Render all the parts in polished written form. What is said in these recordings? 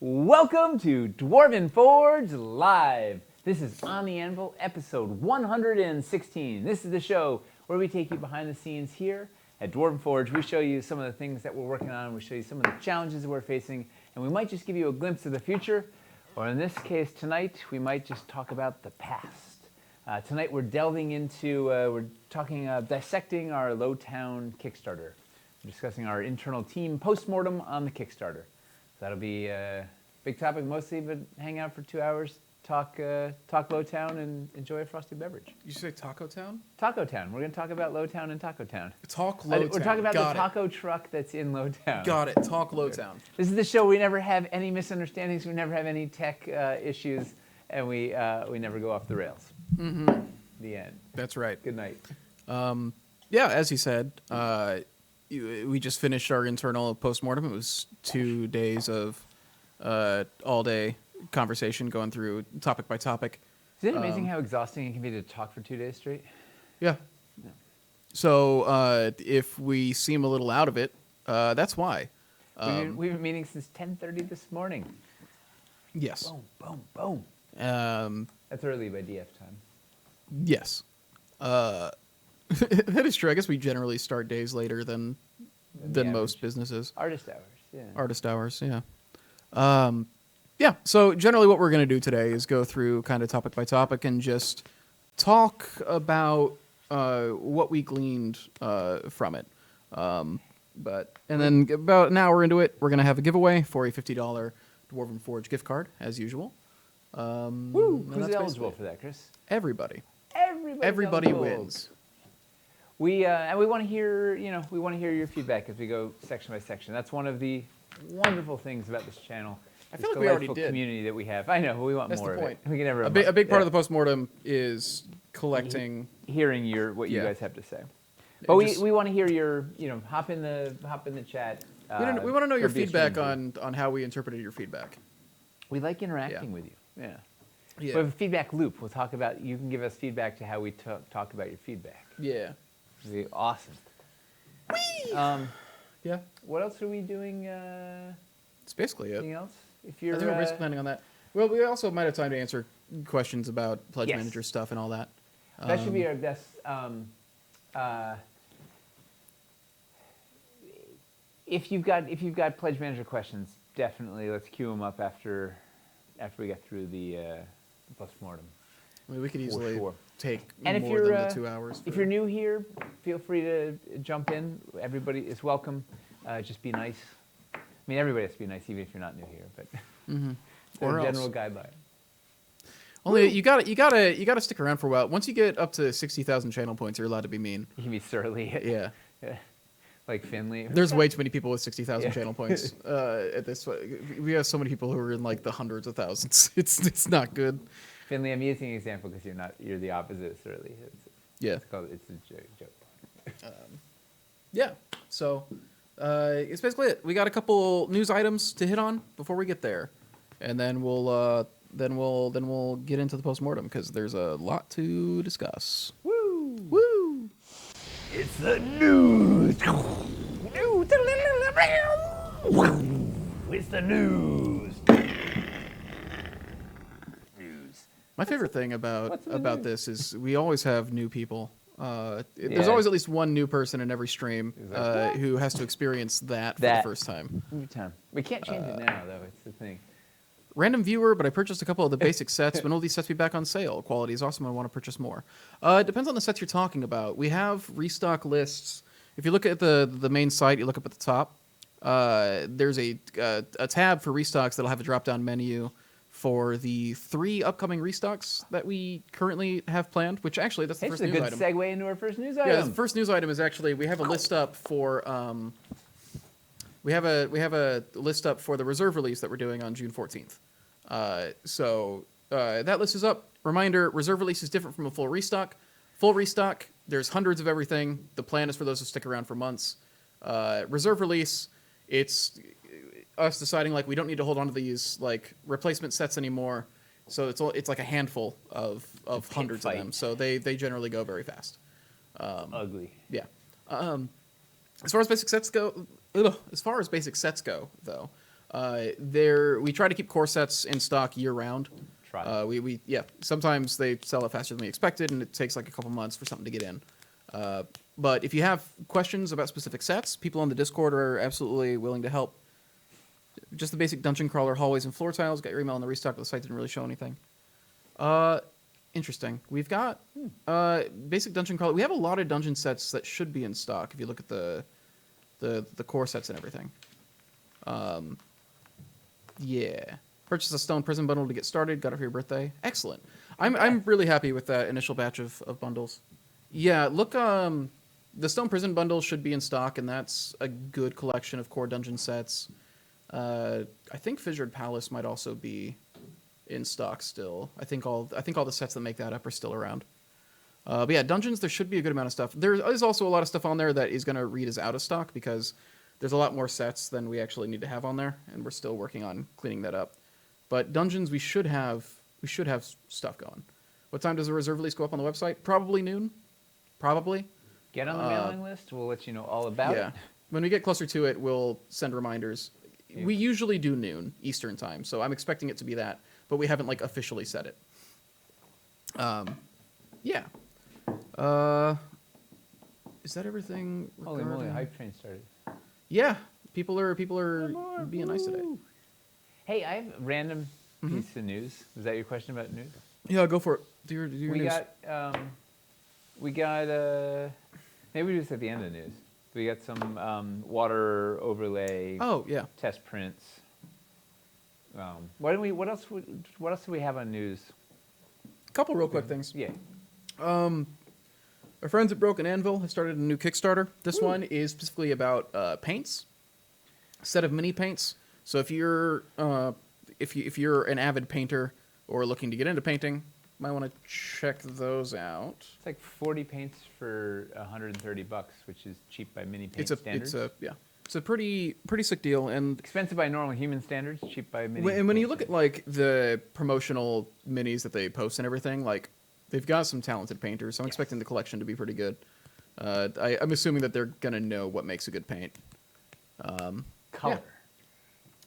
Welcome to Dwarven Forge Live. This is On the Anvil, episode 116. This is the show where we take you behind the scenes here at Dwarven Forge. We show you some of the things that we're working on. We show you some of the challenges that we're facing, and we might just give you a glimpse of the future, or in this case tonight, we might just talk about the past. Tonight we're delving into, dissecting our Lowtown Kickstarter. We're discussing our internal team Postmortem on the Kickstarter. That'll be a big topic mostly, but hang out for 2 hours, talk Lowtown, and enjoy a frosty beverage. You say Taco Town? Taco Town. We're going to talk about Lowtown and Taco Town. Talk Lowtown. We're talking about the taco truck that's in Lowtown. Got it. Talk Lowtown. This is the show we never have any misunderstandings, we never have any tech issues, and we never go off the rails. Mm-hmm. The end. That's right. Good night. Yeah, as you said, we just finished our internal postmortem. It was 2 days of all-day conversation going through topic by topic. Isn't it amazing how exhausting it can be to talk for 2 days straight? Yeah. So if we seem a little out of it, that's why. We've been meeting since 10:30 this morning. Yes. Boom, boom, boom. That's early by DF time. Yes. That is true. I guess we generally start days later than most businesses. Artist hours, yeah. Artist hours, yeah. Yeah, so generally what we're going to do today is go through kind of topic by topic and just talk about what we gleaned from it. And then about an hour into it, we're going to have a giveaway for a $50 Dwarven Forge gift card, as usual. Woo! Who's eligible for that, Chris? Everybody. Everybody wins. We want to hear, your feedback as we go section by section. That's one of the wonderful things about this channel. I feel like we already did. Community that we have. I know, but we want That's more the of point. it. We can never a big part of the postmortem is collecting, hearing what you guys have to say. But we want to hear your, hop in the chat. We want to know your feedback on how we interpreted your feedback. We like interacting with you. Yeah. Yeah. We have a feedback loop. We'll talk about. You can give us feedback to how we talk about your feedback. Yeah. It'll be awesome. Whee! Yeah. What else are we doing? That's basically it. Anything else? If you're, I think we're basically planning on that. Well, we also might have time to answer questions about Pledge Yes. Manager stuff and all that. That should be our best. If you've got Pledge Manager questions, definitely let's queue them up after we get through the postmortem. I mean, we could easily take and more than the 2 hours. If you're new here, feel free to jump in. Everybody is welcome. Just be nice. I mean, everybody has to be nice, even if you're not new here. But or a general guideline. Only you gotta stick around for a while. Once you get up to 60,000 channel points, you're allowed to be mean. You can be surly. Yeah. Like Finley. There's way too many people with 60,000 channel points. At this, we have so many people who are in like the hundreds of thousands. It's not good. Finley, I'm using an example because you're the opposite of surly. It's a joke. Yeah. So it's basically it. We got a couple news items to hit on before we get there, and then we'll get into the postmortem because there's a lot to discuss. Woo! Woo! It's the news. It's the news. My favorite thing about this is we always have new people. There's always at least one new person in every stream who has to experience that for the first time. Every time. We can't change it now, though. It's the thing. Random viewer, but I purchased a couple of the basic sets. When will these sets be back on sale? Quality is awesome. I want to purchase more. It depends on the sets you're talking about. We have restock lists. If you look at the main site, you look up at the top. There's a tab for restocks that'll have a drop-down menu for the 3 upcoming restocks that we currently have planned. Which actually, that's the first news item. It's a good segue into our first news item. Yeah, the first news item is actually we have a list up for. We have a list up for the reserve release that we're doing on June 14th. So that list is up. Reminder, reserve release is different from a full restock. Full restock, there's hundreds of everything. The plan is for those to stick around for months. Reserve release, it's us deciding like we don't need to hold on to these like replacement sets anymore. So it's like a handful of hundreds of them. So they generally go very fast. Ugly. Yeah. As far as basic sets go, though, we try to keep core sets in stock year round. Try. Sometimes they sell it faster than we expected, and it takes like a couple months for something to get in. But if you have questions about specific sets, people on the Discord are absolutely willing to help. Just the basic dungeon crawler, hallways, and floor tiles. Got your email on the restock, but the site didn't really show anything. Interesting. We've got basic dungeon crawler. We have a lot of dungeon sets that should be in stock if you look at the core sets and everything. Yeah. Purchased a Stone Prison bundle to get started. Got it for your birthday. Excellent. I'm really happy with that initial batch of bundles. Yeah, look, the Stone Prison bundle should be in stock, and that's a good collection of core dungeon sets. I think Fissured Palace might also be in stock still. I think all the sets that make that up are still around. But yeah, dungeons, there should be a good amount of stuff. There is also a lot of stuff on there that is going to read as out of stock because there's a lot more sets than we actually need to have on there, and we're still working on cleaning that up. But dungeons, we should have stuff going. What time does the reserve release go up on the website? Probably noon. Probably. Get on the mailing list. We'll let you know all about it. When we get closer to it, we'll send reminders. Yeah. We usually do noon Eastern time, so I'm expecting it to be that, but we haven't like officially said it. Yeah. Is that everything? Holy moly! Hype train started. Yeah, people are being nice today. Hey, I have a random piece of news. Was that your question about news? Yeah, go for it. Do your news. We got maybe we do this at the end of the news. We got some water overlay. Oh yeah. Test prints. What else do we have on news? A couple real quick things. Yeah. Our friends at Broken Anvil have started a new Kickstarter. This one is specifically about paints, a set of mini paints. So if you're if you're an avid painter or looking to get into painting, might want to check those out. It's like 40 paints for $130, which is cheap by mini paint standards. It's a pretty sick deal, and expensive by normal human standards, cheap by mini. And when you look at like the promotional minis that they post and everything, like they've got some talented painters. So I'm expecting the collection to be pretty good. I'm assuming that they're gonna know what makes a good paint. Color.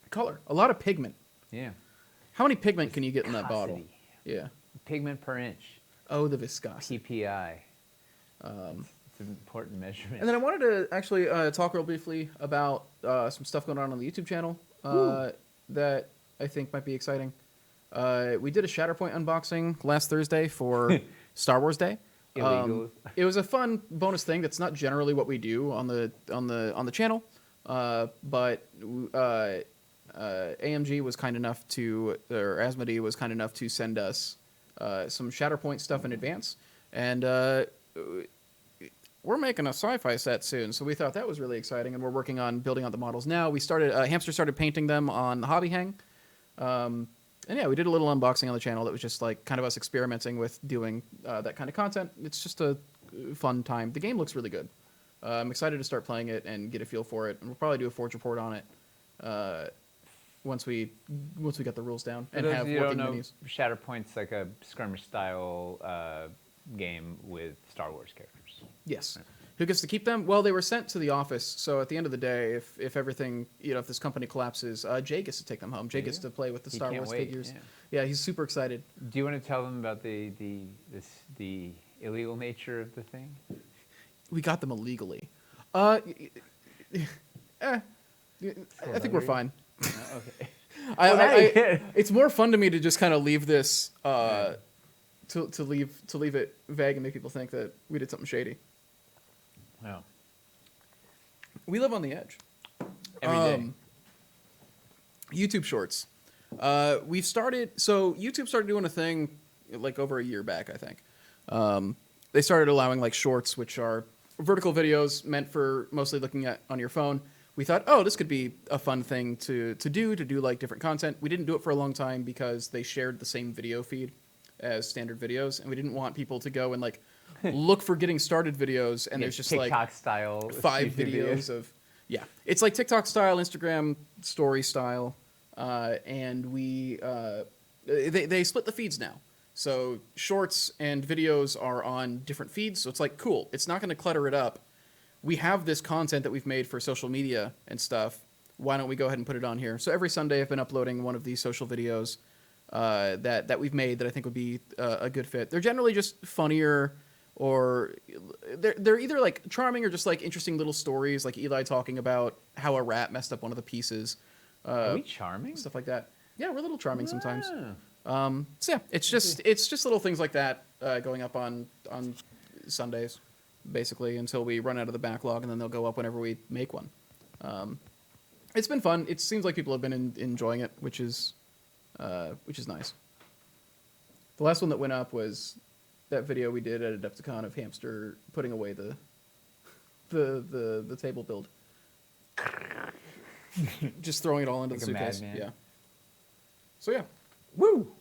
Color. A lot of pigment. Yeah. How many pigment can you get in that bottle? Yeah. Pigment per inch. Oh, the viscosity. PPI. It's an important measurement. And then I wanted to actually talk real briefly about some stuff going on the YouTube channel that I think might be exciting. We did a Shatterpoint unboxing last Thursday for Star Wars Day. Illegal. It was a fun bonus thing. That's not generally what we do on the channel, but AMG was kind enough to, or Asmodee was kind enough to send us some Shatterpoint stuff in advance, and we're making a sci-fi set soon, so we thought that was really exciting, and we're working on building out the models now. We started, Hamster started painting them on the Hobby Hang, and yeah, we did a little unboxing on the channel that was just like kind of us experimenting with doing that kind of content. It's just a fun time. The game looks really good. I'm excited to start playing it and get a feel for it, and we'll probably do a Forge report on it once we get the rules down and have working minis. Shatterpoint's like a skirmish style game with Star Wars characters. Yes. Right. Who gets to keep them? Well, they were sent to the office, so at the end of the day, if everything, if this company collapses, Jay gets to take them home. Jay gets to play with the Star Wars figures. Yeah, he's super excited. Do you want to tell them about the illegal nature of the thing? We got them illegally. I think we're fine. Okay. It's more fun to me to just kind of leave this to leave it vague and make people think that we did something shady. No. We live on the edge. Every day. YouTube Shorts. YouTube started doing a thing like over a year back, I think. They started allowing like shorts, which are vertical videos meant for mostly looking at on your phone. We thought, oh, this could be a fun thing to do like different content. We didn't do it for a long time because they shared the same video feed as standard videos, and we didn't want people to go and like look for getting started videos, and there's just TikTok like style 5 videos of it's like TikTok style, Instagram story style, and we they split the feeds now. So shorts and videos are on different feeds. So it's like, cool. It's not going to clutter it up. We have this content that we've made for social media and stuff. Why don't we go ahead and put it on here? So every Sunday I've been uploading one of these social videos that we've made that I think would be a good fit. They're generally just funnier, or they're either like charming or just like interesting little stories, like Eli talking about how a rat messed up one of the pieces. Are we charming? Stuff like that. Yeah, we're a little charming sometimes. Ah. So yeah, it's just little things like that going up on Sundays, basically, until we run out of the backlog, and then they'll go up whenever we make one. It's been fun. It seems like people have been enjoying it, which is nice. The last one that went up was that video we did at Adepticon of Hamster putting away the table build, just throwing it all into Like the a suitcase. madman. Yeah. So yeah. Woo!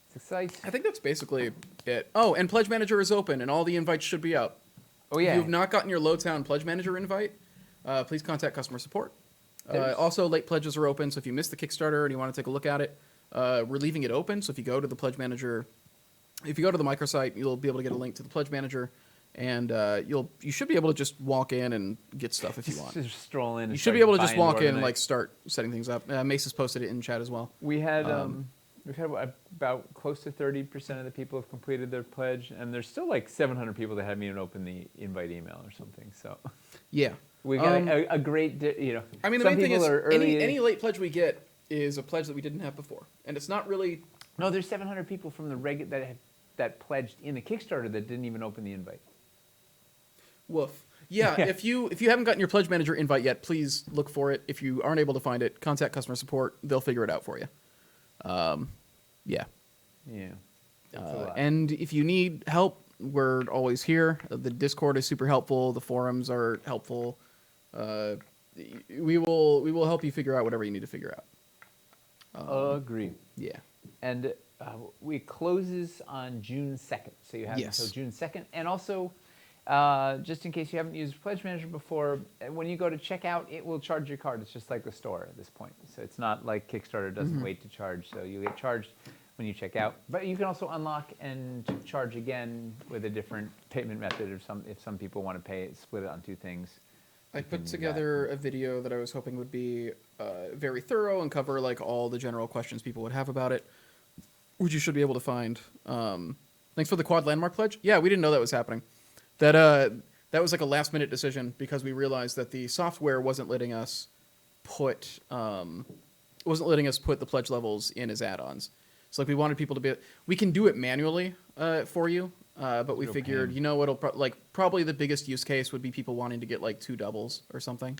It's exciting. I think that's basically it. Oh, and Pledge Manager is open, and all the invites should be out. Oh, yeah. If you've not gotten your Lowtown Pledge Manager invite, please contact customer support. Also, late pledges are open, so if you missed the Kickstarter and you want to take a look at it, we're leaving it open. So if you go to the Pledge Manager, if you go to the microsite, you'll be able to get a link to the Pledge Manager, and you should be able to just walk in and get stuff if you want. Just stroll in. And You should be able to just walk in and like start setting things up. Mace has posted it in chat as well. We had we've had about close to 30% of the people have completed their pledge, and there's still like 700 people that haven't even opened the invite email or something. So Yeah. we got a great, I mean, the some main thing people is are early. any late pledge we get is a pledge that we didn't have before, and it's not really. No, there's 700 people from the that pledged in the Kickstarter that didn't even open the invite. Woof. Yeah, Yeah. if you haven't gotten your Pledge Manager invite yet, please look for it. If you aren't able to find it, contact customer support. They'll figure it out for you. Yeah. Yeah. That's a lot. And if you need help, we're always here. The Discord is super helpful. The forums are helpful. We will help you figure out whatever you need to figure out. Agree. Yeah. And we closes on June 2nd, so you have Yes. until June 2nd. And also, just in case you haven't used Pledge Manager before, when you go to checkout, it will charge your card. It's just like the store at this point. So it's not like Kickstarter doesn't wait to charge, so you get charged when you check out. But you can also unlock and charge again with a different payment method if some people want to pay it, split it on two things. I You can put do together a video that I was hoping would be very thorough and cover like all the general questions people would have about it, which you should be able to find. Thanks for the quad landmark pledge. Yeah, we didn't know that was happening. That was like a last minute decision because we realized that the software wasn't letting us put the pledge levels in as add-ons. So like we wanted people to be, we can do it manually for you. But we Real figured, pain. you know, probably the biggest use case would be people wanting to get like 2 doubles or something.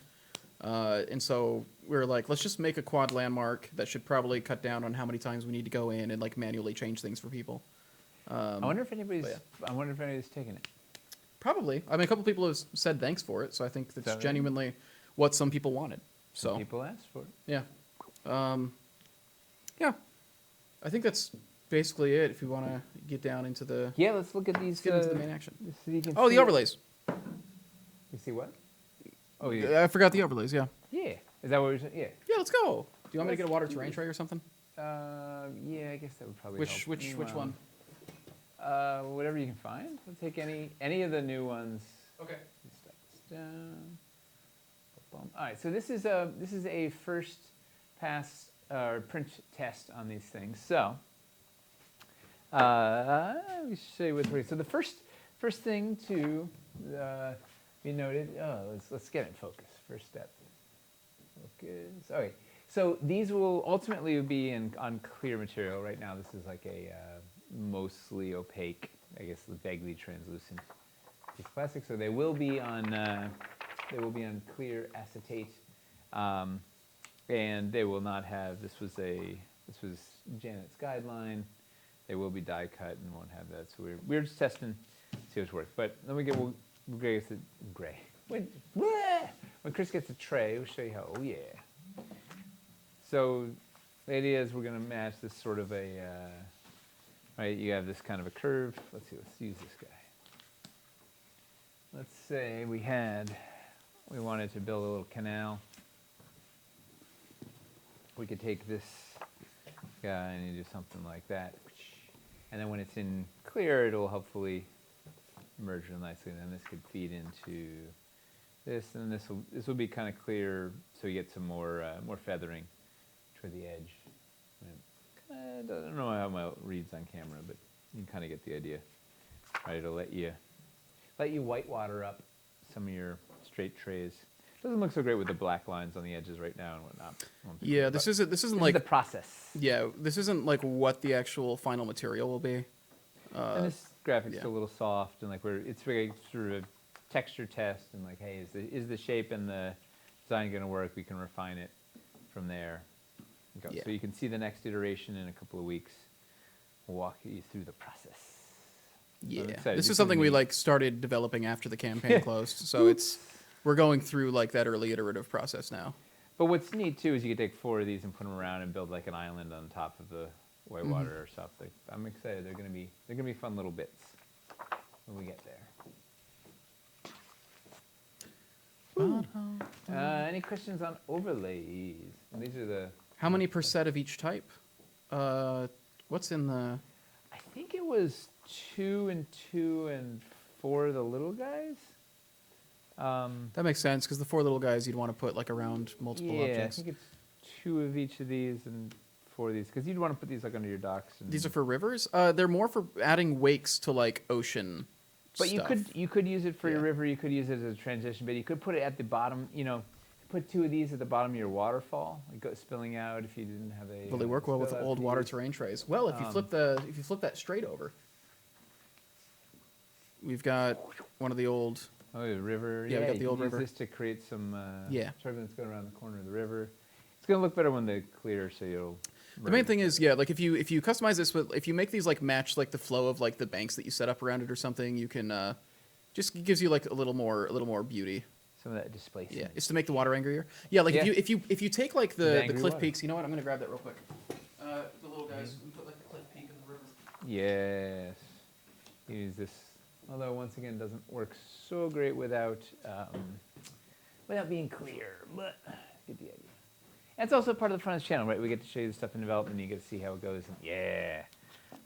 And so we were like, let's just make a quad landmark that should probably cut down on how many times we need to go in and like manually change things for people. I wonder if anybody's. yeah. I wonder if anybody's taken it. Probably. I mean, a couple people have said thanks for it, so I think that's that right? genuinely what some people wanted. Some So people asked for it. yeah, yeah. I think that's basically it. If you want to get down into the Yeah, let's look at these. get into the main action. So you can Oh, see the overlays. You see what? Oh yeah. I forgot the overlays. Yeah. Yeah. Is that what you're saying? Yeah. Yeah. Let's go. Do you want me to get a water terrain tray or something? Yeah, I guess that would probably Which help. which one? Whatever you can find. We'll take any of the new ones. Okay. Step this down. Boom. All right. So this is a first pass print test on these things. So let me show you what. So the first thing to be noted. Oh, let's get it in focus. First step. Focus. Okay. So these will ultimately be on clear material. Right now, this is like a mostly opaque, I guess, vaguely translucent piece of plastic. So they will be on clear acetate, and they will not have. This was Janet's guideline. They will be die cut and won't have that. So we're just testing, see what's worth. But then we'll get the gray. When Chris gets a tray, we'll show you how. Oh yeah. So the idea is we're going to match this sort of a, right, you have this kind of a curve. Let's see, let's use this guy. Let's say we wanted to build a little canal. We could take this and you do something like that. And then when it's in clear, it'll hopefully merge real nicely. And then this could feed into this, and this will be kind of clear, so you get some more feathering toward the edge. I don't know how well it reads on camera, but you can kind of get the idea. Right, it'll let you whitewater up some of your straight trays. Doesn't look so great with the black lines on the edges right now and whatnot. Yeah, this isn't like the process. Yeah, this isn't like what the actual final material will be. And this graphic's still a little soft, and like it's very sort of a texture test, and like, hey, is the shape and the design going to work? We can refine it from there. So you can see the next iteration in a couple of weeks. We'll walk you through the process. Yeah, this is something we like started developing after the campaign closed, so we're going through like that early iterative process now. But what's neat too is you can take 4 of these and put them around and build like an island on top of the whitewater or something. I'm excited. They're gonna be fun little bits when we get there. Any questions on overlays? And these are the. How many per set of each type? What's in the? I think it was 2 and 2 and 4 of the little guys. That makes sense, because the 4 little guys you'd want to put like around multiple objects. I think it's 2 of each of these and 4 of these, because you'd want to put these like under your docks. And these are for rivers. They're more for adding wakes to like ocean. But stuff. you could use it for your river. You could use it as a transition bit. You could put it at the bottom. Put 2 of these at the bottom of your waterfall, like spilling out if you didn't have a. Well, they work well with old water terrain trays. Well, if you flip that straight over, we've got one of the old. Oh, the river. Yeah, we got the old river. Use this to create some turbulence going around the corner of the river. It's gonna look better when they're clear, so you'll. The main thing is, like if you customize this with, if you make these like match like the flow of like the banks that you set up around it or something, you can just gives you like a little more beauty. Some of that displacement. Yeah, it's to make the water angrier. Yeah, like if you take like the cliff water. peaks, you know what? I'm gonna grab that real quick. The little guys, we put like the cliff peak in the river. Yes. Use this. Although once again, it doesn't work so great without being clear, but get the idea. And it's also part of the front of the channel, right? We get to show you the stuff in development, and you get to see how it goes. And yeah,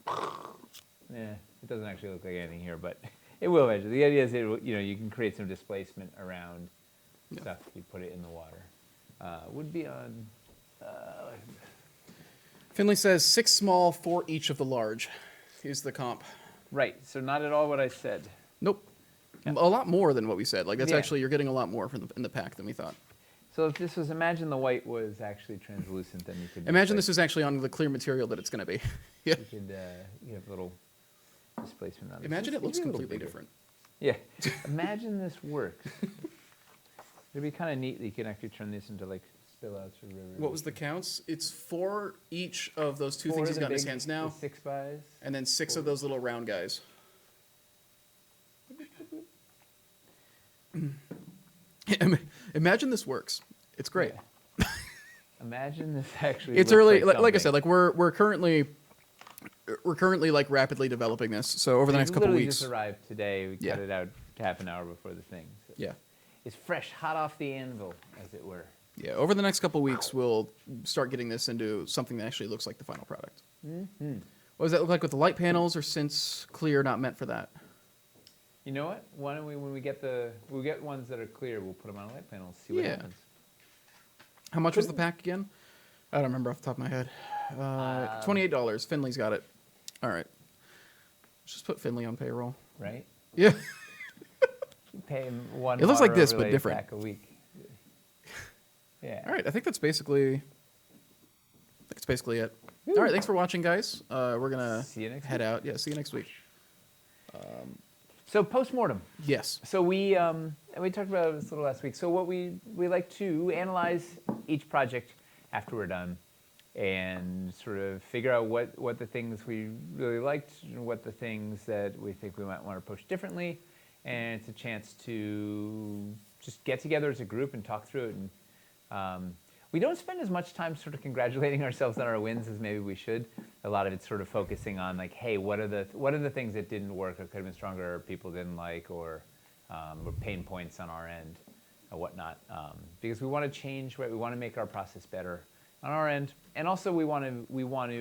it doesn't actually look like anything here, but it will eventually. The idea is, you can create some displacement around stuff if you put it in the water. Would be on. Finley says 6 small, 4 each of the large. Here's the comp. Right. So not at all what I said. Nope. Yeah. A lot more than what we said. Like that's actually, you're getting a lot more in the pack than we thought. So if this was, imagine the white was actually translucent, then you could. Imagine this is actually on the clear material that it's going to be. Yeah. You could you have a little displacement on it. Imagine it looks completely different. Yeah. Imagine this works. It'd be kind of neat that you can actually turn this into like spillouts or rivers. What was the counts? It's 4 each of those 2 things he's got in his hands now. 6 buys. And then 6 of those little round guys. Imagine this works. It's great. Yeah. Imagine this actually. It's early. Like I said, like we're currently like rapidly developing this. So over the next couple weeks. Just arrived today. We cut it out half an hour before the thing. So yeah. It's fresh, hot off the anvil, as it were. Yeah. Over the next couple weeks, we'll start getting this into something that actually looks like the final product. Mm-hmm. What does that look like with the light panels, or since clear not meant for that? You know what? Why don't we, when we get ones that are clear, we'll put them on a light panel and see what happens. How much was the pack again? I don't remember off the top of my head. $28. Finley's got it. All right. Let's just put Finley on payroll. Right? Yeah. You pay him one. It looks like this, but overlay different. pack a week. Yeah. All right. I think that's basically it. All right. Thanks for watching, guys. We're gonna See you next head week. out. Yeah. See you next week. So postmortem. Yes. So we talked about this a little last week. So what we like to analyze each project after we're done, and sort of figure out what the things we really liked and what the things that we think we might want to approach differently. And it's a chance to just get together as a group and talk through it. And we don't spend as much time sort of congratulating ourselves on our wins as maybe we should. A lot of it's sort of focusing on like, hey, what are the things that didn't work or could have been stronger or people didn't like or pain points on our end or whatnot. Because we want to change, right? We want to make our process better. on our end, and also we don't want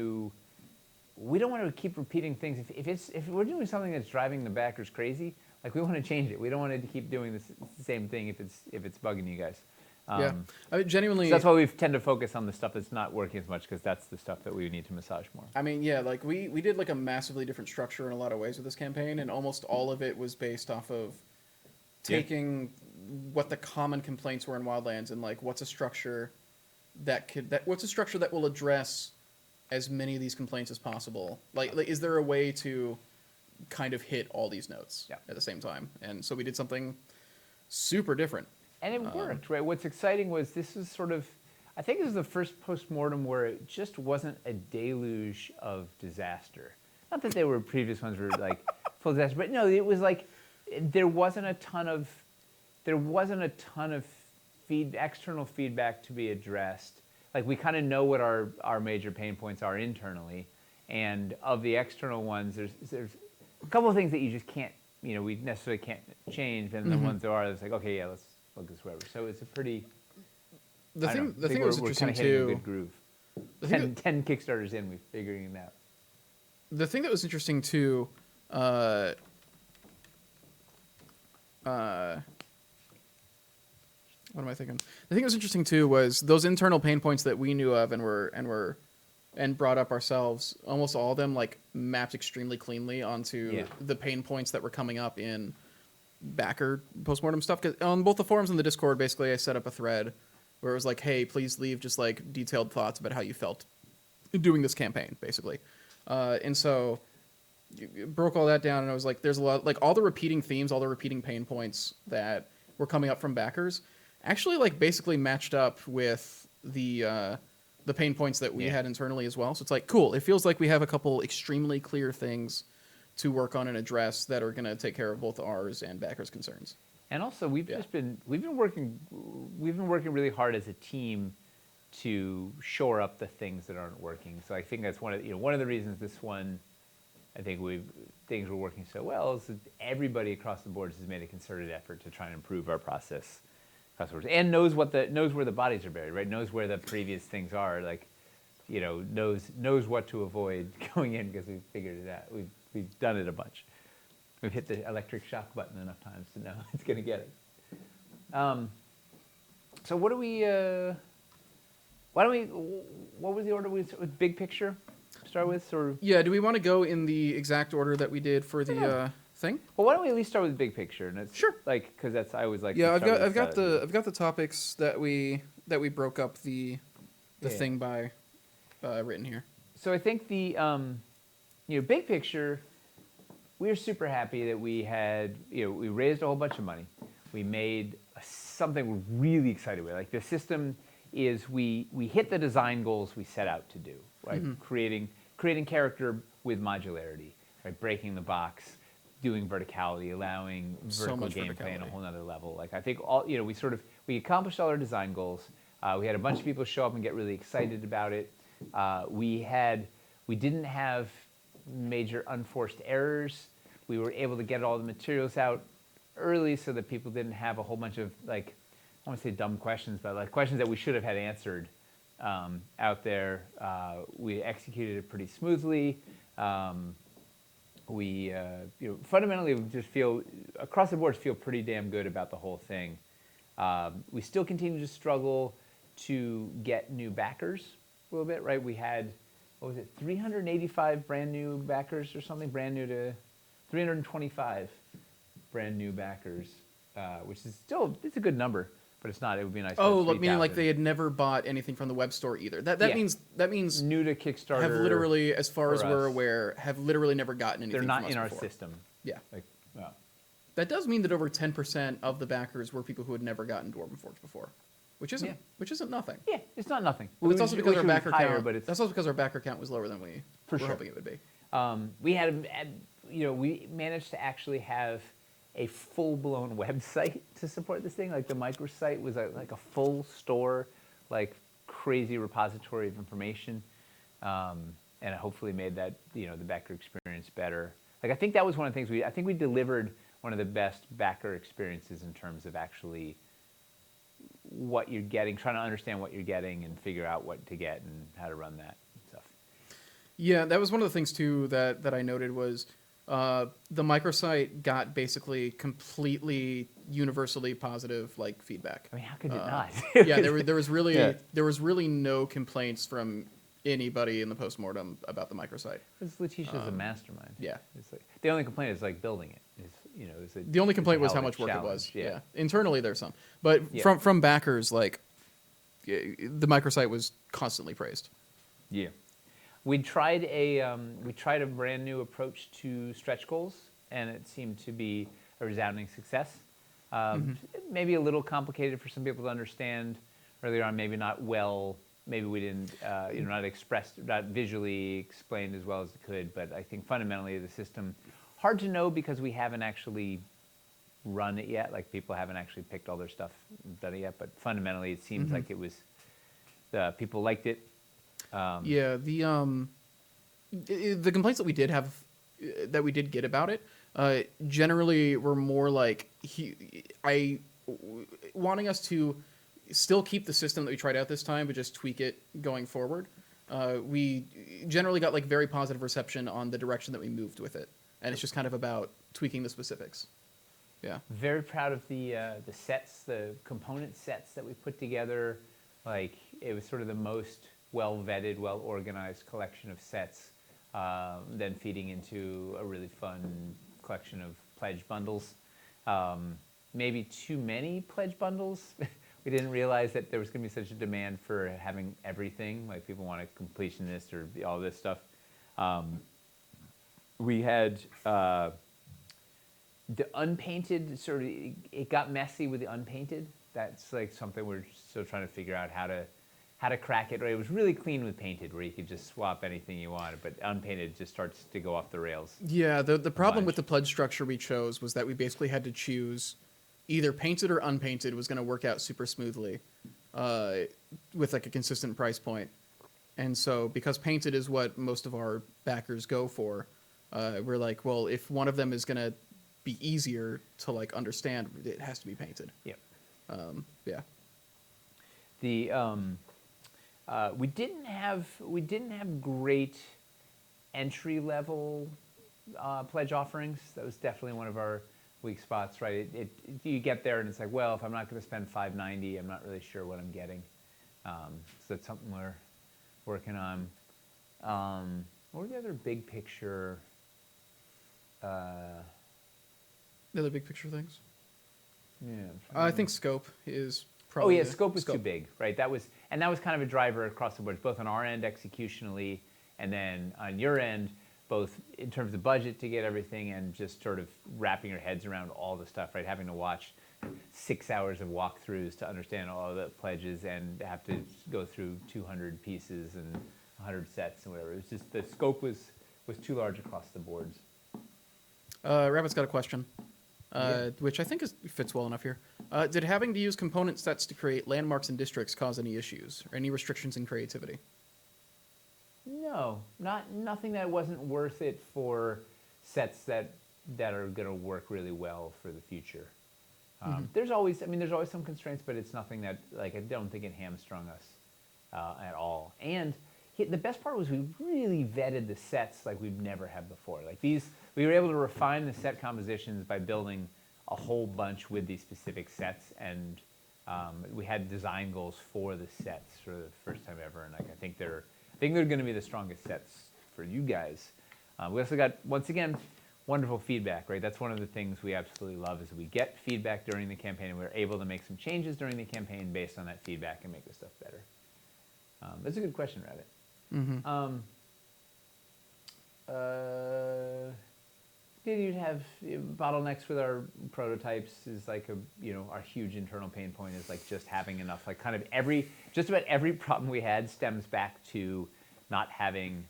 to keep repeating things. If we're doing something that's driving the backers crazy, like we want to change it. We don't want to keep doing the same thing if it's bugging you guys. Yeah, I mean, genuinely. So that's why we tend to focus on the stuff that's not working as much, because that's the stuff that we need to massage more. I mean, yeah, like we did like a massively different structure in a lot of ways with this campaign, and almost all of it was based off of taking what the common complaints were in Wildlands and like what's a structure that will address as many of these complaints as possible. Like is there a way to kind of hit all these notes at the same time? And so we did something super different. And it worked, right? What's exciting was this was sort of, I think this is the first postmortem where it just wasn't a deluge of disaster. Not that there were previous ones were like full disaster, but no, it was like there wasn't a ton of external feedback to be addressed. Like we kind of know what our major pain points are internally, and of the external ones, there's a couple of things that you just can't, we necessarily can't change, and the ones that are, it's like, okay, yeah, let's focus wherever. So it's a pretty. The thing that was interesting we're kind of hitting a good groove. 10 Kickstarters in, we're figuring it out. The thing that was interesting too, what am I thinking? The thing that was interesting too was those internal pain points that we knew of and brought up ourselves. Almost all of them like mapped extremely cleanly onto the pain points that were coming up in backer postmortem stuff. 'Cause on both the forums and the Discord, basically, I set up a thread where it was like, "Hey, please leave just like detailed thoughts about how you felt doing this campaign," basically. And so you broke all that down, and I was like, "There's a lot like all the repeating themes, all the repeating pain points that were coming up from backers." Actually, like basically matched up with the pain points that we had internally as well. So it's like cool. It feels like we have a couple extremely clear things to work on and address that are going to take care of both ours and backers' concerns. And also, we've been working really hard as a team to shore up the things that aren't working. So I think that's one of the reasons this one, I think things were working so well, is that everybody across the board has made a concerted effort to try and improve our process, and knows where the bodies are buried, right? Knows where the previous things are, like, knows what to avoid going in because we've figured it out. We've done it a bunch. We've hit the electric shock button enough times to know it's going to get it. So what do we? What was the order with big picture? Start with, or yeah? Do we want to go in the exact order that we did for the thing? Well, why don't we at least start with big picture? And it's sure, like because that's I always like. Yeah, I've got the topics that we broke up the thing by written here. So I think the big picture. We are super happy that we had, we raised a whole bunch of money. We made something we're really excited with. Like the system is we hit the design goals we set out to do, right? Mm-hmm. Creating character with modularity, right? Breaking the box, doing verticality, allowing vertical gameplay on a whole nother level. Like I think we accomplished all our design goals. We had a bunch of people show up and get really excited about it. We didn't have major unforced errors. We were able to get all the materials out early so that people didn't have a whole bunch of I want to say dumb questions, but like questions that we should have had answered out there. We executed it pretty smoothly. We fundamentally just feel across the board pretty damn good about the whole thing. We still continue to struggle to get new backers a little bit, right? We had 385 brand new backers or something, brand new to 325 brand new backers, which is it's a good number, but it's not. It would be nice. Oh, meaning like they had never bought anything from the web store either. That means new to Kickstarter. Have literally, as far as we're aware, have literally never gotten anything. They're not from us in our before. system. Yeah. Wow. That does mean that over 10% of the backers were people who had never gotten Dwarven Forge before. Which isn't nothing. Yeah, it's not nothing. Well, it's also because our backer count. But that's also because our backer count was lower than we were hoping it would be. We managed to actually have a full-blown website to support this thing. Like the microsite was like a full store, like crazy repository of information, and it hopefully made that the backer experience better. Like I think that was one of the things I think we delivered one of the best backer experiences in terms of actually what you're getting, trying to understand what you're getting and figure out what to get and how to run that stuff. Yeah, that was one of the things too that I noted was the microsite got basically completely universally positive like feedback. I mean, how could it not? Yeah, there was really Yeah. there was really no complaints from anybody in the postmortem about the microsite. Because Letitia's a mastermind. Yeah. It's like, the only complaint is like building it. The only complaint was hell how of a much work it challenge. was. Yeah. Internally there's some. But Yeah. from backers like the microsite was constantly praised. Yeah. We tried a brand new approach to stretch goals, and it seemed to be a resounding success. Maybe a little complicated for some people to understand earlier on. Maybe not well. Maybe we didn't, not visually explained as well as it could. But I think fundamentally the system, hard to know because we haven't actually run it yet. Like people haven't actually picked all their stuff, done it yet. But fundamentally, it seems like it was. People liked it. Yeah, the complaints that we did have, that we did get about it, generally were more like wanting us to still keep the system that we tried out this time, but just tweak it going forward. We generally got like very positive reception on the direction that we moved with it, and it's just kind of about tweaking the specifics. Yeah. Very proud of the sets, the component sets that we put together. Like it was sort of the most well vetted, well organized collection of sets, then feeding into a really fun collection of pledge bundles. Maybe too many pledge bundles. We didn't realize that there was going to be such a demand for having everything. Like people want a completionist or all this stuff. We had the unpainted sort of. It got messy with the unpainted. That's like something we're still trying to figure out how to crack it. Right? It was really clean with painted, where you could just swap anything you wanted, but unpainted just starts to go off the rails. Yeah, the problem with the pledge structure we chose was that we basically had to choose either painted or unpainted was going to work out super smoothly with like a consistent price point. And so because painted is what most of our backers go for, we're like, well, if one of them is going to be easier to like understand, it has to be painted. Yep. Yeah. The we didn't have great entry level pledge offerings. That was definitely one of our weak spots, right? You get there and it's like, well, if I'm not going to spend $5.90, I'm not really sure what I'm getting. So that's something we're working on. What were the other big picture? The other big picture things. Yeah. I think scope is Oh probably. yeah, scope was too big, right? That was kind of a driver across the board, both on our end executionally, and then on your end, both in terms of budget to get everything and just sort of wrapping your heads around all the stuff, right? Having to watch 6 hours of walkthroughs to understand all the pledges and have to go through 200 pieces and 100 sets and whatever. It was just the scope was too large across the boards. Rabbit's got a question, Yeah. which I think fits well enough here. Did having to use component sets to create landmarks and districts cause any issues or any restrictions in creativity? No, nothing that wasn't worth it for sets that are going to work really well for the future. There's always some constraints, but it's nothing that I don't think it hamstrung us at all. And the best part was we really vetted the sets like we've never had before. Like these, we were able to refine the set compositions by building a whole bunch with these specific sets, and we had design goals for the sets for the first time ever. And I think they're going to be the strongest sets for you guys. We also got, once again, wonderful feedback, right? That's one of the things we absolutely love is we get feedback during the campaign, and we're able to make some changes during the campaign based on that feedback and make the stuff better. That's a good question, Rabbit. Did you have bottlenecks with our prototypes? Is like our huge internal pain point is like just having enough. Like kind of just about every problem we had stems back to not having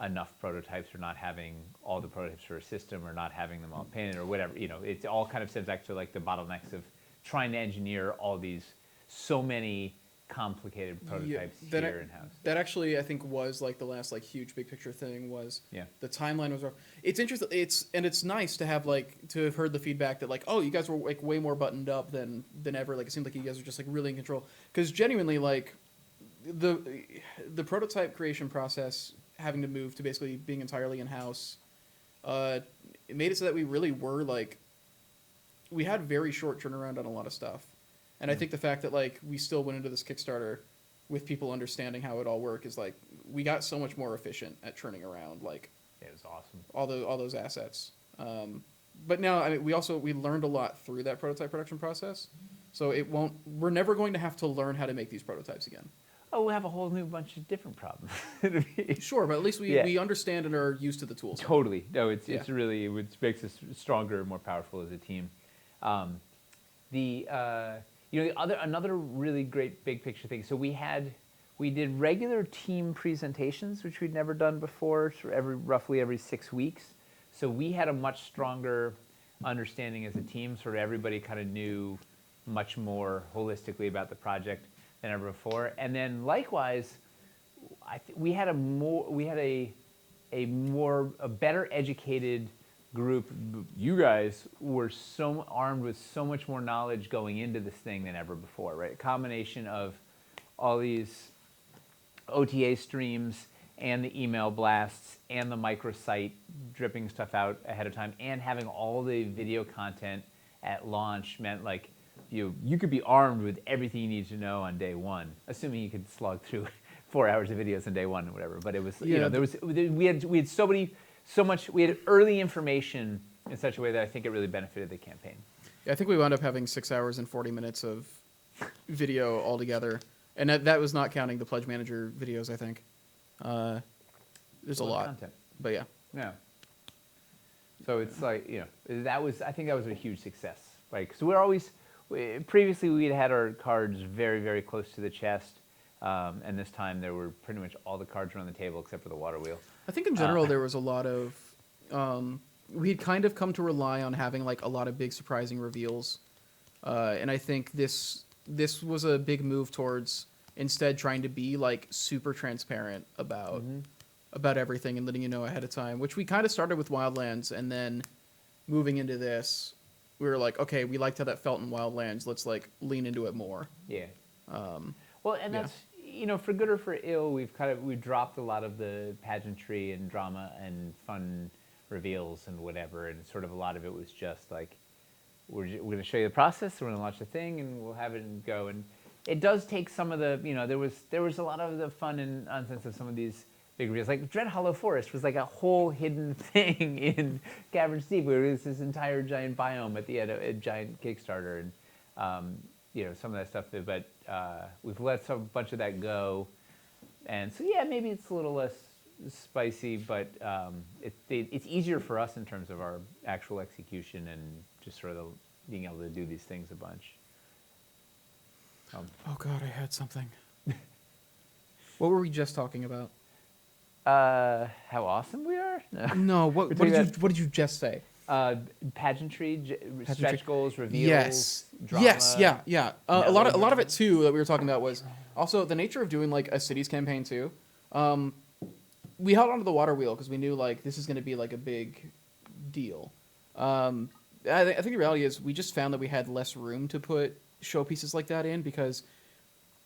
enough prototypes or not having all the prototypes for a system or not having them all painted or whatever. It all kind of stems back to like the bottlenecks of trying to engineer all these so many complicated prototypes that here in house. That actually, I think, was like the last like huge big picture thing. Was Yeah. the timeline was rough. It's interesting. It's nice to have like to have heard the feedback that like, oh, you guys were like way more buttoned up than ever. Like it seemed like you guys were just like really in control. Because genuinely, like the prototype creation process having to move to basically being entirely in house, it made it so that we really were like we had very short turnaround on a lot of stuff. And I think the fact that like we still went into this Kickstarter with people understanding how it all worked is like we got so much more efficient at churning around like It was awesome. all those assets. But now I mean we learned a lot through that prototype production process. So we're never going to have to learn how to make these prototypes again. Oh, we'll have a whole new bunch of different problems. Sure, but at least we understand and are used to the tools. Totally. No, it's really, it makes us stronger and more powerful as a team. Another really great big picture thing. So we did regular team presentations, which we'd never done before, roughly every 6 weeks. So we had a much stronger understanding as a team. Sort of everybody kind of knew much more holistically about the project than ever before. And then likewise, we had a better educated group. You guys were so armed with so much more knowledge going into this thing than ever before, right? A combination of all these OTA streams and the email blasts and the microsite dripping stuff out ahead of time and having all the video content at launch meant like you could be armed with everything you need to know on day one, assuming you could slog through 4 hours of videos on day one or whatever. But it was we had so much early information in such a way that I think it really benefited the campaign. Yeah, I think we wound up having 6 hours and 40 minutes of video altogether, and that was not counting the Pledge Manager videos. I think there's a lot content. But yeah. Yeah. So it's like I think that was a huge success. Like so previously we had our cards very, very close to the chest, and this time there were pretty much all the cards were on the table except for the water wheel. I think in general there was a lot of we'd kind of come to rely on having like a lot of big surprising reveals, and I think this was a big move towards instead trying to be like super transparent about everything and letting you know ahead of time, which we kind of started with Wildlands, and then moving into this we were like, okay, we liked how that felt in Wildlands, let's like lean into it more. Yeah. Well, and that's for good or for ill, we've dropped a lot of the pageantry and drama and fun reveals and whatever, and sort of a lot of it was just like we're going to show you the process, we're going to launch the thing, and we'll have it and go. And it does take some of the there was a lot of the fun and nonsense of some of these big reveals. Like Dread Hollow Forest was like a whole hidden thing in Caverns Deep, where it was this entire giant biome at the end of a giant Kickstarter, and some of that stuff. But we've let a bunch of that go, and so yeah, maybe it's a little less spicy, but it's easier for us in terms of our actual execution and just sort of being able to do these things a bunch. Oh God, I had something. What were we just talking about? How awesome we are? No, what did you just say? Pageantry, stretch goals, reveals, drama. Yes, yeah. A lot of it too that we were talking about was also the nature of doing like a cities campaign too. We held onto the water wheel because we knew like this is going to be like a big deal. I think the reality is we just found that we had less room to put showpieces like that in because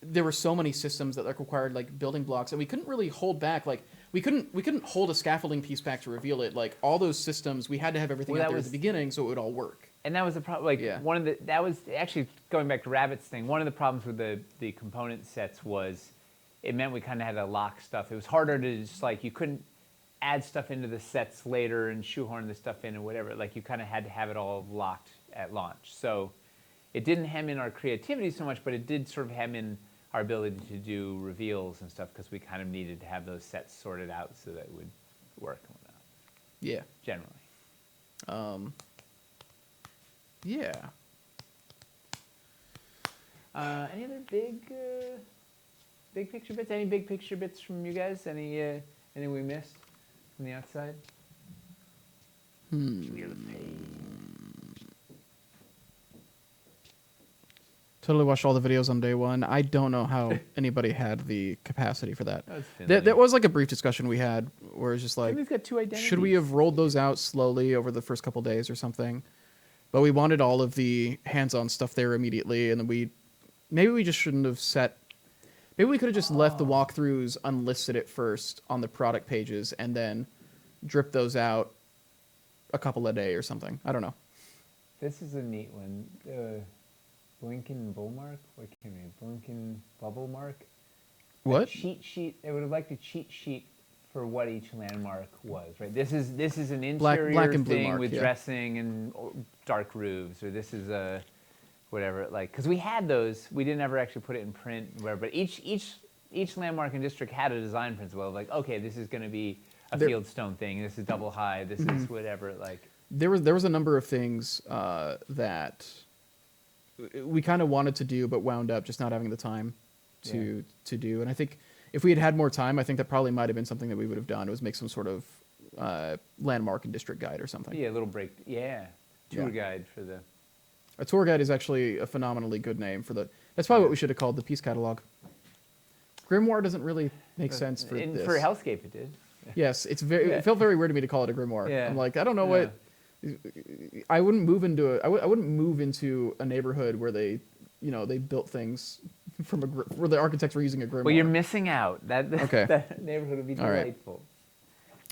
there were so many systems that like required like building blocks, and we couldn't really hold back. Like we couldn't hold a scaffolding piece back to reveal it. Like all those systems, we had to have everything out there at the beginning so it would all work. And that was the problem. Like that was actually going back to Rabbit's thing. One of the problems with the component sets was it meant we kind of had to lock stuff. It was harder to just like you couldn't add stuff into the sets later and shoehorn the stuff in and whatever. Like you kind of had to have it all locked at launch. So it didn't hem in our creativity so much, but it did sort of hem in our ability to do reveals and stuff because we kind of needed to have those sets sorted out so that it would work and whatnot. Yeah. Generally. Yeah. Any other big picture bits? Any big picture bits from you guys? Anything we missed from the outside? Totally watched all the videos on day one. I don't know how anybody had the capacity for that. That's That was like a brief discussion we had where it's just like, Finley's got two identities. should we have rolled those out slowly over the first couple days or something? But we wanted all of the hands-on stuff there immediately, and then maybe we just shouldn't have set. Maybe we could have just left the walkthroughs unlisted at first on the product pages, and then drip those out a couple a day or something. I don't know. This is a neat one. Blinken bull mark? What can we? Blinken bubble mark? What? A cheat sheet. They would have liked a cheat sheet for what each landmark was, right? This is an interior black and blue thing mark, with yeah. dressing and dark roofs, or this is a whatever. Like, because we had those, we didn't ever actually put it in print, whatever. But each landmark and district had a design principle of like, okay, this is going to be a field stone thing. This is double high. This is whatever. Like, there was a number of things that we kind of wanted to do, but wound up just not having the time to do. And I think if we had had more time, I think that probably might have been something that we would have done. Was make some sort of landmark and district guide or something. yeah, a little break. Yeah, tour guide for the. A tour guide is actually a phenomenally good name for the. That's probably what we should have called the Peace Catalog. Grimoire doesn't really make sense for this. For Hellscape, it did. Yes, it felt very weird to me to call it a grimoire. Yeah. I'm like, I don't know what. I wouldn't move into I wouldn't move into a neighborhood where they built things from where the architects were using a grimoire. Well, you're missing out. Okay. That neighborhood would be All right. delightful.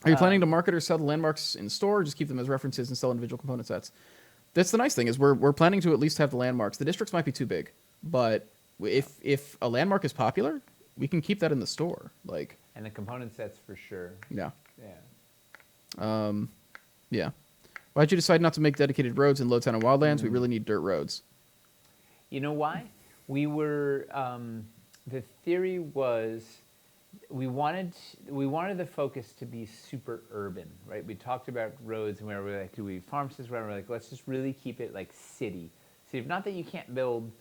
Are you planning to market or sell the landmarks in store, or just keep them as references and sell individual component sets? That's the nice thing is we're planning to at least have the landmarks. The districts might be too big, but if a landmark is popular, we can keep that in the store. Like, And the component sets for sure. yeah. Yeah. Yeah. Why'd you decide not to make dedicated roads in Lowtown and Wildlands? We really need dirt roads. You know why? We were. The theory was, we wanted the focus to be super urban, right? We talked about roads and we were like, do we farmsteads? We're like, let's just really keep it like city. Not that you can't build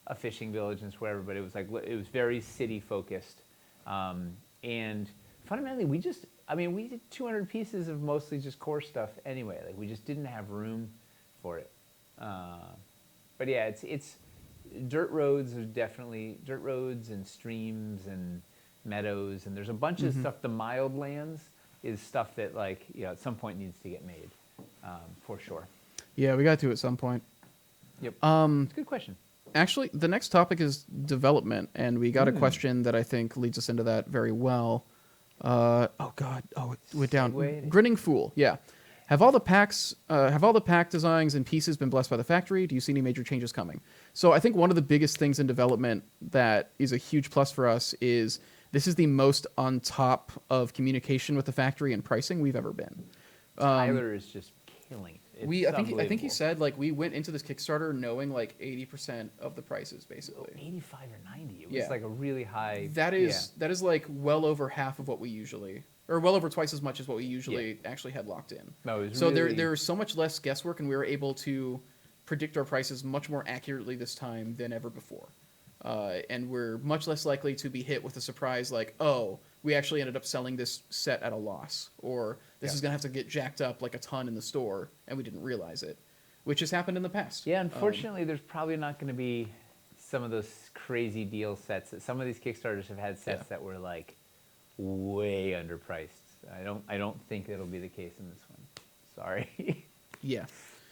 a fishing village and whatever, but it was like it was very city focused, and fundamentally we did 200 pieces of mostly just core stuff anyway. Like, we just didn't have room for it. But yeah, it's dirt roads are definitely dirt roads and streams and meadows, and there's a bunch of stuff. The mild lands is stuff that, like, at some point needs to get made, for sure. Yeah, we got to at some point. Yep. It's a good question. Actually, the next topic is development, and we got a question that I think leads us into that very well. It went down. Segue. Grinning Fool. Yeah. Have all the pack designs and pieces been blessed by the factory? Do you see any major changes coming? So I think one of the biggest things in development that is a huge plus for us is this is the most on top of communication with the factory and pricing we've ever been. Tyler is just killing it. I think he said, like, we went into this Kickstarter knowing like 80% of the prices basically. 85 or 90. It was like a really high. That is like well over half of what we usually, or well over twice as much as what we usually actually had locked in. No, it was so really... there's so much less guesswork, and we were able to predict our prices much more accurately this time than ever before. And we're much less likely to be hit with a surprise like, oh, we actually ended up selling this set at a loss, or this is going to have to get jacked up like a ton in the store, and we didn't realize it, which has happened in the past. Yeah, unfortunately, there's probably not going to be some of those crazy deal sets. Some of these Kickstarters have had sets that were like way underpriced. I don't think it'll be the case in this one. Sorry. Yeah.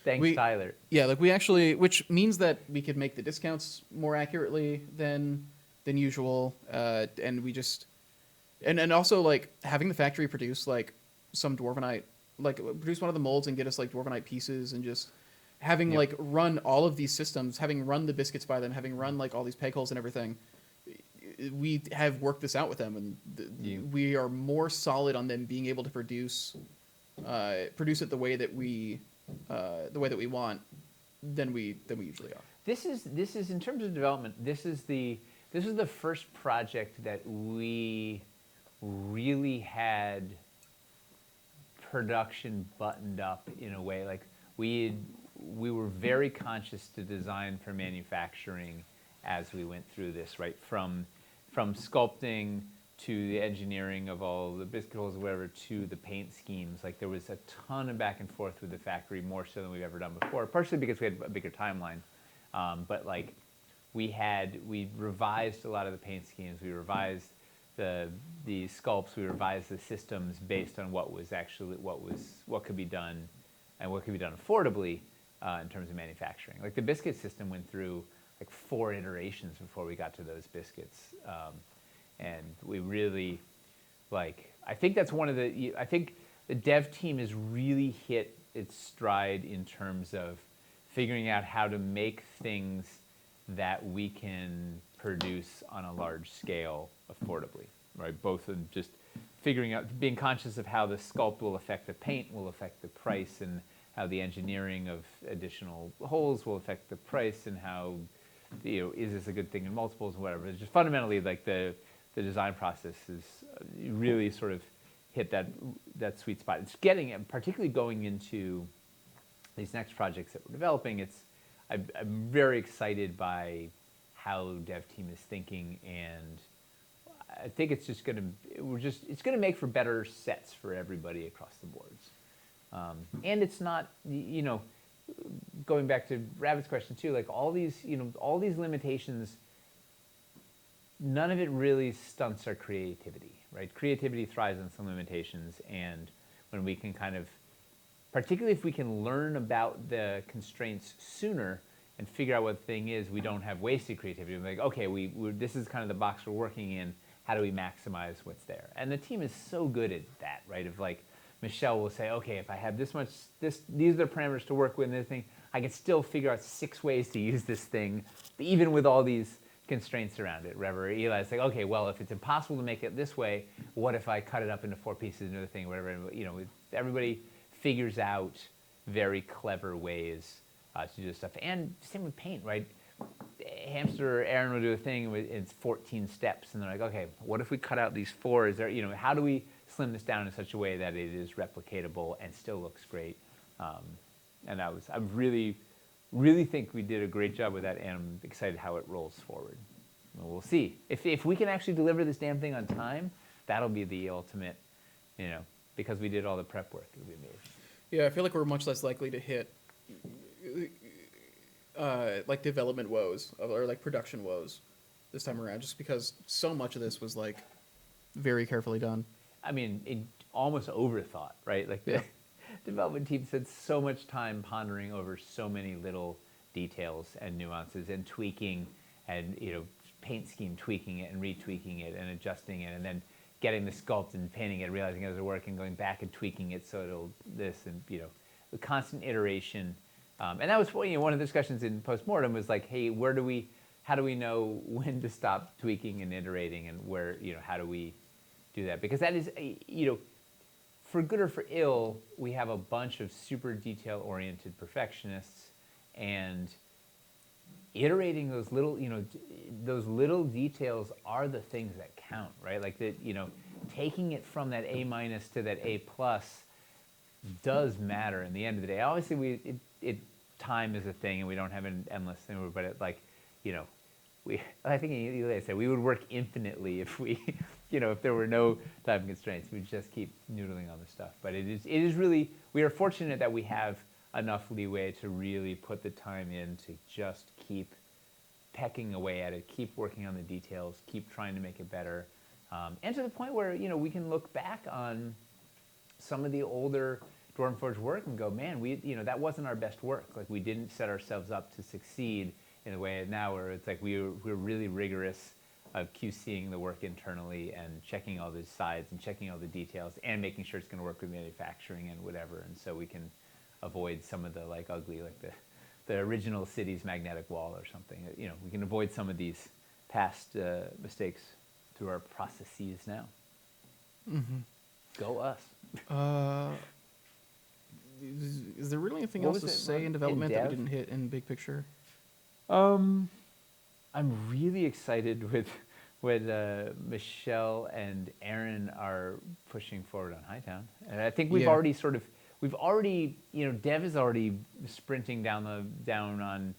Thanks, Tyler. Yeah, like we actually, which means that we could make the discounts more accurately than usual, and we just, and also like having the factory produce like some dwarvenite, like produce one of the molds and get us like dwarvenite pieces, and just having like run all of these systems, having run the biscuits by them, having run like all these peg holes and everything. We have worked this out with them, and we are more solid on them being able to produce it the way that we want than we usually are. This is in terms of development. This is the first project that we really had production buttoned up in a way. Like, we were very conscious to design for manufacturing as we went through this, right? From sculpting to the engineering of all the biscuit holes or whatever, to the paint schemes. Like, there was a ton of back and forth with the factory, more so than we've ever done before, partially because we had a bigger timeline. But like, we revised a lot of the paint schemes. We revised the sculpts. We revised the systems based on what could be done, and what could be done affordably in terms of manufacturing. Like the biscuit system went through like 4 iterations before we got to those biscuits, and we really I think that's one of the. I think the dev team has really hit its stride in terms of figuring out how to make things that we can produce on a large scale affordably, right? Both in just figuring out, being conscious of how the sculpt will affect the paint, will affect the price, and how the engineering of additional holes will affect the price, and how, is this a good thing in multiples and whatever. It's just fundamentally like the design process is really sort of hit that sweet spot. It's getting, particularly going into these next projects that we're developing, I'm very excited by how the dev team is thinking, and I think it's just it's gonna make for better sets for everybody across the boards. And it's not, going back to Rabbit's question too, like all these limitations, none of it really stunts our creativity, right? Creativity thrives on some limitations, and when we can particularly if we can learn about the constraints sooner and figure out what the thing is, we don't have wasted creativity. We're like, okay, this is kind of the box we're working in. How do we maximize what's there? And the team is so good at that, right? Of like, Michelle will say, okay, if I have these are the parameters to work with in this thing, I can still figure out 6 ways to use this thing, even with all these constraints around it. Wherever Eli's like, okay, well, if it's impossible to make it this way, what if I cut it up into 4 pieces, another thing, whatever. Everybody figures out very clever ways to do stuff. And same with paint, right? Hamster or Aaron will do a thing, it's 14 steps, and they're like, okay, what if we cut out these 4? Is there, how do we slim this down in such a way that it is replicatable and still looks great? And I really, really think we did a great job with that, and I'm excited how it rolls forward. We'll see. If we can actually deliver this damn thing on time, that'll be the ultimate, because we did all the prep work. It'll be amazing. Yeah, I feel like we're much less likely to hit like development woes or like production woes this time around, just because so much of this was like very carefully done. I mean, almost overthought, right? Like the development team spent so much time pondering over so many little details and nuances and tweaking, and paint scheme tweaking it and retweaking it and adjusting it, and then getting the sculpt and painting it, realizing it doesn't work, and going back and tweaking it so it'll this, and the constant iteration. And that was one of the discussions in Postmortem was like, hey, how do we know when to stop tweaking and iterating, and where, how do we do that? Because that is, for good or for ill, we have a bunch of super detail-oriented perfectionists, and iterating those little details are the things that count, right? Like that, taking it from that A- to that A+ does matter in the end of the day. Obviously, time is a thing, and we don't have an endless thing. But I think Eli said we would work infinitely if if there were no time constraints. We'd just keep noodling on the stuff. But it is really, we are fortunate that we have enough leeway to really put the time in to just keep pecking away at it, keep working on the details, keep trying to make it better, and to the point where we can look back on some of the older Dwarven Forge work and go, man, that wasn't our best work. Like, we didn't set ourselves up to succeed in a way now where it's like we're really rigorous of QCing the work internally and checking all the sides and checking all the details and making sure it's going to work with manufacturing and whatever. And so we can avoid some of the ugly, the original city's magnetic wall or something. We can avoid some of these past mistakes through our processes now. Mm-hmm. Go us. Is there really anything else to say in development that we didn't hit in big picture? I'm really excited with what Michelle and Aaron are pushing forward on Hightown, and I think we've already Dev is already sprinting down on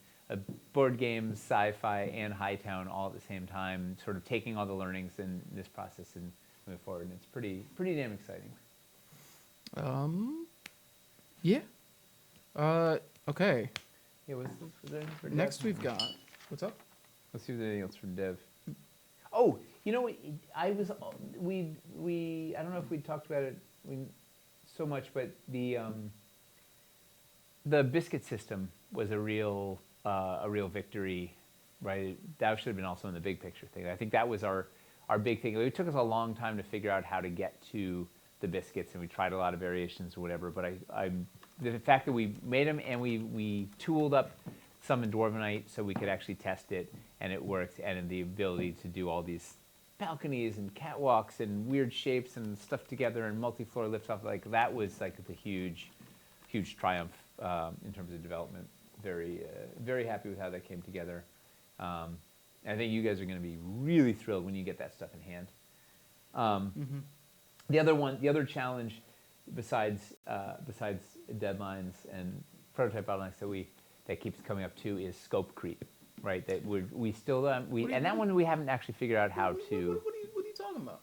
board games, sci-fi, and Hightown all at the same time, sort of taking all the learnings in this process and moving forward, and it's pretty damn exciting. Yeah. Okay. Yeah, was there Next we've got, what's up? Let's see if there's anything else from Dev. Oh, you know what? I was we I don't know if we talked about it so much, but the biscuit system was a real victory, right? That should have been also in the big picture thing. I think that was our big thing. It took us a long time to figure out how to get to the biscuits, and we tried a lot of variations or whatever. But the fact that we made them and we tooled up some in Dwarvenite so we could actually test it, and it worked, and the ability to do all these balconies and catwalks and weird shapes and stuff together and multi-floor lifts off, like that was like the huge triumph in terms of development. Very happy with how that came together. I think you guys are going to be really thrilled when you get that stuff in hand. The other challenge, besides deadlines and prototype bottlenecks that keeps coming up too, is scope creep, right? That we still that one we haven't actually figured out how to. What are you talking about?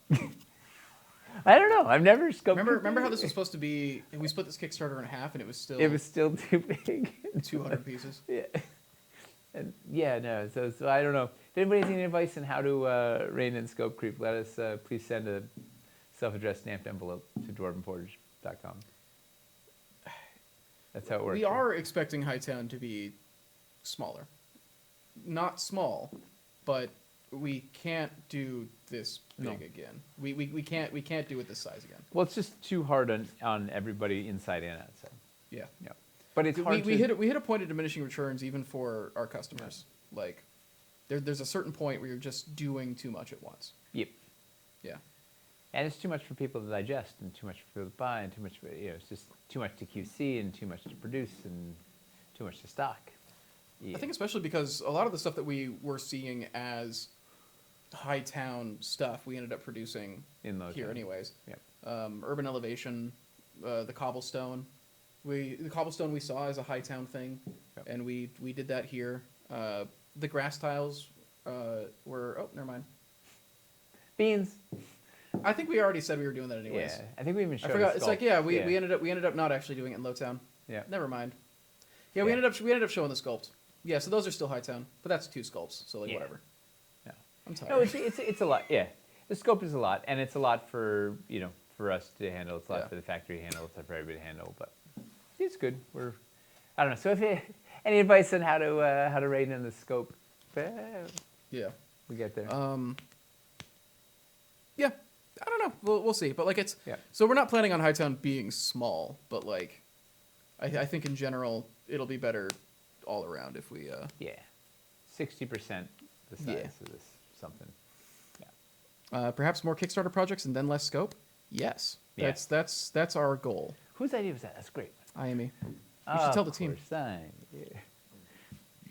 I don't know. I've never scoped. Remember how this was supposed to be? And we split this Kickstarter in half, and it was still too big. 200 pieces. Yeah. And no. So I don't know. If anybody has any advice on how to rein in scope creep, let us please send a self-addressed stamped envelope to dwarvenforge.com. That's how it works. We are expecting Hightown to be smaller. Not small, but we can't do this big again. We can't do it this size again. Well, it's just too hard on everybody inside and outside. Yeah. Yeah. But it's hard we hit a point of diminishing returns even for our customers. Yeah. Like there's a certain point where you're just doing too much at once. Yep. Yeah. And it's too much for people to digest, and too much for people to buy, and too much it's just too much to QC, and too much to produce, and too much to stock. Yeah. I think especially because a lot of the stuff that we were seeing as Hightown stuff, we ended up producing in Lowtown here anyways. Yep. Urban Elevation, the cobblestone. The cobblestone we saw as a Hightown thing, yep. and we did that here. The grass tiles were... Oh, never mind. Beans. I think we already said we were doing that anyways. Yeah, I think we even showed. I forgot. It's like we yeah. we ended up not actually doing it in Lowtown. Yeah. Never mind. Yeah, we ended up showing the sculpt. Yeah, so those are still Hightown, but that's 2 sculpts, so like whatever. No. I'm tired. No, it's a lot. Yeah, the scope is a lot, and it's a lot for for us to handle. It's a lot for the factory to handle. It's a lot for everybody to handle, but it's good. I don't know. So any advice on how to rein in the scope? Yeah. We get there. Yeah. I don't know. We'll see. But like so we're not planning on Hightown being small, but like I think in general it'll be better all around if we 60% the size of this something. Yeah. Perhaps more Kickstarter projects and then less scope? Yes. Yeah. That's our goal. Whose idea was that? That's great. Amy. You should tell the team.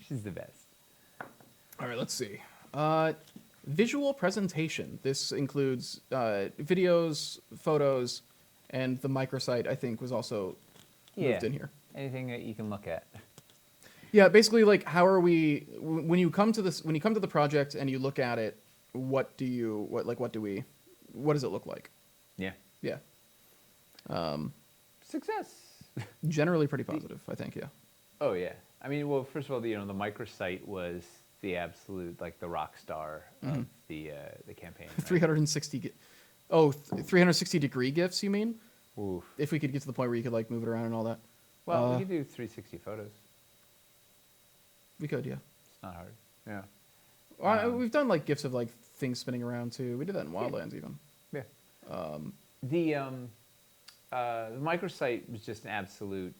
She's the best. All right, let's see. Visual presentation. This includes videos, photos, and the microsite, I think, was also moved in here. Anything that you can look at. Yeah, basically, like, how are we... When you come to the project and you look at it, what does it look like? Yeah. Yeah. Success. Generally pretty positive, I think, yeah. Oh, yeah. I mean, well, first of all, the microsite was the absolute, like, the rock star of the campaign. Right? 360 degree GIFs, you mean? Oof. If we could get to the point where you could, like, move it around and all that. Well, we could do 360 photos. We could, yeah. It's not hard. Yeah. We've done, like, GIFs of, like, things spinning around, too. We did that in Wildlands, even. Yeah. The microsite was just an absolute,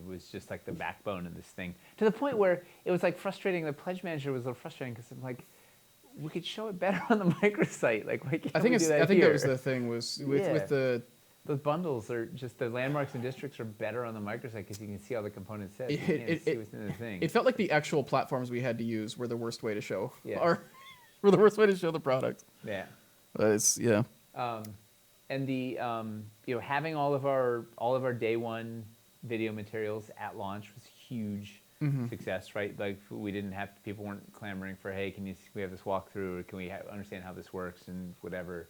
was just like the backbone of this thing. To the point where it was like frustrating. The pledge manager was a little frustrating because I'm like, we could show it better on the microsite. Like, why can't we do that I think here? that was the thing with the... Those bundles are just, the landmarks and districts are better on the microsite because you can see all the components set. You can't see what's in the thing. It felt like the actual platforms we had to use were the worst way to show. Yeah. Were the worst way to show the product. Yeah. Yeah. And the having all of our day one video materials at launch was huge success, right? Like people weren't clamoring for, hey, can we have this walkthrough, or can we understand how this works and whatever.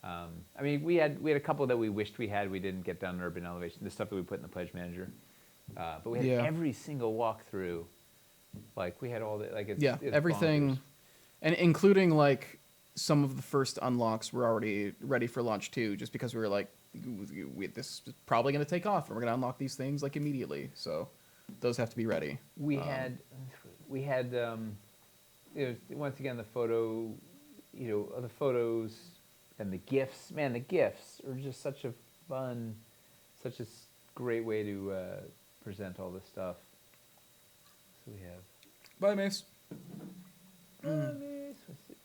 I mean, we had a couple that we wished we didn't get done in Urban Elevation, the stuff that we put in the pledge manager. But we had every single walkthrough Like we had all the like Yeah, it's everything, bonkers. and including like some of the first unlocks were already ready for launch too, just because we were like, this is probably going to take off, and we're going to unlock these things like immediately. So those have to be ready. We had once again the photo, the photos and the gifs. Man, the gifs are just such a fun, such a great way to present all this stuff. So we have. Bye, Mace.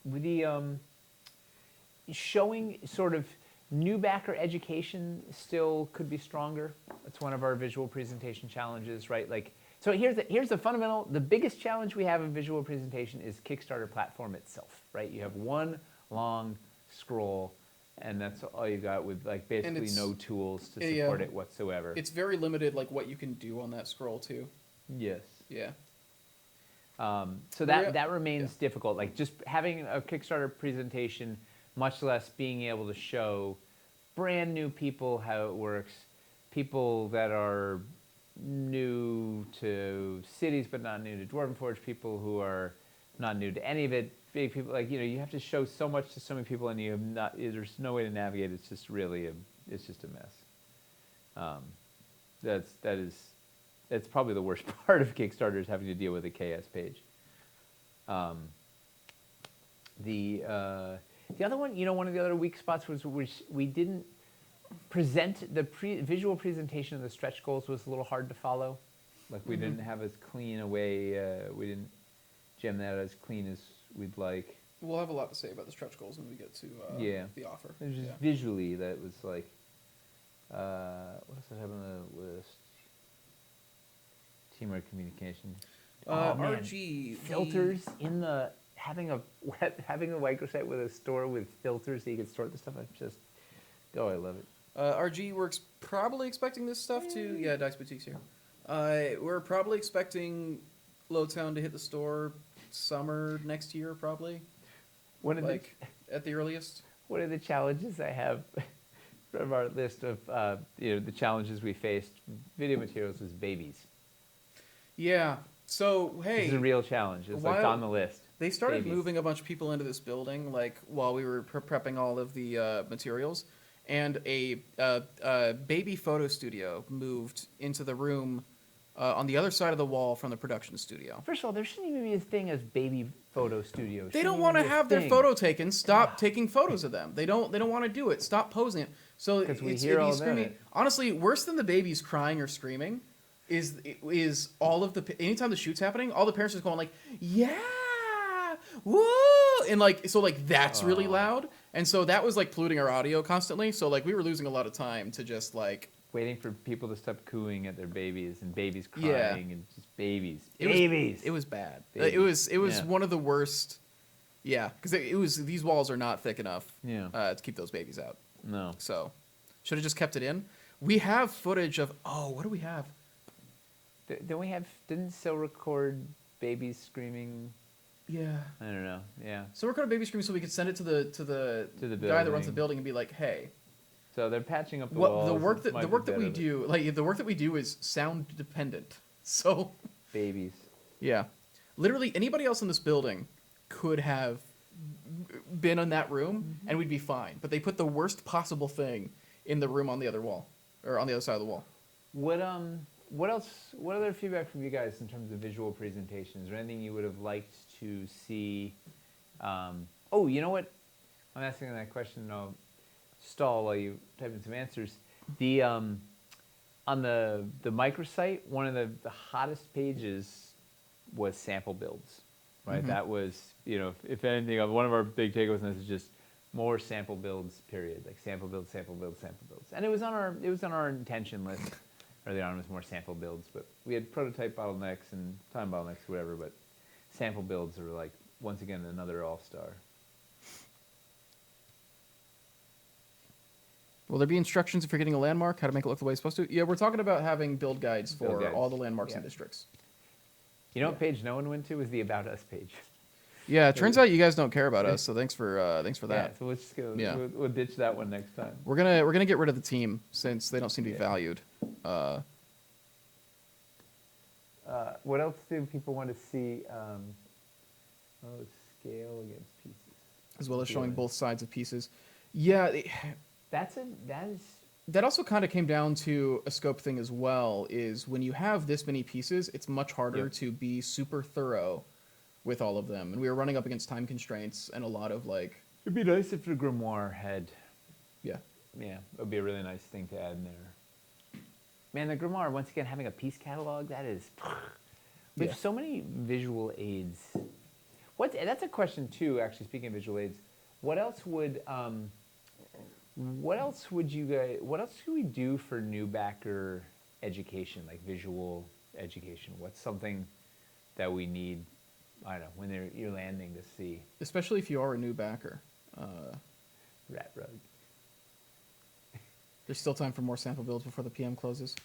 With the showing sort of new backer education still could be stronger. That's one of our visual presentation challenges, right? Like, so here's the fundamental, the biggest challenge we have in visual presentation is Kickstarter platform itself, right? You have one long scroll, and that's all you got with like basically no tools to support it whatsoever. It's very limited, like what you can do on that scroll too. Yes. Yeah. So that remains difficult. Like just having a Kickstarter presentation, much less being able to show brand new people how it works, people that are new to cities but not new to Dwarven Forge, people who are not new to any of it, big people, like, you have to show so much to so many people, and you have not, there's no way to navigate. It's just really it's just a mess. That's probably the worst part of Kickstarter, is having to deal with a KS page. The other one, one of the other weak spots was we didn't present the visual presentation of the stretch goals was a little hard to follow. Like we didn't have as clean a way. We didn't gem that as clean as we'd like. We'll have a lot to say about the stretch goals when we get to the offer. It was just visually that was like. What else did I have on the list? Teamwork communication. RG filters in the having a microsite with a store with filters so you can sort the stuff. I love it. RG, we're probably expecting this stuff to Dice Boutique's here. We're probably expecting Lowtown to hit the store summer next year, probably. At the earliest. One of the challenges I have from our list of the challenges we faced, video materials, was babies. Yeah. So hey, this is a real challenge. It's like on the list. They started moving a bunch of people into this building, like while we were prepping all of the materials, and a baby photo studio moved into the room on the other side of the wall from the production studio. First of all, there shouldn't even be a thing as baby photo studios. They don't want to have their photo taken. Stop taking photos of them. They don't want to do it. Stop posing it. So it's screaming. Honestly, worse than the babies crying or screaming is all of the anytime the shoot's happening, all the parents are going like, yeah, woo, and that's really loud, and so that was like polluting our audio constantly. So like we were losing a lot of time to just like waiting for people to stop cooing at their babies and babies crying and just babies. It was bad. Babies. It was one of the worst. Yeah, because these walls are not thick enough. To keep those babies out. No. So should have just kept it in. We have footage of what do we have? Didn't Sil record babies screaming? Yeah. I don't know. Yeah. So record a baby scream so we could send it to the guy that runs the building and be like, hey. So they're patching up the walls. The work that we do is sound dependent. So babies. Yeah. Literally anybody else in this building could have been in that room and we'd be fine. But they put the worst possible thing in the room on the other wall, or on the other side of the wall. What else? What other feedback from you guys in terms of visual presentations, or anything you would have liked to see? You know what? I'm asking that question, and I'll stall while you type in some answers. The on the microsite, one of the hottest pages was sample builds, right? Mm-hmm. That was, if anything, one of our big takeaways on this is just more sample builds. Period. Like sample builds, sample builds, sample builds, and it was on our intention list. Early on, it was more sample builds, but we had prototype bottlenecks and time bottlenecks, whatever. But sample builds are like, once again, another all-star. Will there be instructions if you're getting a landmark, how to make it look the way it's supposed to? Yeah, we're talking about having build guides for all the landmarks and districts. You know what page no one went to was the About Us page. Yeah, it turns out you guys don't care about us, so thanks for that. Yeah, so let's just go. Yeah. We'll ditch that one next time. We're gonna get rid of the team since they don't seem to be valued. What else do people want to see? Scale against pieces. as well as showing Dealing. both sides of pieces. Yeah, That is. that also kind of came down to a scope thing as well. Is when you have this many pieces, it's much harder Yep. to be super thorough with all of them, and we were running up against time constraints and a lot of like, It'd be nice if the grimoire had. yeah, Yeah, it would be a really nice thing to add in there. Man, the grimoire, once again, having a piece catalog, that is. We have Yeah. so many visual aids. That's a question too. Actually, speaking of visual aids, what else would you guys? What else should we do for new backer education, like visual education? What's something that we need? I don't know when you're landing to see especially if you are a new backer. Rat Rug. There's still time for more sample builds before the PM closes.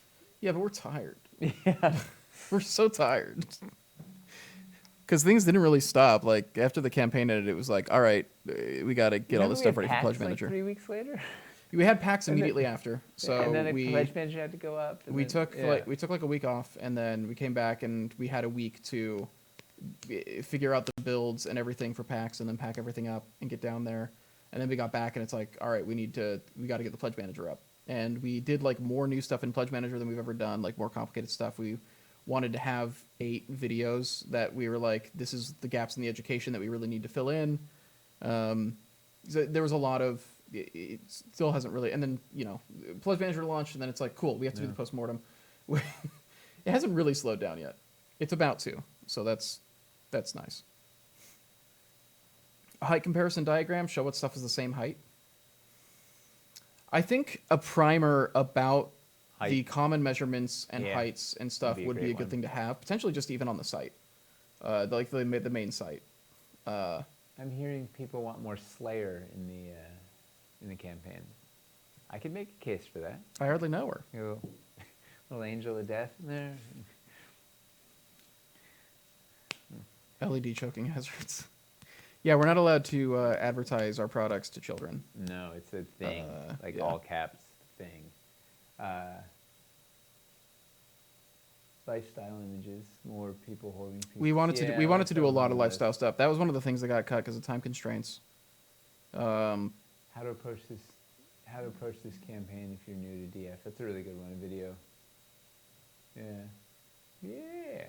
Yeah, but we're tired. Yeah. We're so tired. Because things didn't really stop. Like, after the campaign ended, it was like, all right, we got to get all this stuff ready for Pledge Manager. Like 3 weeks later. We had packs And then- immediately after. So and then we Pledge Manager had to go up. And we then- took yeah. like a week off, and then we came back and we had a week to figure out the builds and everything for packs, and then pack everything up and get down there. And then we got back, and it's like, all right, we got to get the Pledge Manager up. And we did like more new stuff in Pledge Manager than we've ever done, like more complicated stuff. We wanted to have 8 videos that we were like, this is the gaps in the education that we really need to fill in. So there was a lot of, it still hasn't really, and then, Pledge Manager launched, and then it's like, cool, we have to do the Postmortem. It hasn't really slowed down yet. It's about to, so that's nice. A height comparison diagram, show what stuff is the same height. I think a primer about the Height. common measurements and Yeah. heights and stuff Would be a would be great a good one. thing to have, potentially just even on the site, like the main site. I'm hearing people want more Slayer in the campaign. I could make a case for that. I hardly know her. Little Angel of Death in there. LED choking hazards. Yeah, we're not allowed to advertise our products to children. No, it's a thing, like yeah. all caps thing. Lifestyle images, more people holding. Pieces. We wanted to Yeah, do a lot of lifestyle lifestyle stuff. That was one of the things that got cut because of time constraints. How to approach this campaign if you're new to DF. That's a really good one, a video. Yeah.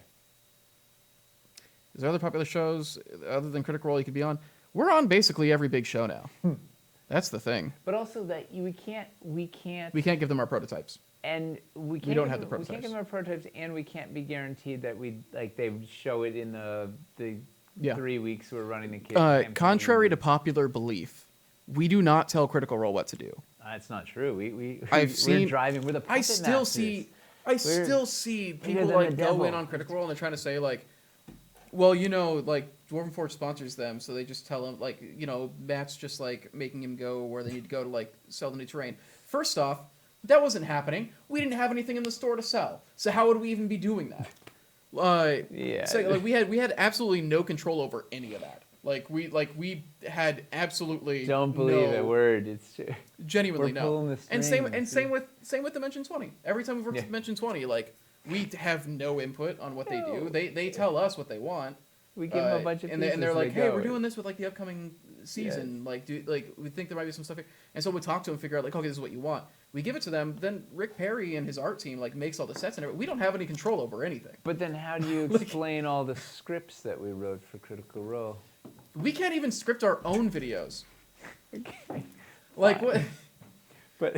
Is there other popular shows other than Critical Role you could be on? We're on basically every big show now. That's the thing. But also that we can't. We can't give them our prototypes. And we can't. don't have the We can't prototypes. give them our prototypes, and we can't be guaranteed that they show it in the Yeah. 3 weeks we're running the campaign. Contrary to popular belief, we do not tell Critical Role what to do. That's not true. I've we're seen. driving. We're the I puppet still masters. see. I still see people than like the go devil. in on Critical Role and they're trying to say like, well, like Dwarven Forge sponsors them, so they just tell them like, Matt's just like making him go where they need to go to like sell the new terrain. First off, that wasn't happening. We didn't have anything in the store to sell, so how would we even be doing that? Yeah. So, like we had absolutely no control over any of that. Like we had absolutely Don't believe no, a word. It's true. genuinely We're no. pulling the And strings. same with Dimension 20. Every time we've worked Yeah. with Dimension 20, like we have no input on what they do. No. They tell us what they want. We give them a bunch of and pieces. they're like, they hey, go. we're doing this with like the upcoming season. Like we think there might be some stuff here. And so we talk to them, figure out like, okay, this is what you want. We give it to them. Then Rick Perry and his art team like makes all the sets and everything. We don't have any control over anything. But then, how do you explain all the scripts that we wrote for Critical Role? We can't even script our own videos. Okay. Like what? But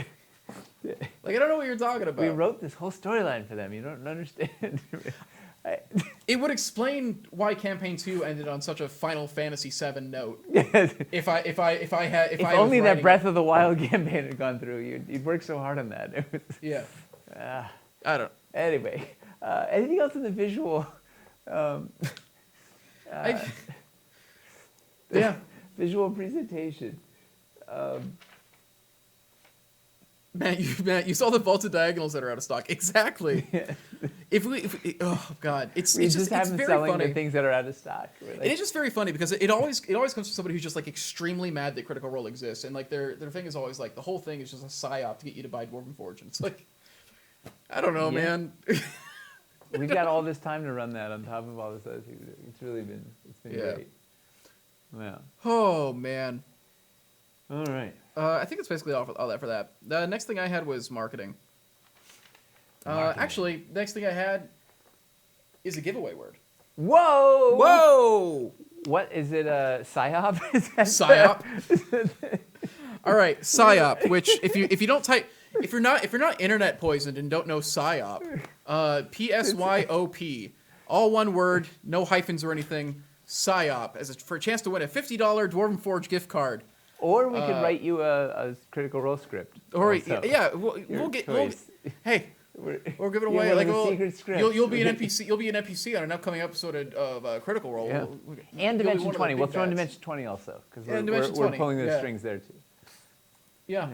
Like I don't know what you're talking about. we wrote this whole storyline for them. You don't understand. It would explain why Campaign 2 ended on such a Final Fantasy VII note. Yes. If If I only was that writing Breath of the Wild campaign had gone through, you'd worked so hard on that. It was, Yeah. uh, I don't. anyway, anything else in the visual? Yeah. Visual presentation. Matt, you saw the vaulted diagonals that are out of stock. Exactly. If oh god, it's We just just have it's them very selling funny. the things that are out of stock. We're like, It is just very funny because it always comes from somebody who's just like extremely mad that Critical Role exists, and like their thing is always like the whole thing is just a psyop to get you to buy Dwarven Forge, and it's like, I don't know, Yeah. man. We've got all this time to run that on top of all this other thing. It's been Yeah. great. Yeah. Oh man. All right. I think that's basically all that for that. The next thing I had was marketing. Actually, next thing I had is a giveaway word. Whoa! Whoa! What is it? PSYOP? Is that PSYOP. All right, PSYOP. Which, if you don't type, if you're not internet poisoned and don't know PSYOP, PSYOP, all one word, no hyphens or anything. PSYOP for a chance to win a $50 Dwarven Forge gift card. Or we could write you a Critical Role script. Or also. yeah, we'll get. Hey. We're giving away one like of the secret scripts. you'll be an NPC. You'll be an NPC on an upcoming episode of Critical Role. Yeah. And Dimension 20. We'll throw in Dimension 20 also because we're pulling the strings there too. Yeah.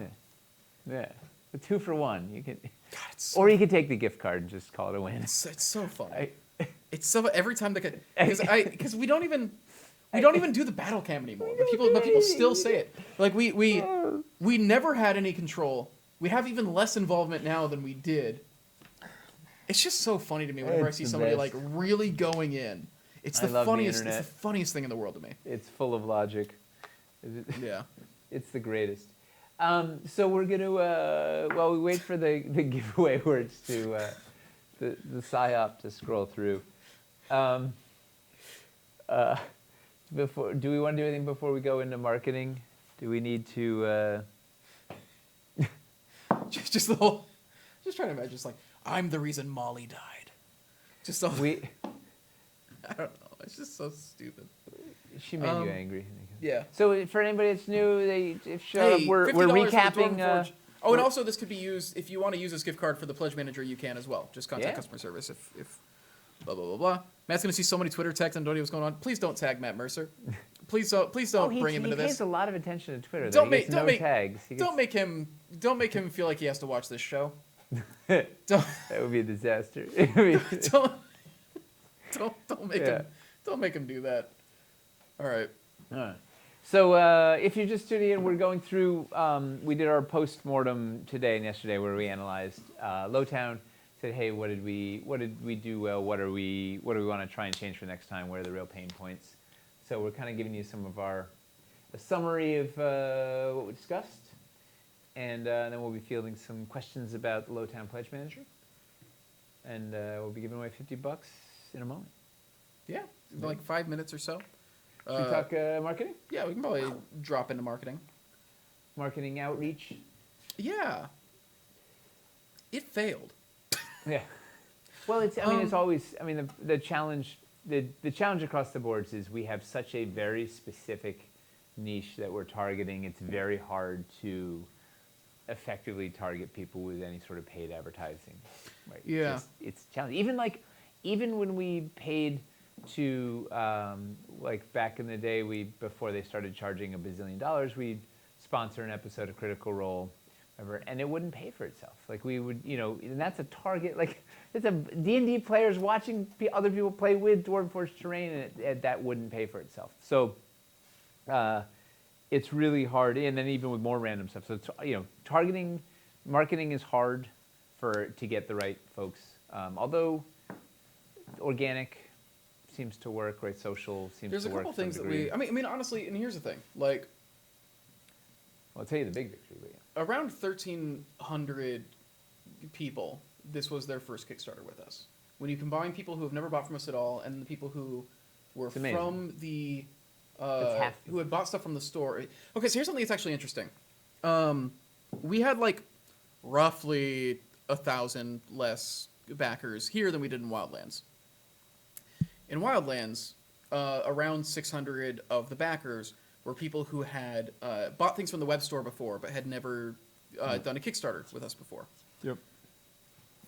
Yeah. A 2 for 1. You can. God, Or you could take the gift card and just call it a win. It's so fun. It's so every time because we don't even do the battle cam anymore. But people still say it. Like we never had any control. We have even less involvement now than we did. It's just so funny to me whenever I see somebody like really going in. It's the funniest. It's the funniest thing in the world to me. It's full of logic. Yeah. It's the greatest. So we're gonna while we wait for the giveaway words to the PSYOP to scroll through. Before, do we want to do anything before we go into marketing? Do we need to? Just trying to imagine, just like, I'm the reason Molly died. Just so I don't know. It's just so stupid. She made you angry. Yeah. So for anybody that's new, we're recapping. And also this could be used if you want to use this gift card for the pledge manager. You can as well. Just contact customer service if blah blah blah blah. Matt's gonna see so many Twitter texts and don't know what's going on. Please don't tag Matt Mercer. Please don't bring him into this. He pays a lot of attention to Twitter. Don't make tags. Don't make him feel like he has to watch this show. That would be a disaster. Don't make him do that. All right. So if you're just tuning in, we're going through. We did our postmortem today and yesterday, where we analyzed Lowtown. Said, hey, what did we do well? What do we want to try and change for next time? Where are the real pain points? So we're kind of giving you some of a summary of what we discussed, and then we'll be fielding some questions about the Lowtown Pledge Manager, and we'll be giving away $50 in a moment. Yeah, like 5 minutes or so. Should we talk marketing? Yeah, we can probably drop into marketing. Marketing outreach. Yeah. It failed. Yeah. Well, it's always. I mean, the challenge. The challenge across the boards is we have such a very specific niche that we're targeting. It's very hard to effectively target people with any sort of paid advertising. Right? Yeah. It's challenging. Even when we paid to like back in the day, before they started charging $1 bazillion, we'd sponsor an episode of Critical Role. And it wouldn't pay for itself. Like we would, and that's a target. Like it's a D&D players watching other people play with Dwarven Forge terrain, and that wouldn't pay for itself. So it's really hard. And then even with more random stuff. So marketing is hard to get the right folks. Although organic seems to work, right? Social seems to work. There's a couple things that I mean, honestly, and here's the thing, like. I'll tell you the big victory. But yeah. Around 1,300 people, this was their first Kickstarter with us. When you combine people who have never bought from us at all and the people who were from the who had bought stuff from the store. Okay, so here's something that's actually interesting. We had like roughly 1,000 less backers here than we did in Wildlands. In Wildlands, around 600 of the backers were people who had bought things from the web store before, but had never done a Kickstarter with us before. Yep.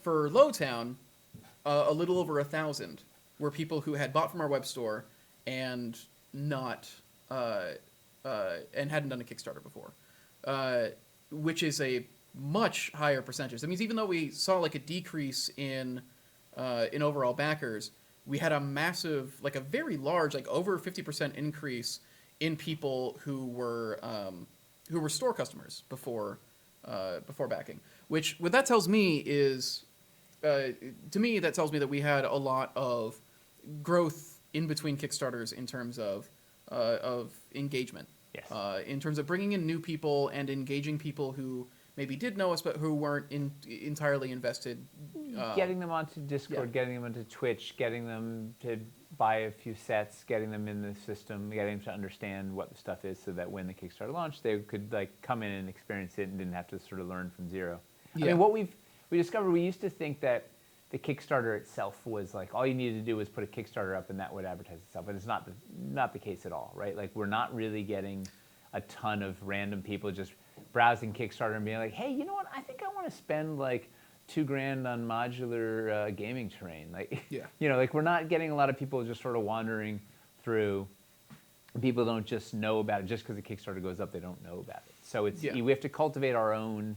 For Lowtown, a little over 1,000 were people who had bought from our web store and not and hadn't done a Kickstarter before, which is a much higher percentage. That means even though we saw like a decrease in overall backers, we had a massive, like a very large, like over 50% increase in people who were store customers before backing. Which what that tells me is to me, that tells me that we had a lot of growth in between Kickstarters in terms of engagement. Yes. In terms of bringing in new people and engaging people who maybe did know us but who weren't entirely invested. Getting them onto Discord, yeah. getting them onto Twitch, getting them to buy a few sets, getting them in the system, getting them to understand what the stuff is, so that when the Kickstarter launched, they could like come in and experience it and didn't have to sort of learn from zero. Yeah. I mean, what we discovered, we used to think that the Kickstarter itself was like all you needed to do was put a Kickstarter up and that would advertise itself, but it's not the case at all, right? Like we're not really getting a ton of random people just browsing Kickstarter and being like, hey, you know what? I think I want to spend like $2,000 on modular gaming terrain. Like, Yeah. you know, like we're not getting a lot of people just sort of wandering through. People don't just know about it just because the Kickstarter goes up. They don't know about it. So it's we have to cultivate our own,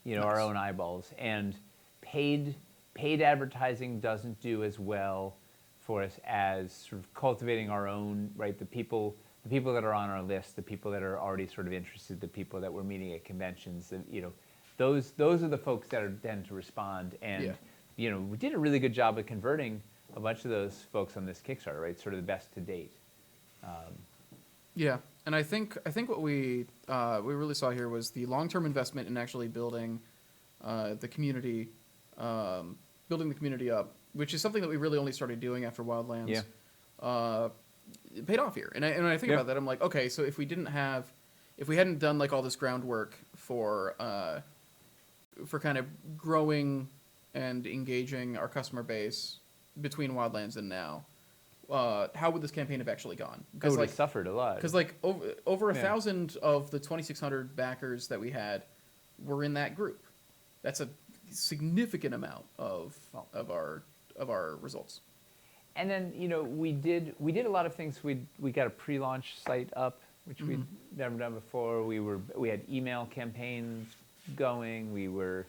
you know, our own eyeballs. And paid advertising doesn't do as well for us as sort of cultivating our own, right? The people that are on our list, the people that are already sort of interested, the people that we're meeting at conventions, you know, those are the folks that tend to respond. And you know, we did a really good job of converting a bunch of those folks on this Kickstarter, right? Sort of the best to date. Yeah, and I think what we really saw here was the long-term investment in actually building the community, up, which is something that we really only started doing after Wildlands. Yeah. It paid off here, and I think about that, I'm like, okay, so if we hadn't done like all this groundwork for kind of growing and engaging our customer base between Wildlands and now, how would this campaign have actually gone? It would have suffered a lot. Because like over 1,000 of the 2,600 backers that we had were in that group. That's a significant amount of our results. And then, you know, we did a lot of things. We got a pre-launch site up, which we'd never done before. We had email campaigns going. We were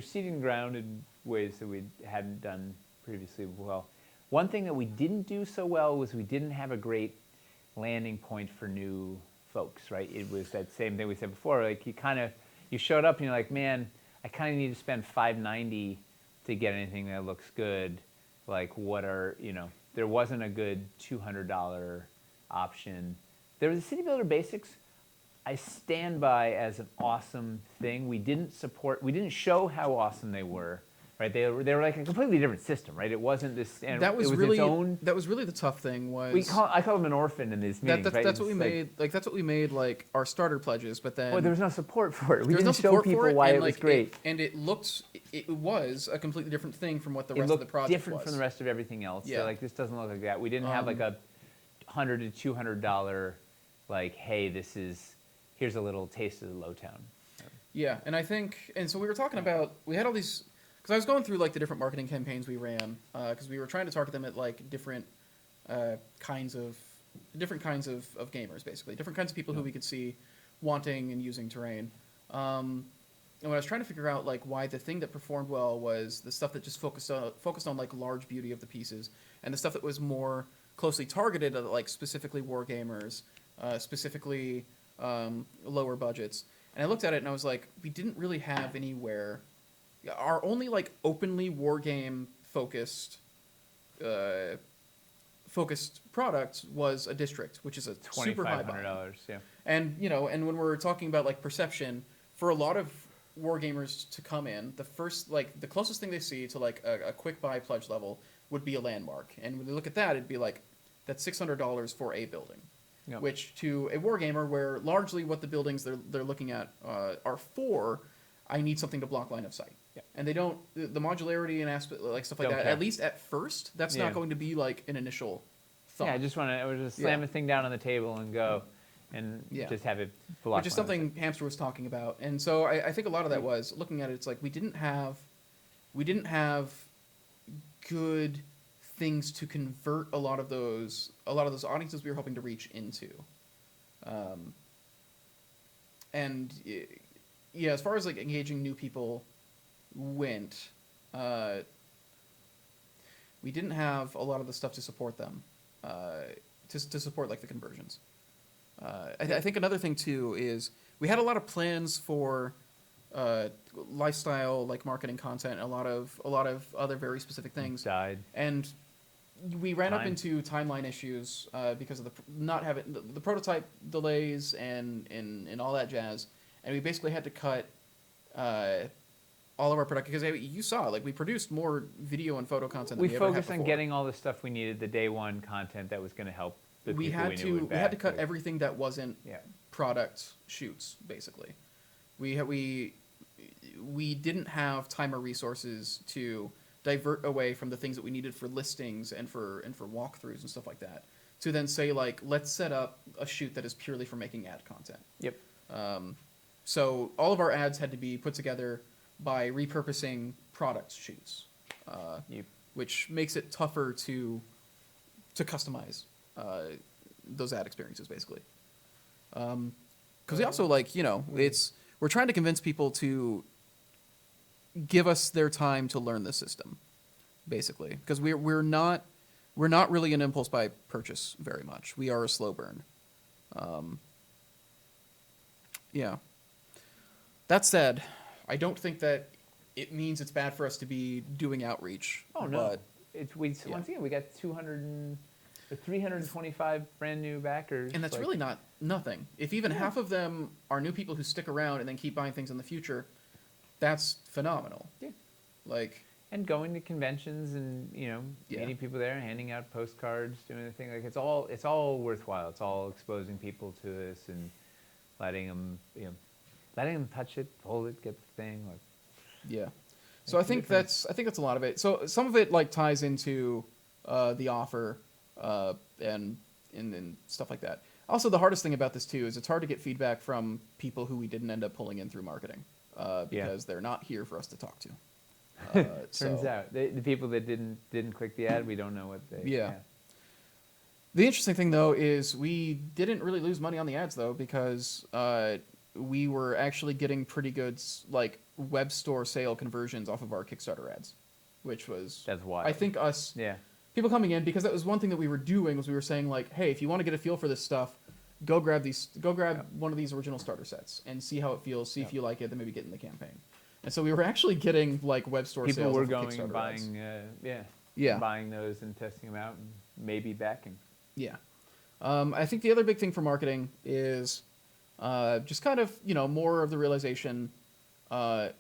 seeding ground in ways that we hadn't done previously well. One thing that we didn't do so well was we didn't have a great landing point for new folks, right? It was that same thing we said before. Like you showed up and you're like, man, I kind of need to spend $590 to get anything that looks good. Like there wasn't a good $200 option. There was a City Builder Basics I stand by as an awesome thing. We didn't show how awesome they were. Right, they were like a completely different system, right? It wasn't this. And that was it was really its own. That was really the tough thing. I call them an orphan in these meetings. Right? That's what we made. Like that's what we made. Like our starter pledges, but then there was no support for it. We didn't no show people why it was great. It was a completely different thing from what the rest of the project was. Different from the rest of everything else. Yeah. So like this doesn't look like that. We didn't have like a $100 to $200 like, hey, here's a little taste of the Lowtown. Yeah, and so we were talking about, we had all these. Because I was going through like the different marketing campaigns we ran, because we were trying to target them at like different kinds of gamers, basically different kinds of people who we could see wanting and using terrain. And when I was trying to figure out like why the thing that performed well was the stuff that just focused on like large beauty of the pieces, and the stuff that was more closely targeted at like specifically war gamers, specifically lower budgets. And I looked at it and I was like, we didn't really have anywhere. Our only like openly war game focused product was a district, which is a super high buy. $2,500, yeah. And and when we're talking about like perception, for a lot of war gamers to come in, the closest thing they see to like a quick buy pledge level would be a landmark, and when they look at that, it'd be like that's $600 for a building. Yep. Which to a war gamer, where largely what the buildings they're looking at are for, I need something to block line of sight. Yeah. And they don't, the modularity and aspect, like stuff like that, at least at first, that's not going to be like an initial thought. Yeah, I would just slam a thing down on the table and go and just have it block. Which is something Hamster was talking about. And so I think a lot of that was looking at it, it's like we didn't have good things to convert a lot of those audiences we were hoping to reach into. And yeah, as far as like engaging new people went, we didn't have a lot of the stuff to support them, to support like the conversions. I think another thing too is we had a lot of plans for lifestyle, like marketing content, and a lot of other very specific things. Died. And we ran up Time. into timeline issues because of not having the prototype delays and all that jazz. And we basically had to cut all of our production because you saw like we produced more video and photo content. We Than we ever had focused on before. getting all the stuff we needed, the day one content that was going to help the We people had we knew to would we had to back. cut everything that wasn't Yeah. product shoots basically. We didn't have time or resources to divert away from the things that we needed for listings and for walkthroughs and stuff like that. To then say like, let's set up a shoot that is purely for making ad content. Yep. So all of our ads had to be put together by repurposing product shoots, Yep. which makes it tougher to customize those ad experiences basically. Because we also like we're trying to convince people to give us their time to learn the system, basically, because we're not really an impulse buy purchase very much. We are a slow burn. Yeah. That said, I don't think that it means it's bad for us to be doing outreach. Oh no. But Once again, we got 325 brand new backers. and that's like, really not nothing. If even half of them are new people who stick around and then keep buying things in the future, that's phenomenal. Yeah. Like, and going to conventions and Yeah. meeting people there, handing out postcards, doing the thing, like it's all worthwhile. It's all exposing people to this and letting them touch it, hold it, get the thing. Like, yeah. So I Makes a think difference. that's a lot of it. So some of it like ties into the offer and stuff like that. Also, the hardest thing about this too is it's hard to get feedback from people who we didn't end up pulling in through marketing because they're not here for us to talk to. turns out the people that didn't click the ad, we don't know what they. Yeah. The interesting thing though is we didn't really lose money on the ads though because we were actually getting pretty good like web store sale conversions off of our Kickstarter ads, which was That's wild. I think us Yeah. people coming in because that was one thing that we were doing was we were saying like, hey, if you want to get a feel for this stuff, go grab one of these original starter sets and see how it feels, see if you like it, then maybe get in the campaign. And so we were actually getting like web store People sales. were off of going Kickstarter and buying, Yeah. buying those and testing them out and maybe backing. Yeah. I think the other big thing for marketing is just kind of, more of the realization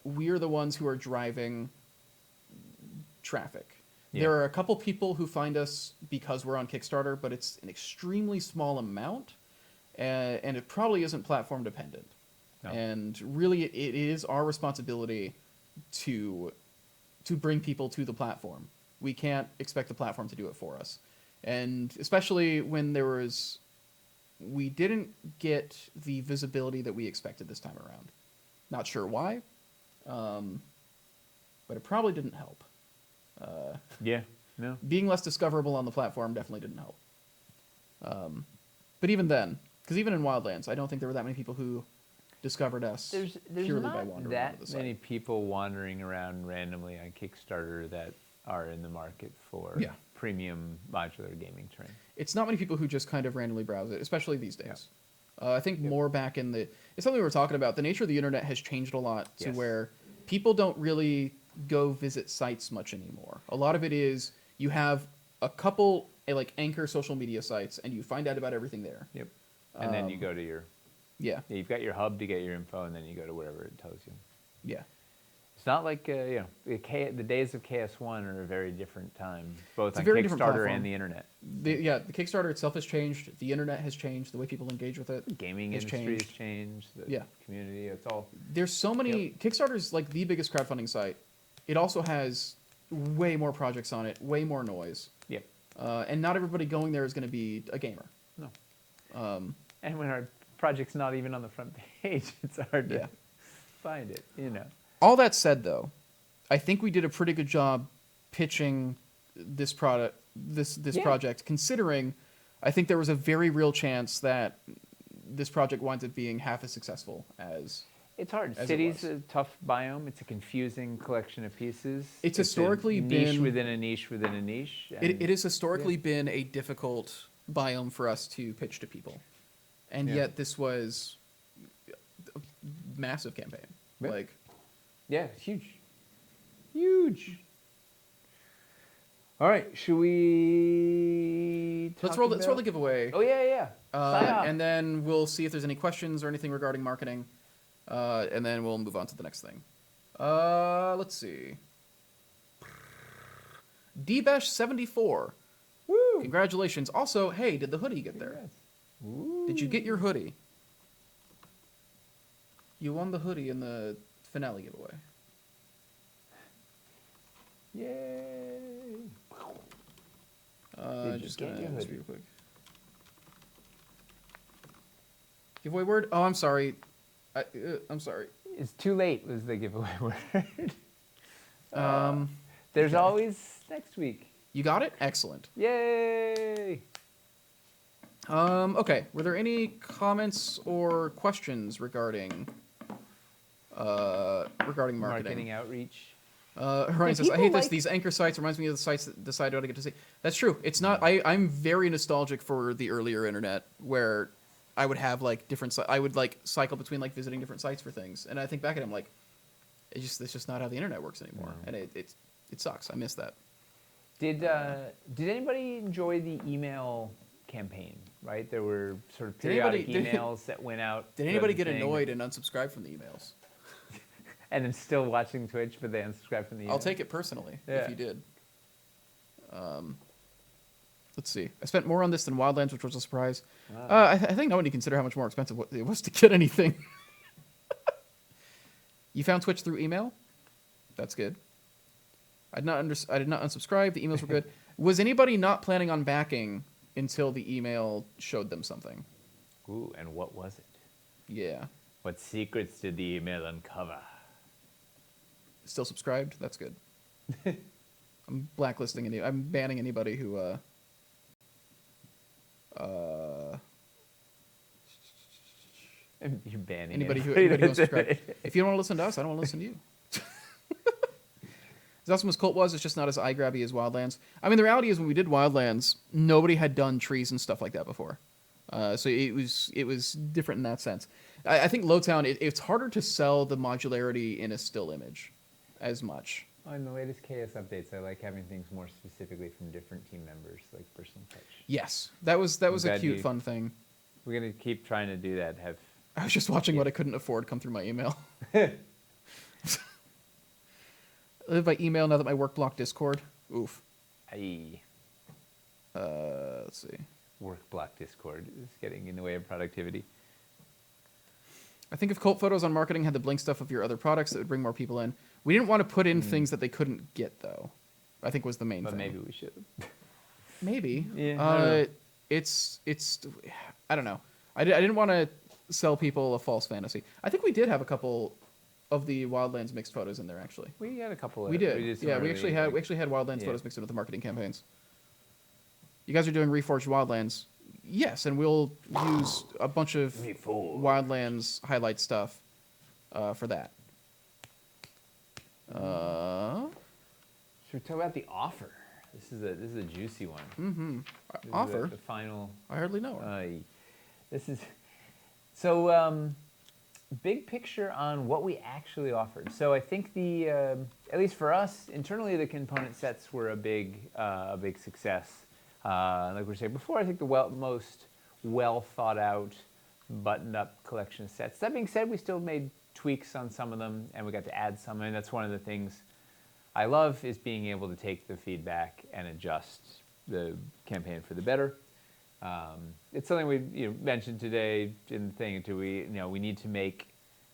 we're the ones who are driving traffic. Yeah. There are a couple people who find us because we're on Kickstarter, but it's an extremely small amount, and it probably isn't platform dependent. No. And really, it is our responsibility to bring people to the platform. We can't expect the platform to do it for us. And especially when we didn't get the visibility that we expected this time around. Not sure why, but it probably didn't help. Yeah. No. Being less discoverable on the platform definitely didn't help. But even then, because even in Wildlands, I don't think there were that many people who discovered us There's purely by not wandering that onto the site. many people wandering around randomly on Kickstarter that are in the market for Yeah. premium modular gaming terrain. It's not many people who just kind of randomly browse it, especially these days. Yeah. I think more back in it's something we were talking about. The nature of the internet has changed a lot to Yes. where people don't really go visit sites much anymore. A lot of it is you have a couple like anchor social media sites and you find out about everything there. Yep. And then you go to your, Yeah. you've got your hub to get your info, and then you go to wherever it tells you. Yeah. It's not like, the days of KS1 are a very different time, both It's a on very different Kickstarter platform. and the internet. The Kickstarter itself has changed. The internet has changed. The way people engage with it. Gaming has industry has changed. changed. The Yeah. community, it's all. There's so many. Kickstarter's like the biggest crowdfunding site. It also has way more projects on it, way more noise. Yep. And not everybody going there is going to be a gamer. No. Um, And when our project's not even on the front page, it's hard to Yeah. find it, All that said, though, I think we did a pretty good job pitching this product, this Yeah. project, considering I think there was a very real chance that this project winds up being half as successful as. It's hard. As it City's was. a tough biome. It's a confusing collection of pieces. It's historically a niche been- within a niche within a niche. It has historically been a difficult biome for us to pitch to people, and Yeah. yet this was a massive campaign. Yeah. Like Yeah, it's huge. Huge. All right, should we Let's roll the giveaway. Oh, yeah. Sign off. And then we'll see if there's any questions or anything regarding marketing. And then we'll move on to the next thing. Let's see. D-74. Woo! Congratulations. Also, hey, did the hoodie get there? Congrats. Ooh. Did you get your hoodie? You won the hoodie in the finale giveaway. Yay! Did you Just get gonna your do this hoodie? real quick. Giveaway word? Oh, I'm sorry. I'm sorry. It's too late was the giveaway word. There's okay. always next week. You got it? Excellent. Yay! Okay. Were there any comments or questions regarding marketing? Marketing outreach. Ryan says, I hate this. These anchor sites reminds me of the sites that decided what I get to see. That's true. It's not. I'm very nostalgic for the earlier internet where I would have like different. I would like cycle between like visiting different sites for things, and I think back at it, I'm like, it's just not how the internet works anymore, and it sucks. I miss that. Did anybody enjoy the email campaign? Right, there were sort of periodic emails that went out. Did anybody get annoyed and unsubscribe from the emails? And then still watching Twitch, but they unsubscribed from the email? I'll take it personally Yeah. if you did. Let's see. I spent more on this than Wildlands, which was a surprise. Wow. I think no one can consider how much more expensive it was to get anything. You found Twitch through email? That's good. I did not unsubscribe. The emails were good. Was anybody not planning on backing until the email showed them something? Ooh, and what was it? Yeah. What secrets did the email uncover? Still subscribed? That's good. I'm blacklisting I'm banning anybody who You're banning anybody who that's subscribed. it. If you don't want to listen to us, I don't want to listen to you. As awesome as Cult was, it's just not as eye-grabby as Wildlands. I mean, the reality is when we did Wildlands, nobody had done trees and stuff like that before. So it was different in that sense. I think Lowtown, it's harder to sell the modularity in a still image as much. Oh, in the latest KS updates, I like having things more specifically from different team members, like personal touch. Yes, that was a glad cute, you- fun thing. We're gonna keep trying to do that. I was just watching what I couldn't afford come through my email. I live by email now that my work blocked Discord. Oof. Let's see. Work block Discord is getting in the way of productivity. I think if Cult Photos on marketing had the blink stuff of your other products, that would bring more people in. We didn't want to put in things that they couldn't get, though. I think was the main But thing. maybe we should. Maybe. Yeah, I don't know. It's. I don't know. I didn't want to sell people a false fantasy. I think we did have a couple of the Wildlands mixed photos in there, actually. We had a couple of. We did. some Yeah, we early, actually had Wildlands Yeah. photos mixed into the marketing campaigns. You guys are doing Reforged Wildlands. Yes, and we'll use a bunch of Reforged. Wildlands highlight stuff for that. Should we talk about the offer? This is a juicy one. Mm-hmm. This is Offer? the final. I hardly know her. This is so big picture on what we actually offered. So I think the at least for us internally, the component sets were a big success. Like we were saying before, I think the most well thought out, buttoned up collection of sets. That being said, we still made tweaks on some of them, and we got to add some. And that's one of the things I love is being able to take the feedback and adjust the campaign for the better. It's something we mentioned today in the thing too. We need to